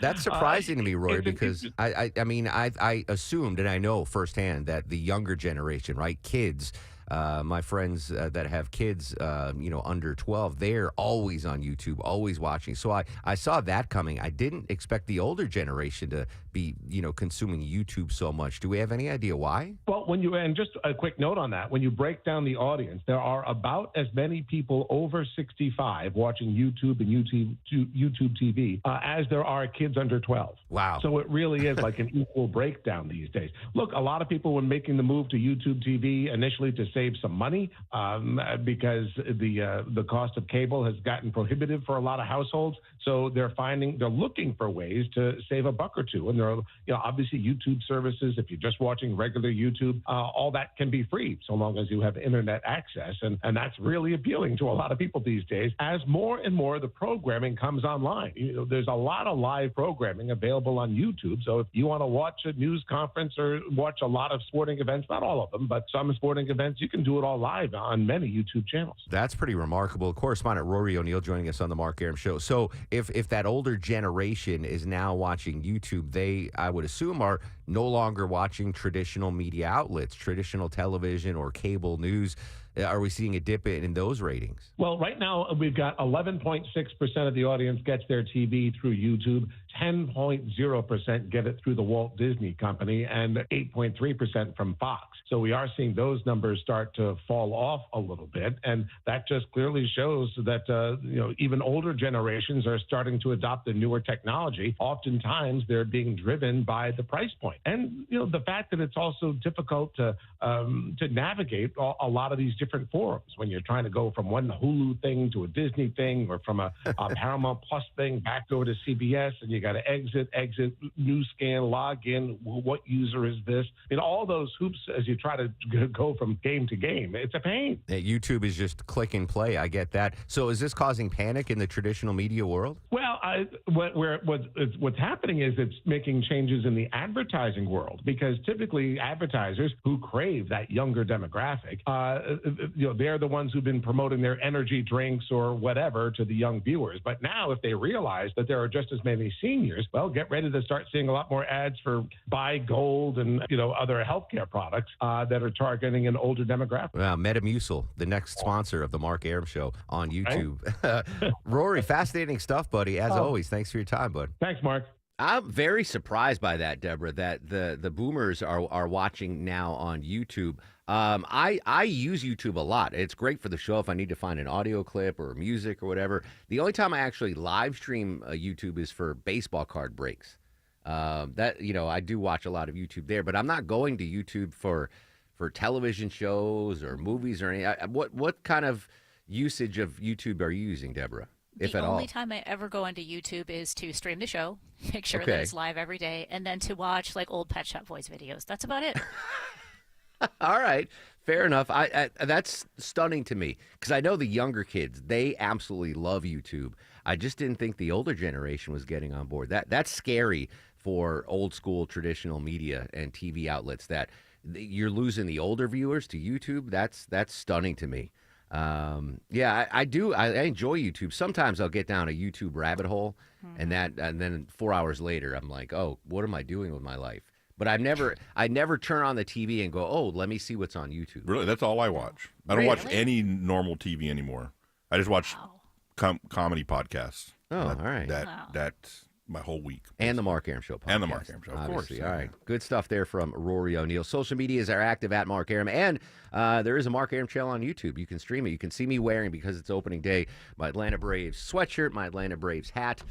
Speaker 1: That's surprising to me, Roy, because I mean, I assumed and I know firsthand that the younger generation, right, kids, my friends that have kids, under 12, they're always on YouTube, always watching. So I saw that coming. I didn't expect the older generation to be, consuming YouTube so much. Do we have any idea why?
Speaker 5: Well, and just a quick note on that, when you break down the audience, there are about as many people over 65 watching YouTube and YouTube TV as there are kids under 12.
Speaker 1: Wow.
Speaker 5: So it really is like an equal breakdown these days. Look, a lot of people were making the move to YouTube TV initially to save some money because the cost of cable has gotten prohibitive for a lot of households. So they're looking for ways to save a buck or two. And there are, obviously YouTube services. If you're just watching regular YouTube, all that can be free so long as you have internet access. And that's really appealing to a lot of people these days as more and more of the programming comes online. There's a lot of live programming available on YouTube. So if you want to watch a news conference or watch a lot of sporting events, not all of them, but some sporting events, you can do it all live on many YouTube channels.
Speaker 1: That's pretty remarkable. Correspondent Rory O'Neill joining us on the Mark Arum Show. So if that older generation is now watching YouTube, they, I would assume, are no longer watching traditional media outlets, traditional television or cable news. Are we seeing a dip in those ratings?
Speaker 5: Well, right now we've got 11.6% of the audience gets their TV through YouTube, 10.0% get it through the Walt Disney Company, and 8.3% from Fox. So we are seeing those numbers start to fall off a little bit, and that just clearly shows that even older generations are starting to adopt the newer technology. Oftentimes they're being driven by the price point, and the fact that it's also difficult to navigate a lot of these different forums when you're trying to go from one Hulu thing to a Disney thing or from a Paramount Plus thing back over to CBS, and you got to exit, news scan, log in. What user is this? All those hoops as you try to go from game to game. It's a pain.
Speaker 1: Yeah, YouTube is just click and play. I get that. So is this causing panic in the traditional media world?
Speaker 5: Well, what's happening is it's making changes in the advertising world, because typically advertisers who crave that younger demographic, they're the ones who've been promoting their energy drinks or whatever to the young viewers. But now if they realize that there are just as many seniors, well, get ready to start seeing a lot more ads for Buy Gold and other healthcare products that are targeting an older demographic.
Speaker 1: Metamucil, the next sponsor of the Mark Arum Show on YouTube. Right? Rory, fascinating stuff, buddy. As always, thanks for your time, bud.
Speaker 5: Thanks, Mark.
Speaker 1: I'm very surprised by that, Deborah, that the boomers are watching now on YouTube. I use YouTube a lot. It's great for the show if I need to find an audio clip or music or whatever. The only time I actually live stream YouTube is for baseball card breaks. I do watch a lot of YouTube there, but I'm not going to YouTube for television shows or movies or any. What kind of usage of YouTube are you using, Deborah? If at all.
Speaker 19: The only time I ever go onto YouTube is to stream the show, make sure that it's live every day, and then to watch old Pet Shop Boys videos. That's about it.
Speaker 1: All right, fair enough. That's stunning to me, because I know the younger kids, they absolutely love YouTube. I just didn't think the older generation was getting on board. That's scary for old school traditional media and TV outlets, that you're losing the older viewers to YouTube. That's stunning to me. Yeah, I do. I enjoy YouTube. Sometimes I'll get down a YouTube rabbit hole, and then 4 hours later, I'm like, oh, what am I doing with my life? But I never turn on the TV and go, oh, let me see what's on YouTube.
Speaker 9: Really, that's all I watch. I don't watch any normal TV anymore. I just watch comedy podcasts.
Speaker 1: Oh, all right.
Speaker 9: That's my whole week.
Speaker 1: And the Mark Arum Show podcast.
Speaker 9: And the Mark Arum Show, of course.
Speaker 1: All right. Good stuff there from Rory O'Neill. Social medias are active at Mark Arum. And there is a Mark Arum channel on YouTube. You can stream it. You can see me wearing, because it's opening day, my Atlanta Braves sweatshirt, my Atlanta Braves hat.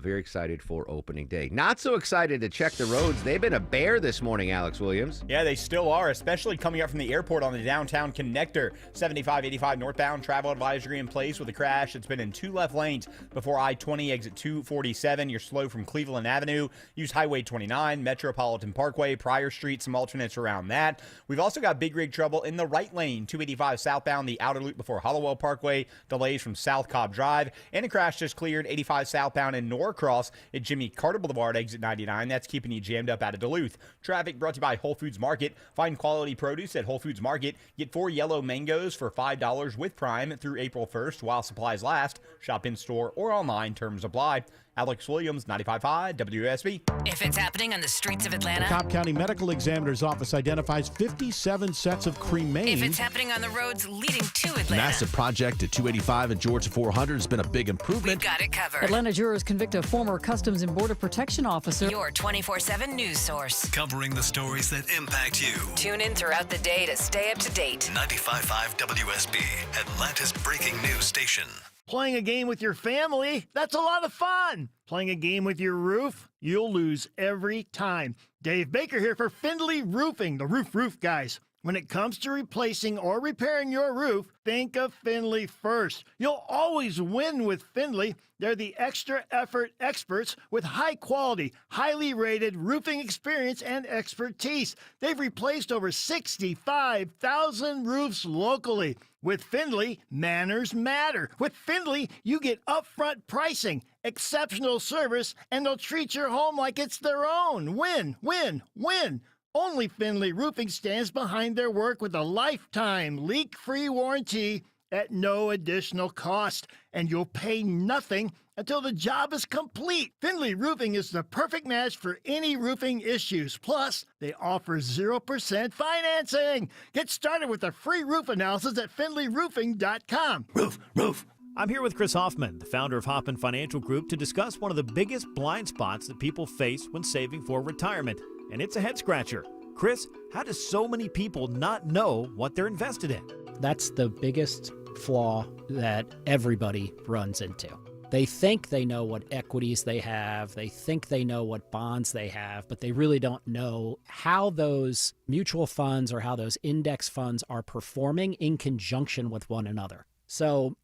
Speaker 1: Very excited for opening day. Not so excited to check the roads. They've been a bear this morning, Alex Williams.
Speaker 6: Yeah, they still are, especially coming up from the airport on the downtown connector. 7585 northbound, travel advisory in place with a crash. It's been in 2 left lanes before I-20 exit 247. You're slow from Cleveland Avenue. Use Highway 29, Metropolitan Parkway, Pryor Street, some alternates around that. We've also got big rig trouble in the right lane, 285 southbound, the outer loop before Hollowell Parkway. Delays from South Cobb Drive. And a crash just cleared 85 southbound in Norcross at Jimmy Carter Boulevard, exit 99. That's keeping you jammed up out of Duluth. Traffic brought to you by Whole Foods Market. Find quality produce at Whole Foods Market. Get 4 yellow mangoes for $5 with Prime through April 1st while supplies last. Shop in store or online. Terms apply. Alex Williams, 95.5 WSB.
Speaker 10: If it's happening on the streets of Atlanta.
Speaker 14: The Cobb County Medical Examiner's Office identifies 57 sets of cremains.
Speaker 10: If it's happening on the roads leading to Atlanta.
Speaker 15: Massive project at 285 and Georgia 400 has been a big improvement.
Speaker 10: We've got it covered.
Speaker 21: Atlanta jurors convict a former Customs and Border Protection officer.
Speaker 10: Your 24/7 news source.
Speaker 8: Covering the stories that impact you.
Speaker 10: Tune in throughout the day to stay up to date.
Speaker 8: 95.5 WSB, Atlanta's breaking news station.
Speaker 16: Playing a game with your family, that's a lot of fun. Playing a game with your roof, you'll lose every time. Dave Baker here for Findlay Roofing, the roof guys. When it comes to replacing or repairing your roof, think of Findlay first. You'll always win with Findlay. They're the extra effort experts with high quality, highly rated roofing experience and expertise. They've replaced over 65,000 roofs locally. With Findlay, manners matter. With Findlay, you get upfront pricing, exceptional service, and they'll treat your home like it's their own. Win, win, win. Only Findlay Roofing stands behind their work with a lifetime leak-free warranty at no additional cost, and you'll pay nothing until the job is complete. Findlay Roofing is the perfect match for any roofing issues. Plus, they offer 0% financing. Get started with a free roof analysis at findlayroofing.com.
Speaker 17: Roof. I'm here with Chris Hoffman, the founder of Hoffman Financial Group, to discuss one of the biggest blind spots that people face when saving for retirement. And it's a head scratcher. Chris, how do so many people not know what they're invested in?
Speaker 22: That's the biggest flaw that everybody runs into. They think they know what equities they have, they think they know what bonds they have, but they really don't know how those mutual funds or how those index funds are performing in conjunction with one another. So,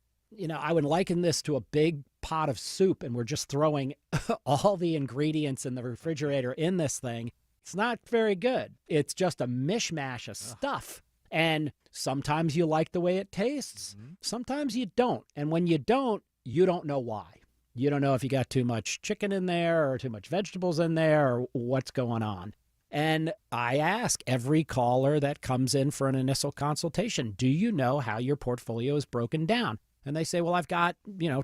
Speaker 22: I would liken this to a big pot of soup, and we're just throwing all the ingredients in the refrigerator in this thing. It's not very good. It's just a mishmash of stuff. And sometimes you like the way it tastes. Sometimes you don't. And when you don't know why. You don't know if you got too much chicken in there or too much vegetables in there or what's going on. And I ask every caller that comes in for an initial consultation, do you know how your portfolio is broken down? And they say, well, I've got,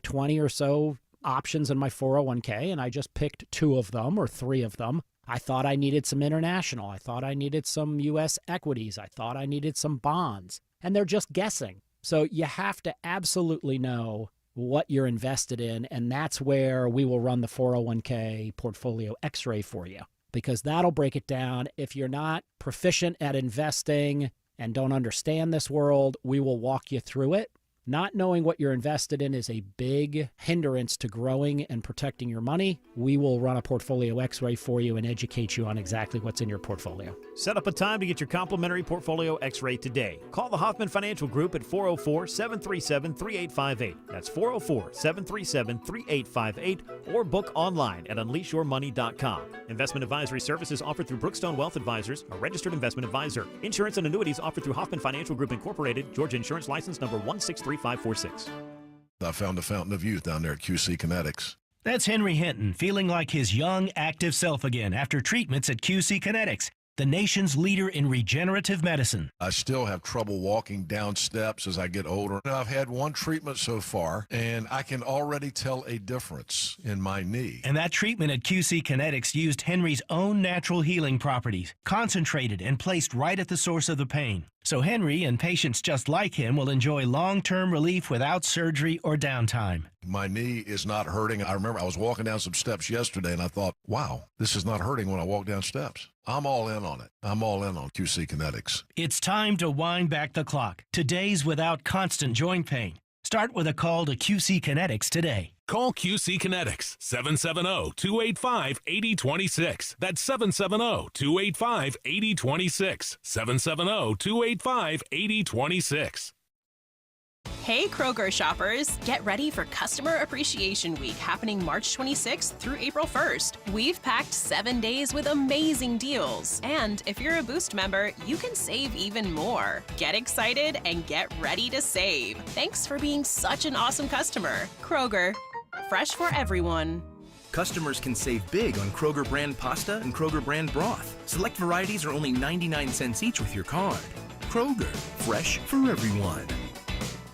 Speaker 22: 20 or so options in my 401k, and I just picked 2 of them or 3 of them. I thought I needed some international. I thought I needed some U.S. equities. I thought I needed some bonds. And they're just guessing. So you have to absolutely know what you're invested in, and that's where we will run the 401k portfolio x-ray for you, because that'll break it down. If you're not proficient at investing and don't understand this world, we will walk you through it. Not knowing what you're invested in is a big hindrance to growing and protecting your money. We will run a portfolio x-ray for you and educate you on exactly what's in your portfolio.
Speaker 17: Set up a time to get your complimentary portfolio x-ray today. Call the Hoffman Financial Group at 404-737-3858. That's 404-737-3858, or book online at unleashyourmoney.com. Investment advisory services offered through Brookstone Wealth Advisors, a registered investment advisor. Insurance and annuities offered through Hoffman Financial Group Incorporated, Georgia Insurance License number 163. 546.
Speaker 23: I found a fountain of youth down there at QC Kinetics.
Speaker 24: That's Henry Hinton, feeling like his young, active self again after treatments at QC Kinetics.
Speaker 8: the nation's leader in regenerative medicine.
Speaker 23: I still have trouble walking down steps as I get older. I've had one treatment so far, and I can already tell a difference in my knee.
Speaker 8: And that treatment at QC Kinetics used Henry's own natural healing properties, concentrated and placed right at the source of the pain. So Henry and patients just like him will enjoy long-term relief without surgery or downtime.
Speaker 23: My knee is not hurting. I remember I was walking down some steps yesterday, and I thought, wow, this is not hurting when I walk down steps. I'm all in on it. I'm all in on QC Kinetics.
Speaker 8: It's time to wind back the clock to days without constant joint pain. Start with a call to QC Kinetics today.
Speaker 11: Call QC Kinetics, 770-285-8026. That's 770-285-8026. 770-285-8026.
Speaker 18: Hey Kroger shoppers, get ready for Customer Appreciation Week happening March 26th through April 1st. We've packed 7 days with amazing deals. And if you're a Boost member, you can save even more. Get excited and get ready to save. Thanks for being such an awesome customer. Kroger, fresh for everyone.
Speaker 20: Customers can save big on Kroger brand pasta and Kroger brand broth. Select varieties are only 99 cents each with your card. Kroger, fresh for everyone.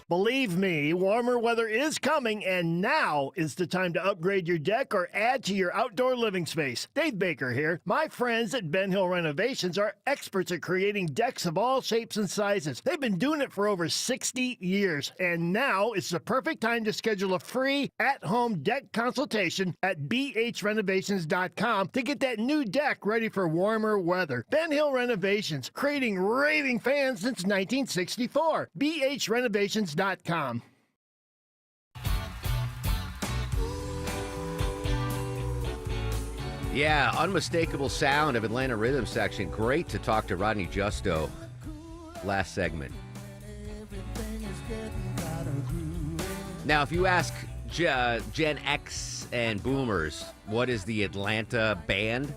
Speaker 16: Believe me, warmer weather is coming, and now is the time to upgrade your deck or add to your outdoor living space. Dave Baker here. My friends at Ben Hill Renovations are experts at creating decks of all shapes and sizes. They've been doing it for over 60 years, and now is the perfect time to schedule a free at-home deck consultation at bhrenovations.com to get that new deck ready for warmer weather. Ben Hill Renovations, creating raving fans since 1964. bhrenovations.com.
Speaker 1: Yeah, unmistakable sound of Atlanta Rhythm Section. Great to talk to Rodney Justo last segment. Now, if you ask Gen X and Boomers, what is the Atlanta band?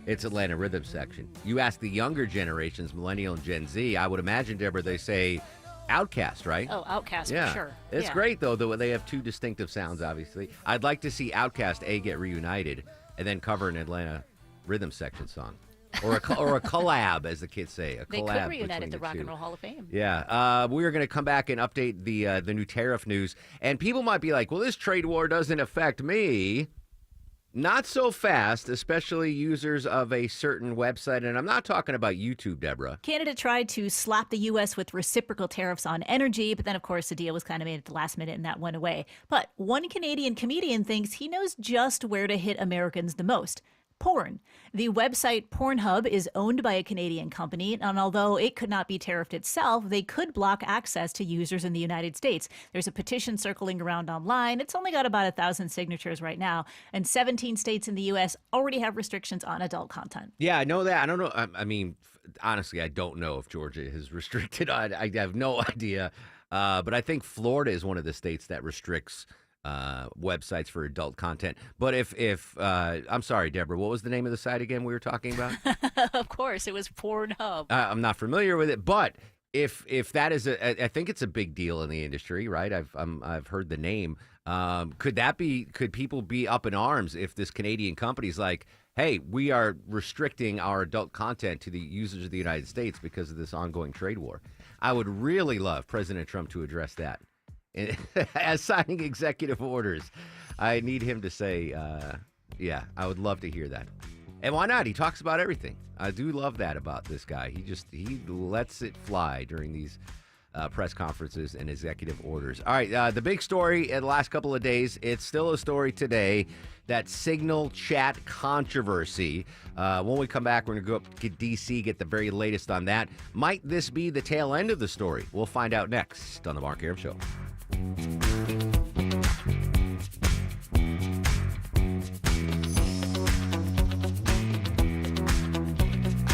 Speaker 1: It's Atlanta Rhythm Section. You ask the younger generations, Millennial and Gen Z, I would imagine, Deborah, they say Outkast, right?
Speaker 19: Oh, Outkast,
Speaker 1: yeah.
Speaker 19: for sure.
Speaker 1: It's great, though, they have two distinctive sounds, obviously. I'd like to see Outkast, get reunited and then cover an Atlanta Rhythm Section song. Or a collab, as the kids say. A
Speaker 19: they
Speaker 1: collab
Speaker 19: could reunite at the Rock
Speaker 1: two.
Speaker 19: and Roll Hall of Fame.
Speaker 1: Yeah. We are going to come back and update the new tariff news. And people might be like, well, this trade war doesn't affect me. Not so fast, especially users of a certain website. And I'm not talking about YouTube, Deborah.
Speaker 7: Canada tried to slap the U.S. with reciprocal tariffs on energy, but then, of course, the deal was kind of made at the last minute and that went away. But one Canadian comedian thinks he knows just where to hit Americans the most. Porn. The website Pornhub is owned by a Canadian company, and although it could not be tariffed itself, they could block access to users in the United States. There's a petition circling around online. It's only got about 1,000 signatures right now, and 17 states in the U.S. already have restrictions on adult content.
Speaker 1: Yeah, I know that. I don't know. I mean, honestly, I don't know if Georgia is restricted. I have no idea. But I think Florida is one of the states that restricts websites for adult content. But if I'm sorry, Deborah, what was the name of the site again we were talking about?
Speaker 19: Of course, it was Pornhub.
Speaker 1: I'm not familiar with it, but if that is I think it's a big deal in the industry, right? I've heard the name. Could people be up in arms if this Canadian company's like, hey, we are restricting our adult content to the users of the United States because of this ongoing trade war? I would really love President Trump to address that. As signing executive orders, I need him to say, yeah, I would love to hear that. And why not? He talks about everything. I do love that about this guy. He lets it fly during these press conferences and executive orders. All right, the big story in the last couple of days, it's still a story today, that Signal chat controversy. When we come back, we're going to go up to D.C., get the very latest on that. Might this be the tail end of the story? We'll find out next on The Mark Arum Show.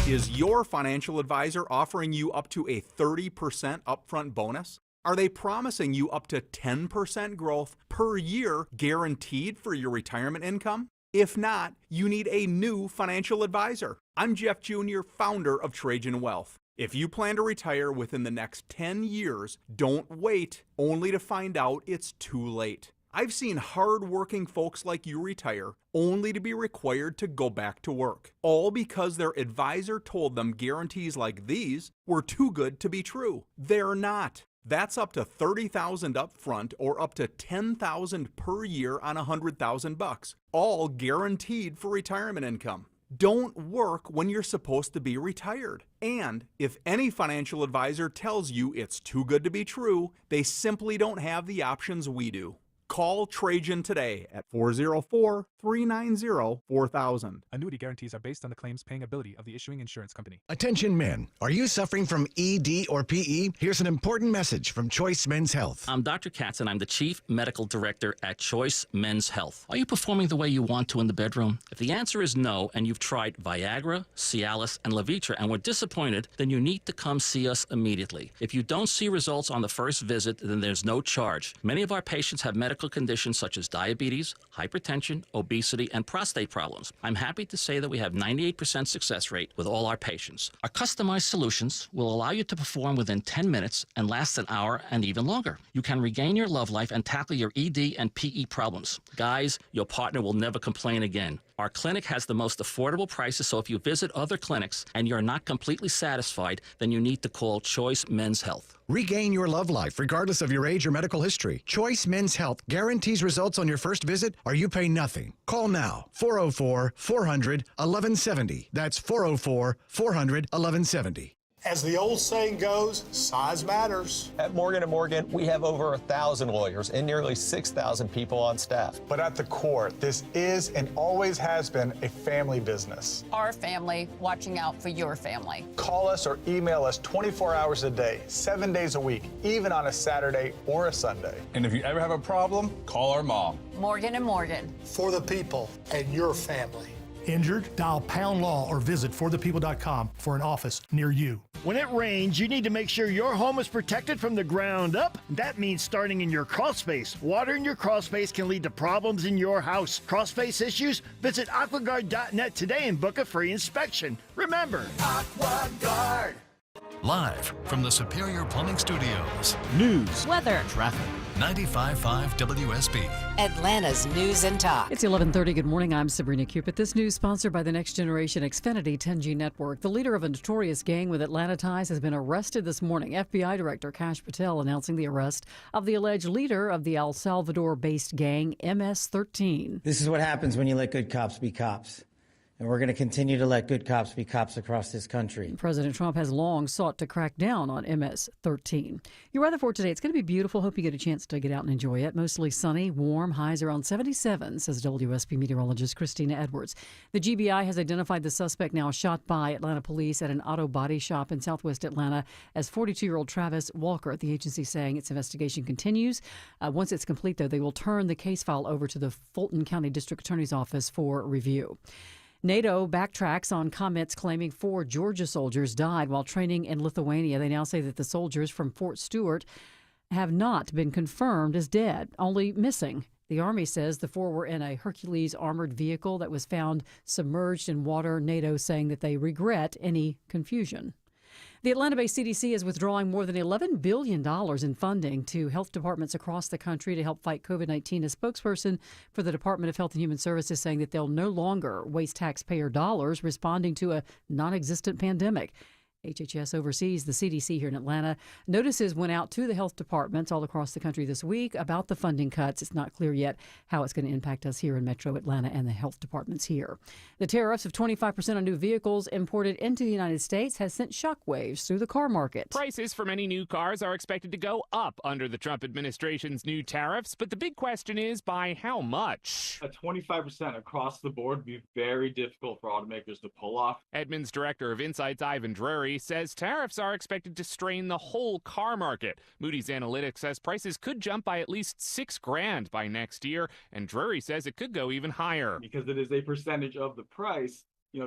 Speaker 24: Is your financial advisor offering you up to a 30% upfront bonus? Are they promising you up to 10% growth per year guaranteed for your retirement income? If not, you need a new financial advisor. I'm Jeff Jr., founder of Trajan Wealth. If you plan to retire within the next 10 years, don't wait only to find out it's too late. I've seen hard-working folks like you retire only to be required to go back to work, all because their advisor told them guarantees like these were too good to be true. They're not. That's up to $30,000 up front or up to $10,000 per year on $100,000, all guaranteed for retirement income. Don't work when you're supposed to be retired. And if any financial advisor tells you it's too good to be true, they simply don't have the options we do. Call Trajan today at 404-390-4000.
Speaker 2: Annuity guarantees are based on the claims paying ability of the issuing insurance company.
Speaker 3: Attention men, are you suffering from ED or PE? Here's an important message from Choice Men's Health.
Speaker 12: I'm Dr. Katz and I'm the Chief Medical Director at Choice Men's Health. Are you performing the way you want to in the bedroom? If the answer is no and you've tried Viagra, Cialis, and Levitra and were disappointed, then you need to come see us immediately. If you don't see results on the first visit, then there's no charge. Many of our patients have medical conditions such as diabetes, hypertension, obesity, and prostate problems. I'm happy to say that we have 98% success rate with all our patients. Our customized solutions will allow you to perform within 10 minutes and last an hour and even longer. You can regain your love life and tackle your ED and PE problems. Guys, your partner will never complain again. Our clinic has the most affordable prices, so if you visit other clinics and you're not completely satisfied, then you need to call Choice Men's Health.
Speaker 3: Regain your love life regardless of your age or medical history. Choice Men's Health guarantees results on your first visit or you pay nothing. Call now, 404-400-1170. That's 404-400-1170.
Speaker 13: As the old saying goes, size matters.
Speaker 25: At Morgan & Morgan, we have over 1,000 lawyers and nearly 6,000 people on staff.
Speaker 13: But at the core, this is and always has been a family business.
Speaker 26: Our family watching out for your family.
Speaker 13: Call us or email us 24 hours a day, 7 days a week, even on a Saturday or a Sunday.
Speaker 27: And if you ever have a problem, call our mom.
Speaker 26: Morgan & Morgan.
Speaker 13: For the people and your family.
Speaker 16: Injured? Dial Pound Law or visit forthepeople.com for an office near you. When it rains, you need to make sure your home is protected from the ground up. That means starting in your crawl space. Water in your crawl space can lead to problems in your house. Crawl space issues? Visit aquaguard.net today and book a free inspection. Remember,
Speaker 23: AquaGuard. Live from the Superior Plumbing Studios.
Speaker 21: News,
Speaker 7: weather,
Speaker 23: traffic. 95.5 WSB.
Speaker 10: Atlanta's News and Talk.
Speaker 21: It's 11:30. Good morning. I'm Sabrina Cupid. This news sponsored by the Next Generation Xfinity 10G network. The leader of a notorious gang with Atlanta ties has been arrested this morning. FBI Director Kash Patel announcing the arrest of the alleged leader of the El Salvador-based gang MS-13.
Speaker 4: This is what happens when you let good cops be cops. And we're going to continue to let good cops be cops across this country.
Speaker 21: President Trump has long sought to crack down on MS-13. Your weather for today, it's going to be beautiful. Hope you get a chance to get out and enjoy it. Mostly sunny, warm, highs around 77, says WSB meteorologist Christina Edwards. The GBI has identified the suspect now shot by Atlanta police at an auto body shop in southwest Atlanta as 42-year-old Travis Walker. The agency saying its investigation continues. Once it's complete, though, they will turn the case file over to the Fulton County District Attorney's Office for review. NATO backtracks on comments claiming 4 Georgia soldiers died while training in Lithuania. They now say that the soldiers from Fort Stewart have not been confirmed as dead, only missing. The Army says the 4 were in a Hercules armored vehicle that was found submerged in water. NATO saying that they regret any confusion. The Atlanta-based CDC is withdrawing more than $11 billion in funding to health departments across the country to help fight COVID-19. A spokesperson for the Department of Health and Human Services saying that they'll no longer waste taxpayer dollars responding to a non-existent pandemic. HHS oversees the CDC here in Atlanta. Notices went out to the health departments all across the country this week about the funding cuts. It's not clear yet how it's going to impact us here in Metro Atlanta and the health departments here. The tariffs of 25% on new vehicles imported into the United States has sent shockwaves through the car market.
Speaker 28: Prices for many new cars are expected to go up under the Trump administration's new tariffs, but the big question is by how much?
Speaker 29: At 25% across the board would be very difficult for automakers to pull off.
Speaker 28: Edmunds Director of Insights Ivan Drury says tariffs are expected to strain the whole car market. Moody's Analytics says prices could jump by at least $6,000 by next year, and Drury says it could go even higher.
Speaker 29: Because it is a percentage of the price,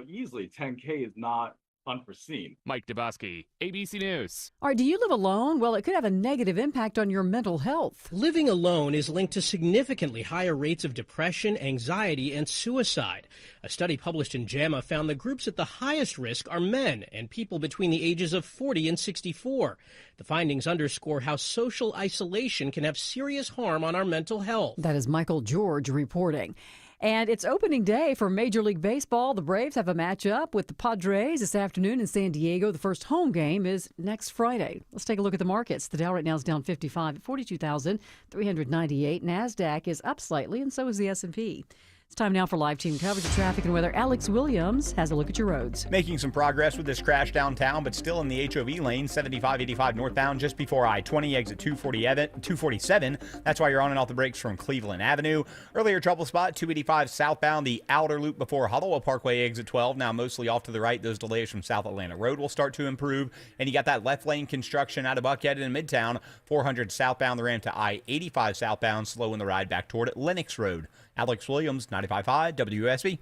Speaker 29: easily $10K is not unforeseen.
Speaker 28: Mike Dubosky, ABC News.
Speaker 21: All right, do you live alone? Well, it could have a negative impact on your mental health.
Speaker 5: Living alone is linked to significantly higher rates of depression, anxiety, and suicide. A study published in JAMA found the groups at the highest risk are men and people between the ages of 40 and 64. The findings underscore how social isolation can have serious harm on our mental health.
Speaker 21: That is Michael George reporting. And it's opening day for Major League Baseball. The Braves have a matchup with the Padres this afternoon in San Diego. The first home game is next Friday. Let's take a look at the markets. The Dow right now is down 55 at 42,398. NASDAQ is up slightly, and so is the S&P. It's time now for live team coverage of traffic and weather. Alex Williams has a look at your roads.
Speaker 6: Making some progress with this crash downtown, but still in the HOV lane, 7585 northbound, just before I-20, exit 247. That's why you're on and off the brakes from Cleveland Avenue. Earlier trouble spot, 285 southbound, the outer loop before Hollowell Parkway, exit 12. Now mostly off to the right. Those delays from South Atlanta Road will start to improve. And you got that left lane construction out of Buckhead in Midtown. 400 southbound, the ramp to I-85 southbound, slowing the ride back toward Lenox Road. Alex Williams, 95.5 WSB.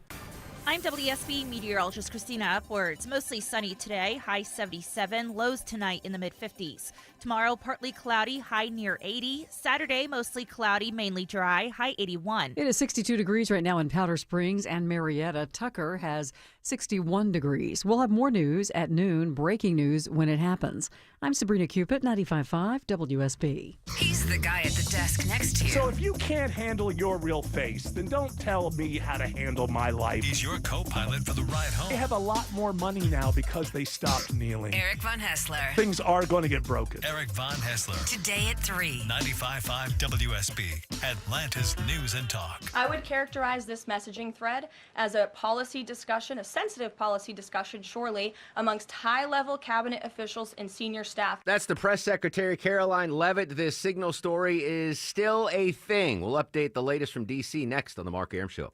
Speaker 7: I'm WSB meteorologist Christina Upwards. Mostly sunny today, high 77, lows tonight in the mid-50s. Tomorrow, partly cloudy, high near 80. Saturday, mostly cloudy, mainly dry, high 81.
Speaker 21: It is 62 degrees right now in Powder Springs and Marietta. Tucker has 61 degrees. We'll have more news at noon, breaking news when it happens. I'm Sabrina Cupid, 95.5 WSB.
Speaker 10: He's the guy at the desk next to you.
Speaker 8: So if you can't handle your real face, then don't tell me how to handle my life.
Speaker 9: He's your co-pilot for the ride home.
Speaker 8: They have a lot more money now because they stopped kneeling.
Speaker 10: Eric Von Hessler.
Speaker 8: Things are going to get broken.
Speaker 9: Eric Von Hessler.
Speaker 10: Today at 3.
Speaker 9: 95.5 WSB. Atlanta's News and Talk.
Speaker 11: I would characterize this messaging thread as a policy discussion, a sensitive policy discussion, surely, amongst high-level cabinet officials and senior staff.
Speaker 1: That's the press secretary, Caroline Leavitt. This Signal story is still a thing. We'll update the latest from D.C. next on the Mark Arum Show.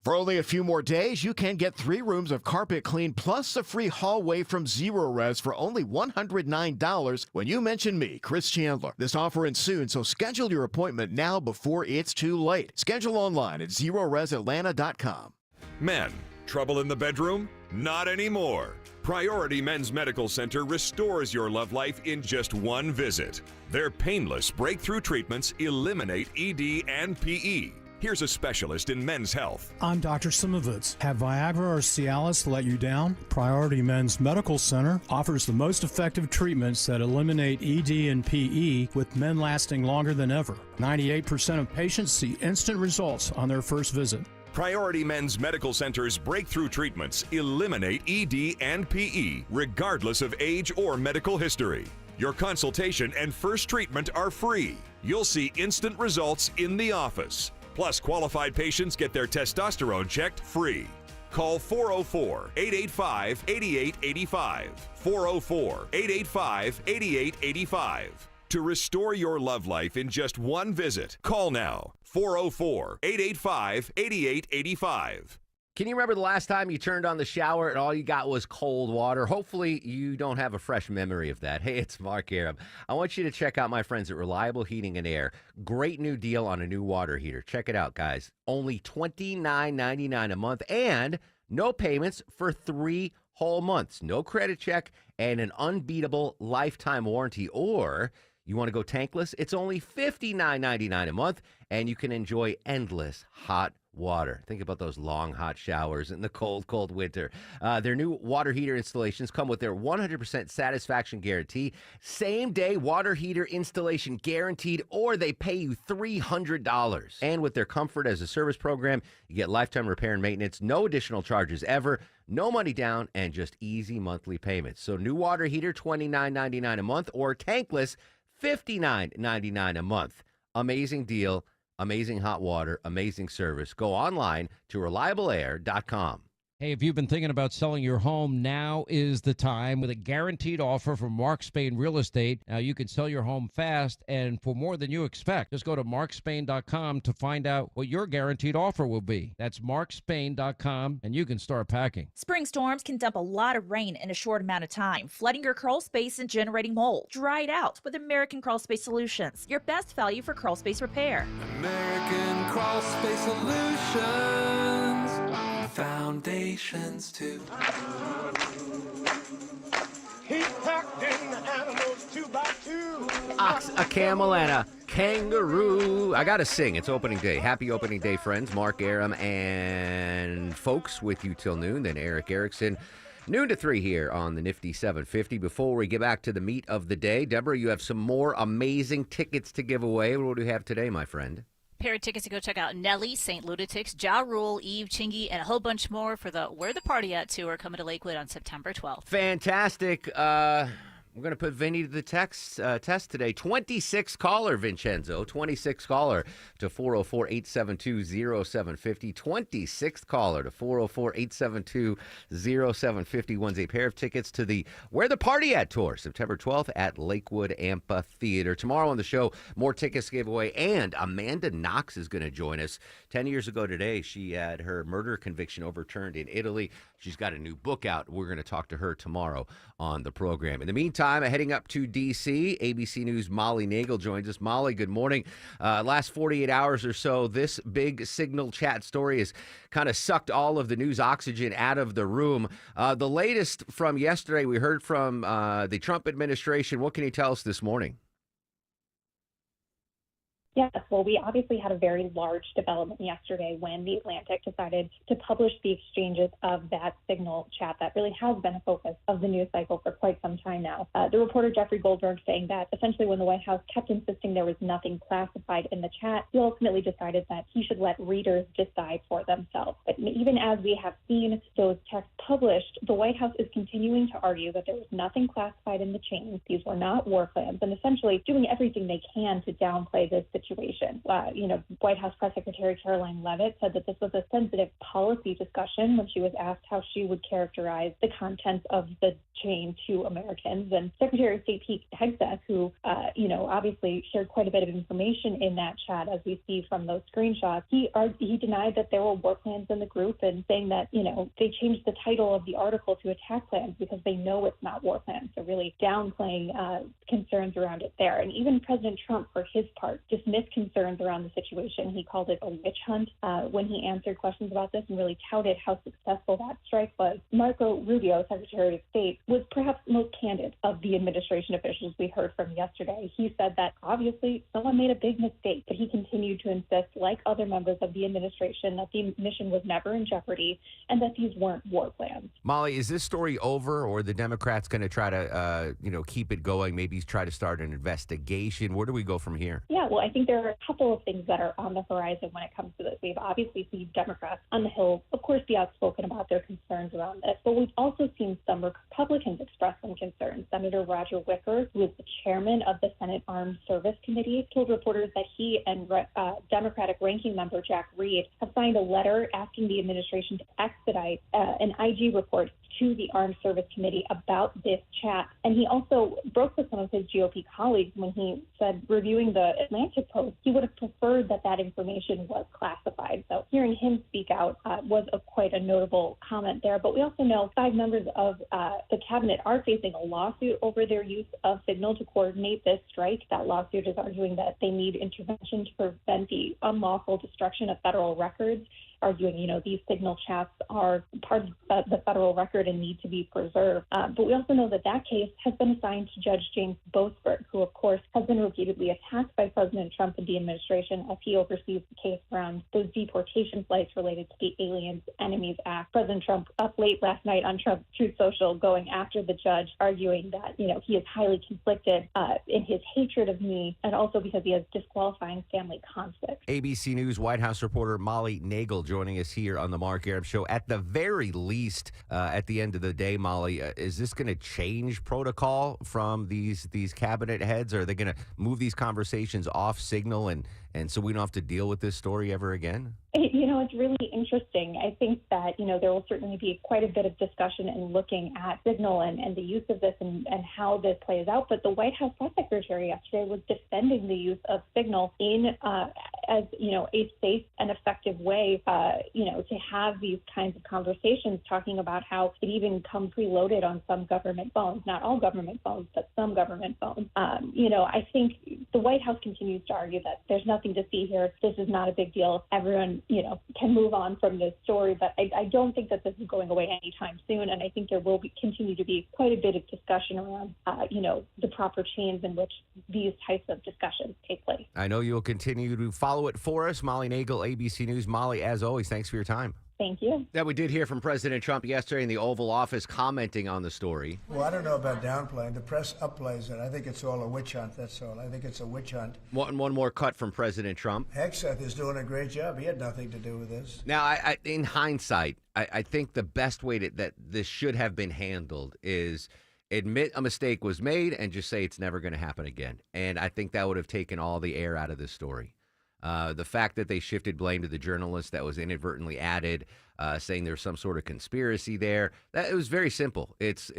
Speaker 14: For only a few more days, you can get 3 rooms of carpet clean plus a free hallway from Zero Res for only $109 when you mention me, Chris Chandler. This offer ends soon, so schedule your appointment now before it's too late. Schedule online at ZeroResAtlanta.com.
Speaker 15: Men, trouble in the bedroom? Not anymore. Priority Men's Medical Center restores your love life in just one visit. Their painless breakthrough treatments eliminate ED and PE. Here's a specialist in men's health.
Speaker 17: I'm Dr. Simovitz. Have Viagra or Cialis let you down? Priority Men's Medical Center offers the most effective treatments that eliminate ED and PE, with men lasting longer than ever. 98% of patients see instant results on their first visit.
Speaker 15: Priority Men's Medical Center's breakthrough treatments eliminate ED and PE, regardless of age or medical history. Your consultation and first treatment are free. You'll see instant results in the office. Plus, qualified patients get their testosterone checked free. Call 404-885-8885. 404-885-8885. To restore your love life in just one visit, call now. 404-885-8885.
Speaker 1: Can you remember the last time you turned on the shower and all you got was cold water? Hopefully you don't have a fresh memory of that. Hey, it's Mark Arum. I want you to check out my friends at Reliable Heating and Air. Great new deal on a new water heater. Check it out, guys. Only $29.99 a month and no payments for 3 whole months. No credit check and an unbeatable lifetime warranty. Or you want to go tankless? It's only $59.99 a month and you can enjoy endless hot water. Think about those long, hot showers in the cold, cold winter. Their new water heater installations come with their 100% satisfaction guarantee, same-day water heater installation guaranteed, or they pay you $300. And with their Comfort as a Service program, you get lifetime repair and maintenance, no additional charges ever, no money down, and just easy monthly payments. So new water heater, $29.99 a month, or tankless, $59.99 a month. Amazing deal. Amazing hot water, amazing service. Go online to reliableair.com.
Speaker 22: Hey, if you've been thinking about selling your home, now is the time with a guaranteed offer from Mark Spain Real Estate. Now, you can sell your home fast and for more than you expect. Just go to markspain.com to find out what your guaranteed offer will be. That's markspain.com, and you can start packing.
Speaker 7: Spring storms can dump a lot of rain in a short amount of time, flooding your crawl space and generating mold. Dry it out with American Crawl Space Solutions, your best value for crawl space repair.
Speaker 30: American Crawl Space Solutions. Foundations too. He's packed in the animals 2 by 2.
Speaker 1: Ox, a camel, and a kangaroo. I gotta sing. It's opening day. Happy opening day, friends. Mark Aram and folks with you till noon. Then Eric Erickson. Noon to 3 here on the Nifty 750. Before we get back to the meat of the day, Deborah, you have some more amazing tickets to give away. What do we have today, my friend?
Speaker 2: Pair of tickets to go check out Nelly, St. Lunatics, Ja Rule, Eve, Chingy, and a whole bunch more for the Where the Party At tour coming to Lakewood on September 12th.
Speaker 1: Fantastic. We're going to put Vinny to the test today. 26 caller, Vincenzo. 26 caller to 404-872-0750. 26th caller to 404-872-0750 wins a pair of tickets to the Where the Party At tour, September 12th at Lakewood Amphitheater. Tomorrow on the show, more tickets to give away, and Amanda Knox is going to join us. 10 years ago today, she had her murder conviction overturned in Italy. She's got a new book out. We're going to talk to her tomorrow on the program. In the meantime, heading up to D.C., ABC News' Molly Nagel joins us. Molly, good morning. Last 48 hours or so, this big Signal chat story has kind of sucked all of the news oxygen out of the room. The latest from yesterday, we heard from the Trump administration. What can you tell us this morning?
Speaker 3: Yes, well, we obviously had a very large development yesterday when The Atlantic decided to publish the exchanges of that Signal chat that really has been a focus of the news cycle for quite some time now. The reporter Jeffrey Goldberg saying that essentially when the White House kept insisting there was nothing classified in the chat, he ultimately decided that he should let readers decide for themselves. But even as we have seen those texts published, the White House is continuing to argue that there was nothing classified in the chains. These were not war plans, and essentially doing everything they can to downplay this situation. White House Press Secretary Caroline Leavitt said that this was a sensitive policy discussion when she was asked how she would characterize the contents of the chain to Americans. And Secretary of State Pete Hegseth, who, obviously shared quite a bit of information in that chat, as we see from those screenshots, he denied that there were war plans in the group and saying that, they changed the title of the article to attack plans because they know it's not war plans. So really downplaying concerns around it there. And even President Trump, for his part, dismissed concerns around the situation. He called it a witch hunt when he answered questions about this and really touted how successful that strike was. Marco Rubio, Secretary of State, was perhaps the most candid of the administration officials we heard from yesterday. He said that obviously someone made a big mistake, but he continued to insist, like other members of the administration, that the mission was never in jeopardy and that these weren't war plans.
Speaker 1: Molly, is this story over, or are the Democrats going to try to, keep it going, maybe try to start an investigation? Where do we go from here?
Speaker 3: Yeah, well, I think there are a couple of things that are on the horizon when it comes to this. We've obviously seen Democrats on the Hill, of course, be outspoken about their concerns around this, but we've also seen some Republicans express some concerns. Senator Roger Wicker, who is the chairman of the Senate Armed Service Committee, told reporters that he and Democratic ranking member Jack Reed have signed a letter asking the administration to expedite an IG report to the Armed Service Committee about this chat. And he also broke with some of his GOP colleagues when he said, reviewing the Atlantic Post, he would have preferred that information was classified. So hearing him speak out was quite a notable comment there. But we also know 5 members of the cabinet are facing a lawsuit over their use of Signal to coordinate this strike. That lawsuit is arguing that they need intervention to prevent the unlawful destruction of federal records, arguing, these Signal chats are part of the federal record and need to be preserved. But we also know that case has been assigned to Judge James Boasberg, who, of course, has been repeatedly attacked by President Trump and the administration as he oversees the case around those deportation flights related to the Aliens Enemies Act. President Trump up late last night on Trump's Truth Social going after the judge, arguing that, he is highly conflicted in his hatred of me and also because he has disqualifying family conflicts.
Speaker 1: ABC News White House reporter Molly Nagel joining us here on the Mark Aram Show. At the very least, at the end of the day, Molly, is this going to change protocol from these cabinet heads? Are they going to move these conversations off Signal and so we don't have to deal with this story ever again?
Speaker 3: It's really interesting. I think that, there will certainly be quite a bit of discussion and looking at Signal and the use of this and how this plays out. But the White House press secretary yesterday was defending the use of Signal in as, a safe and effective way, to have these kinds of conversations, talking about how it even comes preloaded on some government phones, not all government phones, but some government phones. I think the White House continues to argue that there's nothing to see here. This is not a big deal. Everyone, can move on from this story, but I don't think that this is going away anytime soon. And I think there will continue to be quite a bit of discussion around, the proper chains in which these types of discussions take place.
Speaker 1: I know you'll continue to follow it for us. Molly Nagel, ABC News. Molly, as always, thanks for your time.
Speaker 3: Thank you.
Speaker 1: That we did hear from President Trump yesterday in the Oval Office commenting on the story.
Speaker 12: Well, I don't know about downplaying. The press upplays it. I think it's all a witch hunt, that's all. I think it's a witch hunt.
Speaker 1: One more cut from President Trump.
Speaker 12: Hegseth is doing a great job. He had nothing to do with this.
Speaker 1: Now, I in hindsight, I think the best way that this should have been handled is admit a mistake was made and just say it's never going to happen again. And I think that would have taken all the air out of this story. The fact that they shifted blame to the journalist that was inadvertently added, saying there's some sort of conspiracy there, it was very simple. It's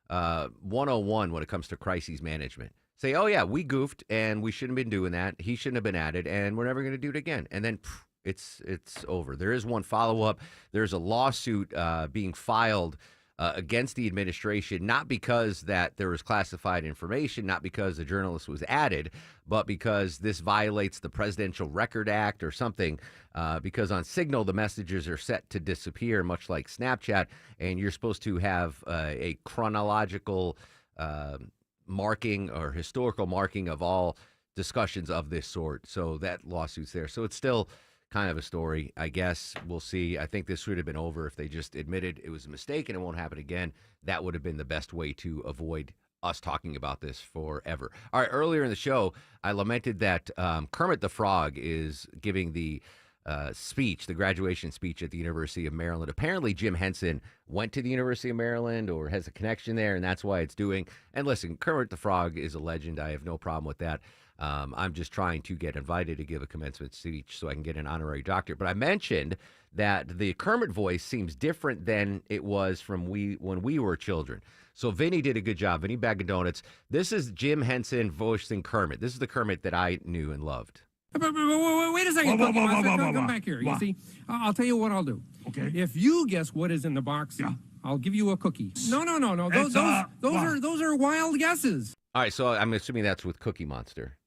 Speaker 1: 101 when it comes to crises management. Say, oh, yeah, we goofed and we shouldn't have been doing that. He shouldn't have been added and we're never going to do it again. And then it's over. There is one follow-up. There's a lawsuit being filed against the administration, not because that there was classified information, not because the journalist was added, but because this violates the Presidential Record Act or something, because on Signal, the messages are set to disappear, much like Snapchat, and you're supposed to have a chronological marking or historical marking of all discussions of this sort. So that lawsuit's there. So it's still kind of a story, I guess. We'll see. I think this should have been over if they just admitted it was a mistake and it won't happen again. That would have been the best way to avoid us talking about this forever. All right, earlier in the show, I lamented that Kermit the Frog is giving the speech, the graduation speech at the University of Maryland. Apparently, Jim Henson went to the University of Maryland or has a connection there, and that's why it's doing. And listen, Kermit the Frog is a legend. I have no problem with that. I'm just trying to get invited to give a commencement speech so I can get an honorary doctorate. But I mentioned that the Kermit voice seems different than it was from when we were children. So Vinny did a good job. Vinny Bag of Donuts. This is Jim Henson voicing Kermit. This is the Kermit that I knew and loved.
Speaker 13: Wait a second. Come back here. You see, I'll tell you what I'll do. Okay. If you guess what is in the box, I'll give you a cookie. No. Those are wild guesses.
Speaker 1: All right, so I'm assuming that's with Cookie Monster.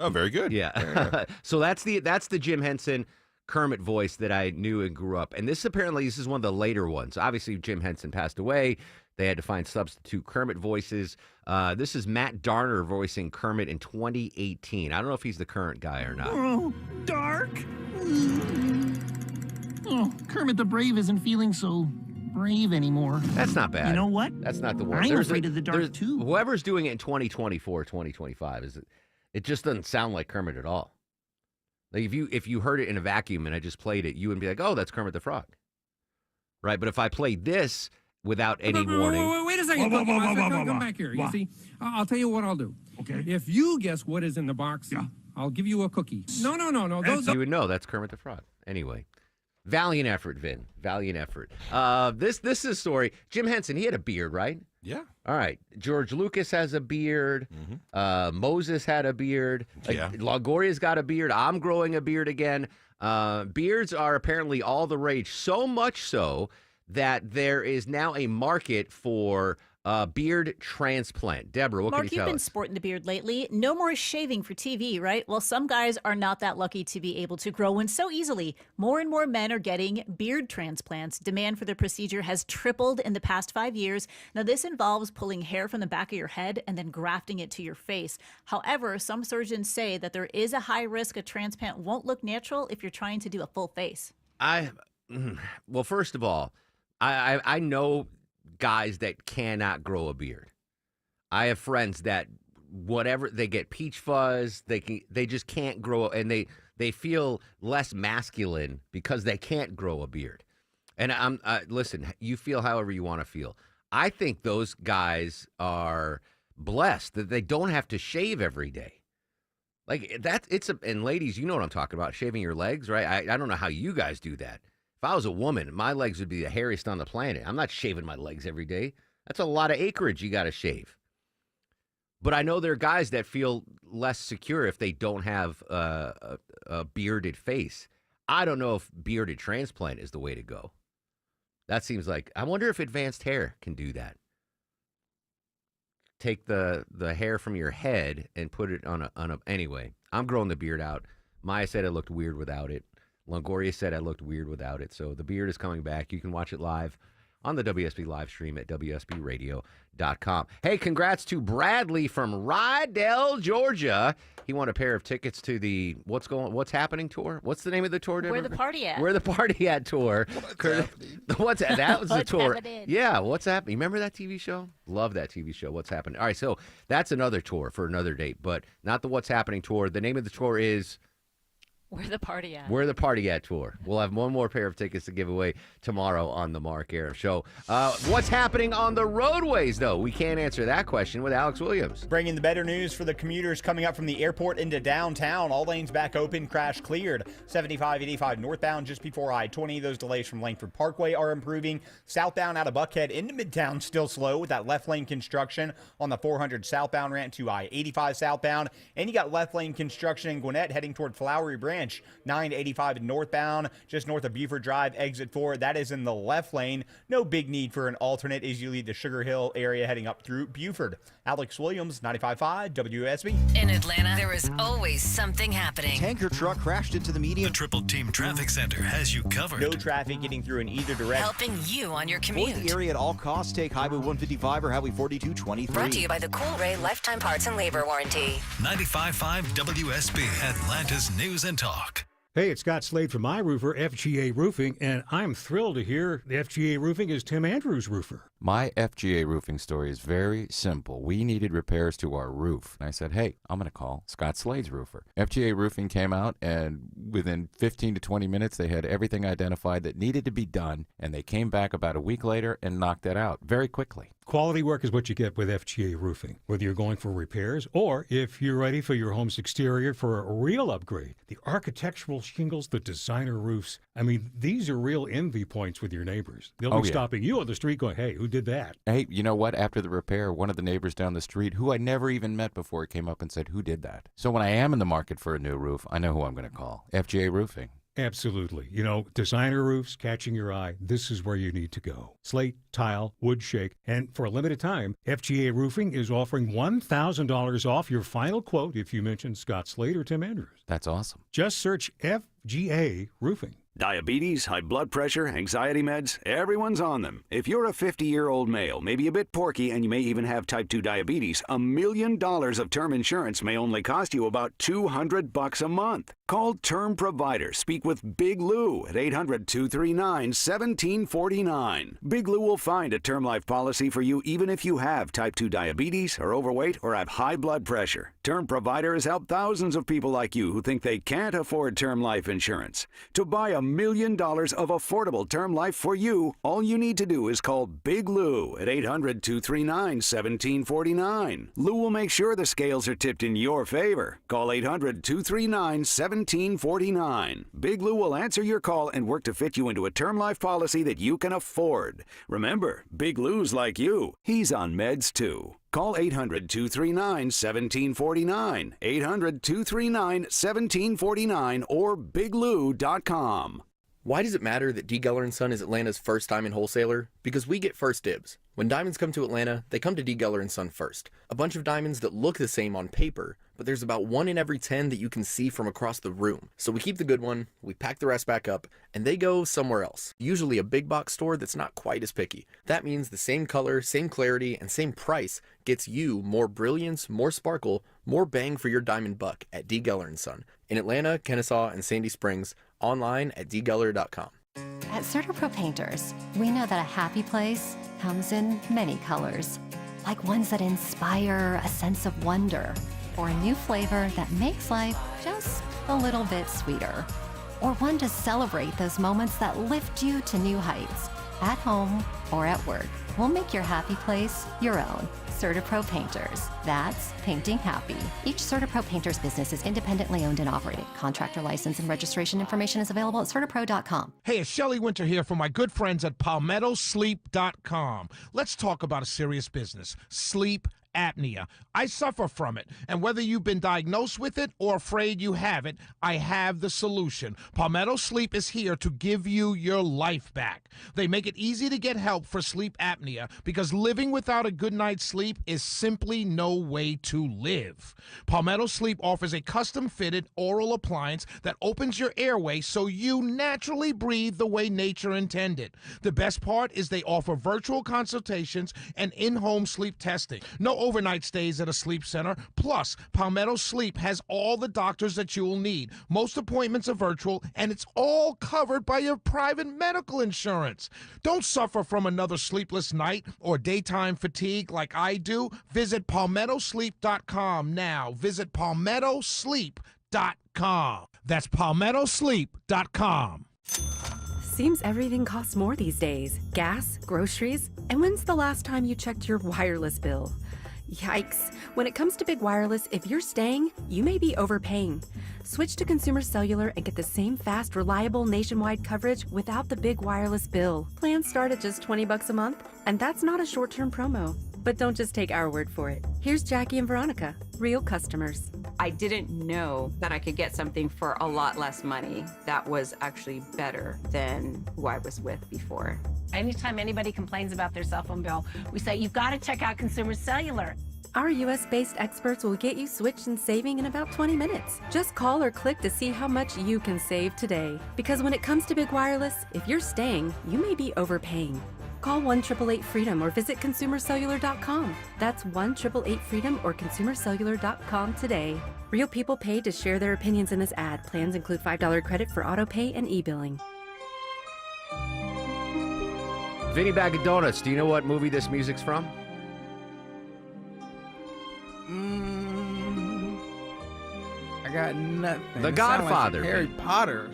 Speaker 16: Oh, very good.
Speaker 1: Yeah. So that's the Jim Henson Kermit voice that I knew and grew up. And this is one of the later ones. Obviously, Jim Henson passed away. They had to find substitute Kermit voices. This is Matt Darner voicing Kermit in 2018. I don't know if he's the current guy or not.
Speaker 18: Oh, dark. Oh, Kermit the Brave isn't feeling so brave anymore.
Speaker 1: That's not bad.
Speaker 18: You know what?
Speaker 1: That's not the one.
Speaker 18: I'm afraid of the dark, too.
Speaker 1: Whoever's doing it in 2024, 2025, it just doesn't sound like Kermit at all. Like if you heard it in a vacuum and I just played it, you would be like, oh, that's Kermit the Frog. Right? But if I played this without any warning.
Speaker 13: Wait a second. Come back here. You see, I'll tell you what I'll do.
Speaker 16: Okay.
Speaker 13: If you guess what is in the box, I'll give you a cookie. No.
Speaker 1: You would know that's Kermit the Frog. Anyway. Valiant effort, Vin. Valiant effort. This is a story. Jim Henson, he had a beard, right?
Speaker 16: Yeah.
Speaker 1: All right. George Lucas has a beard.
Speaker 16: Mm-hmm.
Speaker 1: Moses had a beard. Longoria's got a beard. I'm growing a beard again. Beards are apparently all the rage, so much so that there is now a market for beard transplant. Deborah, what can you tell us?
Speaker 2: Mark, you've been sporting the beard lately. No more shaving for TV, right? Well, some guys are not that lucky to be able to grow one so easily. More and more men are getting beard transplants. Demand for the procedure has tripled in the past 5 years. Now, this involves pulling hair from the back of your head and then grafting it to your face. However, some surgeons say that there is a high risk a transplant won't look natural if you're trying to do a full face.
Speaker 1: Well, first of all, I know guys that cannot grow a beard. I have friends that whatever they get peach fuzz, they just can't grow, and they feel less masculine because they can't grow a beard. And listen, you feel however you want to feel. I think those guys are blessed that they don't have to shave every day. Like and ladies, you know what I'm talking about, shaving your legs, right? I don't know how you guys do that. If I was a woman, my legs would be the hairiest on the planet. I'm not shaving my legs every day. That's a lot of acreage you got to shave. But I know there are guys that feel less secure if they don't have a bearded face. I don't know if bearded transplant is the way to go. That seems like, I wonder if advanced hair can do that. Take the hair from your head and put it on a. Anyway, I'm growing the beard out. Maya said I looked weird without it. Longoria said I looked weird without it. So the beard is coming back. You can watch it live on the WSB live stream at WSBradio.com. Hey, congrats to Bradley from Rydell, Georgia. He won a pair of tickets to the What's Happening tour. What's the name of the tour?
Speaker 2: Where the Party At?
Speaker 1: Where the Party At tour. That was the tour.
Speaker 2: Happening?
Speaker 1: Yeah, What's Happening? Remember that TV show? Love that TV show. What's Happening? All right, so that's another tour for another date, but not the What's Happening tour. The name of the tour is
Speaker 2: Where the Party At?
Speaker 1: Where the Party At tour. We'll have one more pair of tickets to give away tomorrow on the Mark Arum Show. What's happening on the roadways, though? We can't answer that question with Alex Williams.
Speaker 6: Bringing the better news for the commuters coming up from the airport into downtown. All lanes back open, crash cleared. 75-85 northbound just before I-20. Those delays from Langford Parkway are improving. Southbound out of Buckhead into Midtown still slow with that left lane construction on the 400 southbound ramp to I-85 southbound. And you got left lane construction in Gwinnett heading toward Flowery Branch. 985 northbound, just north of Buford Drive, exit 4. That is in the left lane. No big need for an alternate as you leave the Sugar Hill area heading up through Buford. Alex Williams, 95.5 WSB.
Speaker 10: In Atlanta, there is always something happening.
Speaker 4: Tanker truck crashed into the median.
Speaker 9: The Triple Team Traffic Center has you covered.
Speaker 6: No traffic getting through in either direction.
Speaker 10: Helping you on your commute.
Speaker 4: Avoid the area at all costs. Take Highway 155 or Highway 4223.
Speaker 10: Brought to you by the Cool Ray Lifetime Parts and Labor Warranty.
Speaker 9: 95.5 WSB, Atlanta's News and Talk.
Speaker 16: Hey, it's Scott Slade from iRoofer, FGA Roofing, and I'm thrilled to hear the FGA Roofing is Tim Andrews' roofer.
Speaker 19: My FGA roofing story is very simple. We needed repairs to our roof. And I said, hey, I'm going to call Scott Slade's roofer. FGA Roofing came out, and within 15 to 20 minutes, they had everything identified that needed to be done, and they came back about a week later and knocked it out very quickly.
Speaker 16: Quality work is what you get with FGA Roofing, whether you're going for repairs or if you're ready for your home's exterior for a real upgrade. The architectural shingles, the designer roofs, I mean, these are real envy points with your neighbors. They'll be stopping you on the street going, hey, who did that?
Speaker 19: Hey, you know what? After the repair, one of the neighbors down the street, who I never even met before, came up and said, who did that? So when I am in the market for a new roof, I know who I'm going to call. FGA Roofing.
Speaker 16: Absolutely. You know, designer roofs, catching your eye, this is where you need to go. Slate, tile, wood shake, and for a limited time, FGA Roofing is offering $1,000 off your final quote if you mention Scott Slade or Tim Andrews.
Speaker 19: That's awesome.
Speaker 16: Just search FGA Roofing.
Speaker 20: Diabetes, high blood pressure, anxiety meds, everyone's on them. If you're a 50-year-old male, maybe a bit porky, and you may even have type 2 diabetes, $1 million of term insurance may only cost you about $200 a month. Call Term Provider. Speak with Big Lou at 800-239-1749. Big Lou will find a term life policy for you even if you have type 2 diabetes, are overweight, or have high blood pressure. Term Provider has helped thousands of people like you who think they can't afford term life insurance. To buy $1 million of affordable term life for you, all you need to do is call Big Lou at 800-239-1749. Lou will make sure the scales are tipped in your favor. Call 800-239-1749. Big Lou will answer your call and work to fit you into a term life policy that you can afford. Remember, Big Lou's like you. He's on meds too. Call 800-239-1749, 800-239-1749, or biglou.com.
Speaker 23: Why does it matter that D. Geller & Son is Atlanta's first diamond wholesaler? Because we get first dibs. When diamonds come to Atlanta, they come to D. Geller & Son first. A bunch of diamonds that look the same on paper, but there's about 1 in every 10 that you can see from across the room. So we keep the good one, we pack the rest back up, and they go somewhere else. Usually a big box store that's not quite as picky. That means the same color, same clarity, and same price gets you more brilliance, more sparkle, more bang for your diamond buck at D. Geller & Son. In Atlanta, Kennesaw, and Sandy Springs, online at dgeller.com.
Speaker 24: At CertaPro Painters, we know that a happy place comes in many colors, like ones that inspire a sense of wonder, or a new flavor that makes life just a little bit sweeter, or one to celebrate those moments that lift you to new heights, at home or at work. We'll make your happy place your own. CertaPro Painters. That's painting happy. Each CertaPro Painters business is independently owned and operated. Contractor license and registration information is available at CertaPro.com.
Speaker 5: Hey, it's Shelley Winter here from my good friends at PalmettoSleep.com. Let's talk about a serious business, sleep apnea. I suffer from it, and whether you've been diagnosed with it or afraid you have it, I have the solution. Palmetto Sleep is here to give you your life back. They make it easy to get help for sleep apnea because living without a good night's sleep is simply no way to live. Palmetto Sleep offers a custom-fitted oral appliance that opens your airway so you naturally breathe the way nature intended. The best part is they offer virtual consultations and in-home sleep testing. No overnight stays at a sleep center. Plus, Palmetto Sleep has all the doctors that you will need. Most appointments are virtual, and it's all covered by your private medical insurance. Don't suffer from another sleepless night or daytime fatigue like I do. Visit PalmettoSleep.com now. Visit PalmettoSleep.com. That's PalmettoSleep.com.
Speaker 8: Seems everything costs more these days. Gas, groceries, and when's the last time you checked your wireless bill? Yikes. When it comes to big wireless, if you're staying, you may be overpaying. Switch to Consumer Cellular and get the same fast, reliable nationwide coverage without the big wireless bill. Plans start at just $20 a month, and that's not a short-term promo. But don't just take our word for it. Here's Jackie and Veronica, real customers.
Speaker 11: I didn't know that I could get something for a lot less money that was actually better than who I was with before.
Speaker 14: Anytime anybody complains about their cell phone bill, we say, you've got to check out Consumer Cellular.
Speaker 8: Our US-based experts will get you switched and saving in about 20 minutes. Just call or click to see how much you can save today. Because when it comes to big wireless, if you're staying, you may be overpaying. Call 1-888-FREEDOM or visit ConsumerCellular.com. That's 1-888-FREEDOM or ConsumerCellular.com today. Real people paid to share their opinions in this ad. Plans include $5 credit for auto pay and e-billing.
Speaker 1: Vinny Bag of Donuts, do you know what movie this music's from?
Speaker 21: I got nothing.
Speaker 1: The
Speaker 21: It sound
Speaker 1: Godfather.
Speaker 21: Like Harry Potter.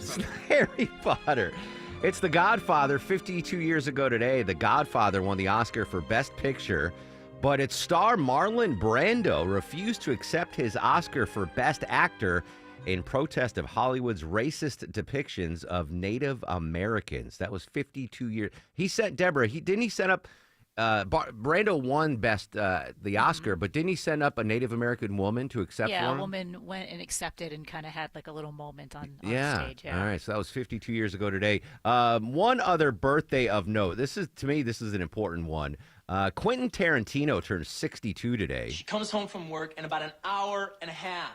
Speaker 1: Harry Potter. It's The Godfather. 52 years ago today, The Godfather won the Oscar for Best Picture, but its star Marlon Brando refused to accept his Oscar for Best Actor in protest of Hollywood's racist depictions of Native Americans. That was 52 years. He sent Deborah. Didn't he set up? Brando won the Oscar, but didn't he send up a Native American woman to accept one?
Speaker 2: Yeah, a woman went and accepted and kind of had like a little moment on stage. Yeah.
Speaker 1: All right. So that was 52 years ago today. One other birthday of note. To me, this is an important one. Quentin Tarantino turned 62 today.
Speaker 25: She comes home from work in about an hour and a half.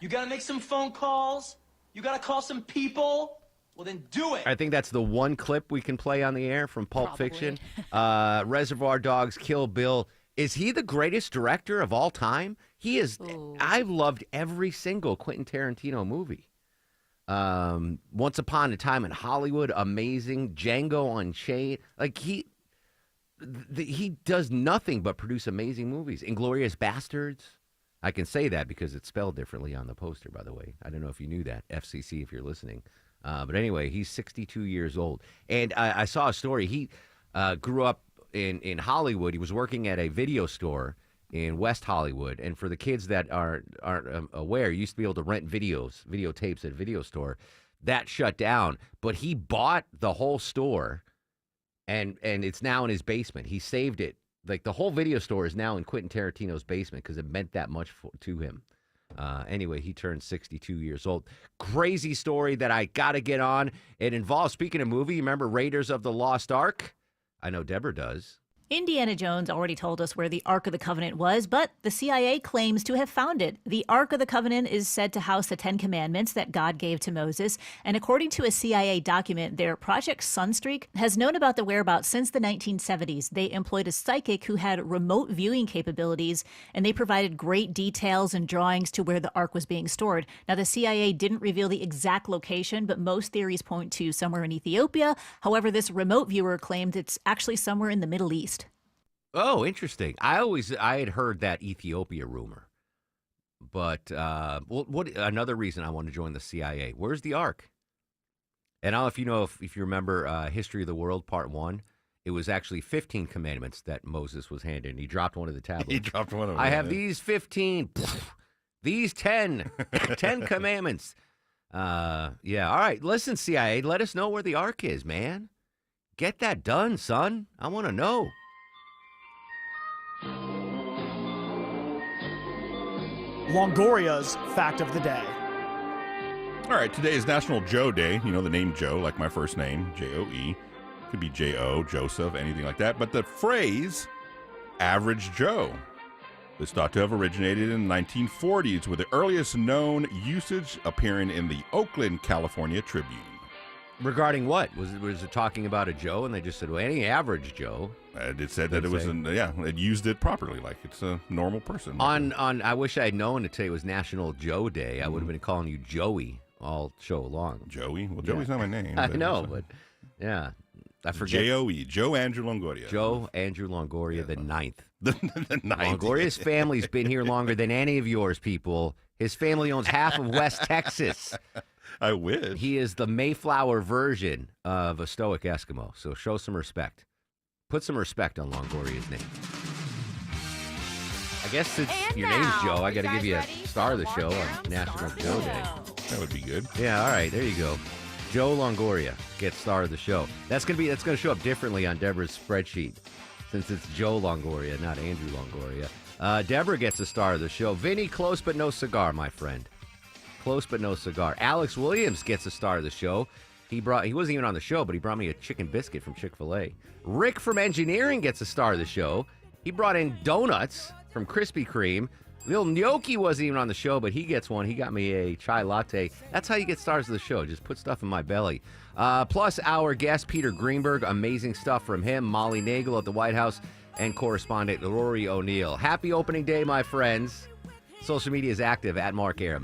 Speaker 25: You got to make some phone calls. You got to call some people. Well, then do it.
Speaker 1: I think that's the one clip we can play on the air from Pulp Fiction. Reservoir Dogs, Kill Bill. Is he the greatest director of all time? He is. Ooh. I've loved every single Quentin Tarantino movie. Once Upon a Time in Hollywood, amazing. Django Unchained. Like he does nothing but produce amazing movies. Inglourious Bastards. I can say that because it's spelled differently on the poster, by the way. I don't know if you knew that. FCC, if you're listening. But anyway, he's 62 years old. And I saw a story. He grew up in Hollywood. He was working at a video store in West Hollywood. And for the kids that aren't aware, you used to be able to rent videotapes at a video store. That shut down. But he bought the whole store, and it's now in his basement. He saved it. Like, the whole video store is now in Quentin Tarantino's basement because it meant that much to him. Anyway, he turned 62 years old. Crazy story that I got to get on. It involves, speaking of movie, you remember Raiders of the Lost Ark? I know Deborah does.
Speaker 2: Indiana Jones already told us where the Ark of the Covenant was, but the CIA claims to have found it. The Ark of the Covenant is said to house the 10 Commandments that God gave to Moses, and according to a CIA document, their Project Sunstreak has known about the whereabouts since the 1970s. They employed a psychic who had remote viewing capabilities, and they provided great details and drawings to where the Ark was being stored. Now, the CIA didn't reveal the exact location, but most theories point to somewhere in Ethiopia. However, this remote viewer claimed it's actually somewhere in the Middle East.
Speaker 1: Oh, interesting. I had heard that Ethiopia rumor, but what another reason I want to join the CIA? Where's the Ark? And I don't know if you remember History of the World Part 1. it was actually 15 commandments that Moses was handed, and he dropped one of the tablets.
Speaker 3: He dropped one of them.
Speaker 1: I have these 15, these 10, 10 commandments. Yeah, all right. Listen, CIA, let us know where the ark is, man. Get that done, son. I want to know.
Speaker 7: Longoria's fact of the day.
Speaker 3: All right, today is National Joe Day. You know the name Joe, like my first name, J-O-E. Could be J-O, Joseph, anything like that. But the phrase, average Joe, is thought to have originated in the 1940s, with the earliest known usage appearing in the Oakland, California Tribune.
Speaker 1: Regarding what? Was it talking about a Joe, and they just said, well, any average Joe?
Speaker 3: It said that it was, it used it properly, like it's a normal person.
Speaker 1: I wish I had known that today was National Joe Day. I would have been calling you Joey all show along.
Speaker 3: Joey? Well, Joey's not my name.
Speaker 1: I know, but yeah. I forget.
Speaker 3: J-O-E, Joe Andrew Longoria.
Speaker 1: Joe Andrew Longoria, the ninth.
Speaker 3: The ninth.
Speaker 1: Longoria's family's been here longer than any of yours, people. His family owns half of West Texas.
Speaker 3: I wish.
Speaker 1: He is the Mayflower version of a stoic Eskimo, so show some respect. Put some respect on Longoria's name. I guess since your name's Joe, I got to give you a star of the show on National Joe Day.
Speaker 3: That would be good.
Speaker 1: Yeah, all right, there you go. Joe Longoria gets star of the show. That's gonna show up differently on Deborah's spreadsheet, since it's Joe Longoria, not Andrew Longoria. Deborah gets a star of the show. Vinny, close but no cigar, my friend. Close but no cigar. Alex Williams gets a star of the show. He wasn't even on the show, but he brought me a chicken biscuit from Chick-fil-A. Rick from engineering gets a star of the show. He brought in donuts from Krispy Kreme. Lil Gnocchi wasn't even on the show, but he gets one. He got me a chai latte. That's how you get stars of the show. Just put stuff in my belly. Plus our guest, Peter Greenberg. Amazing stuff from him. Molly Nagel at the White House, and correspondent Rory O'Neill. Happy opening day, my friends. Social media is active at Mark Arum.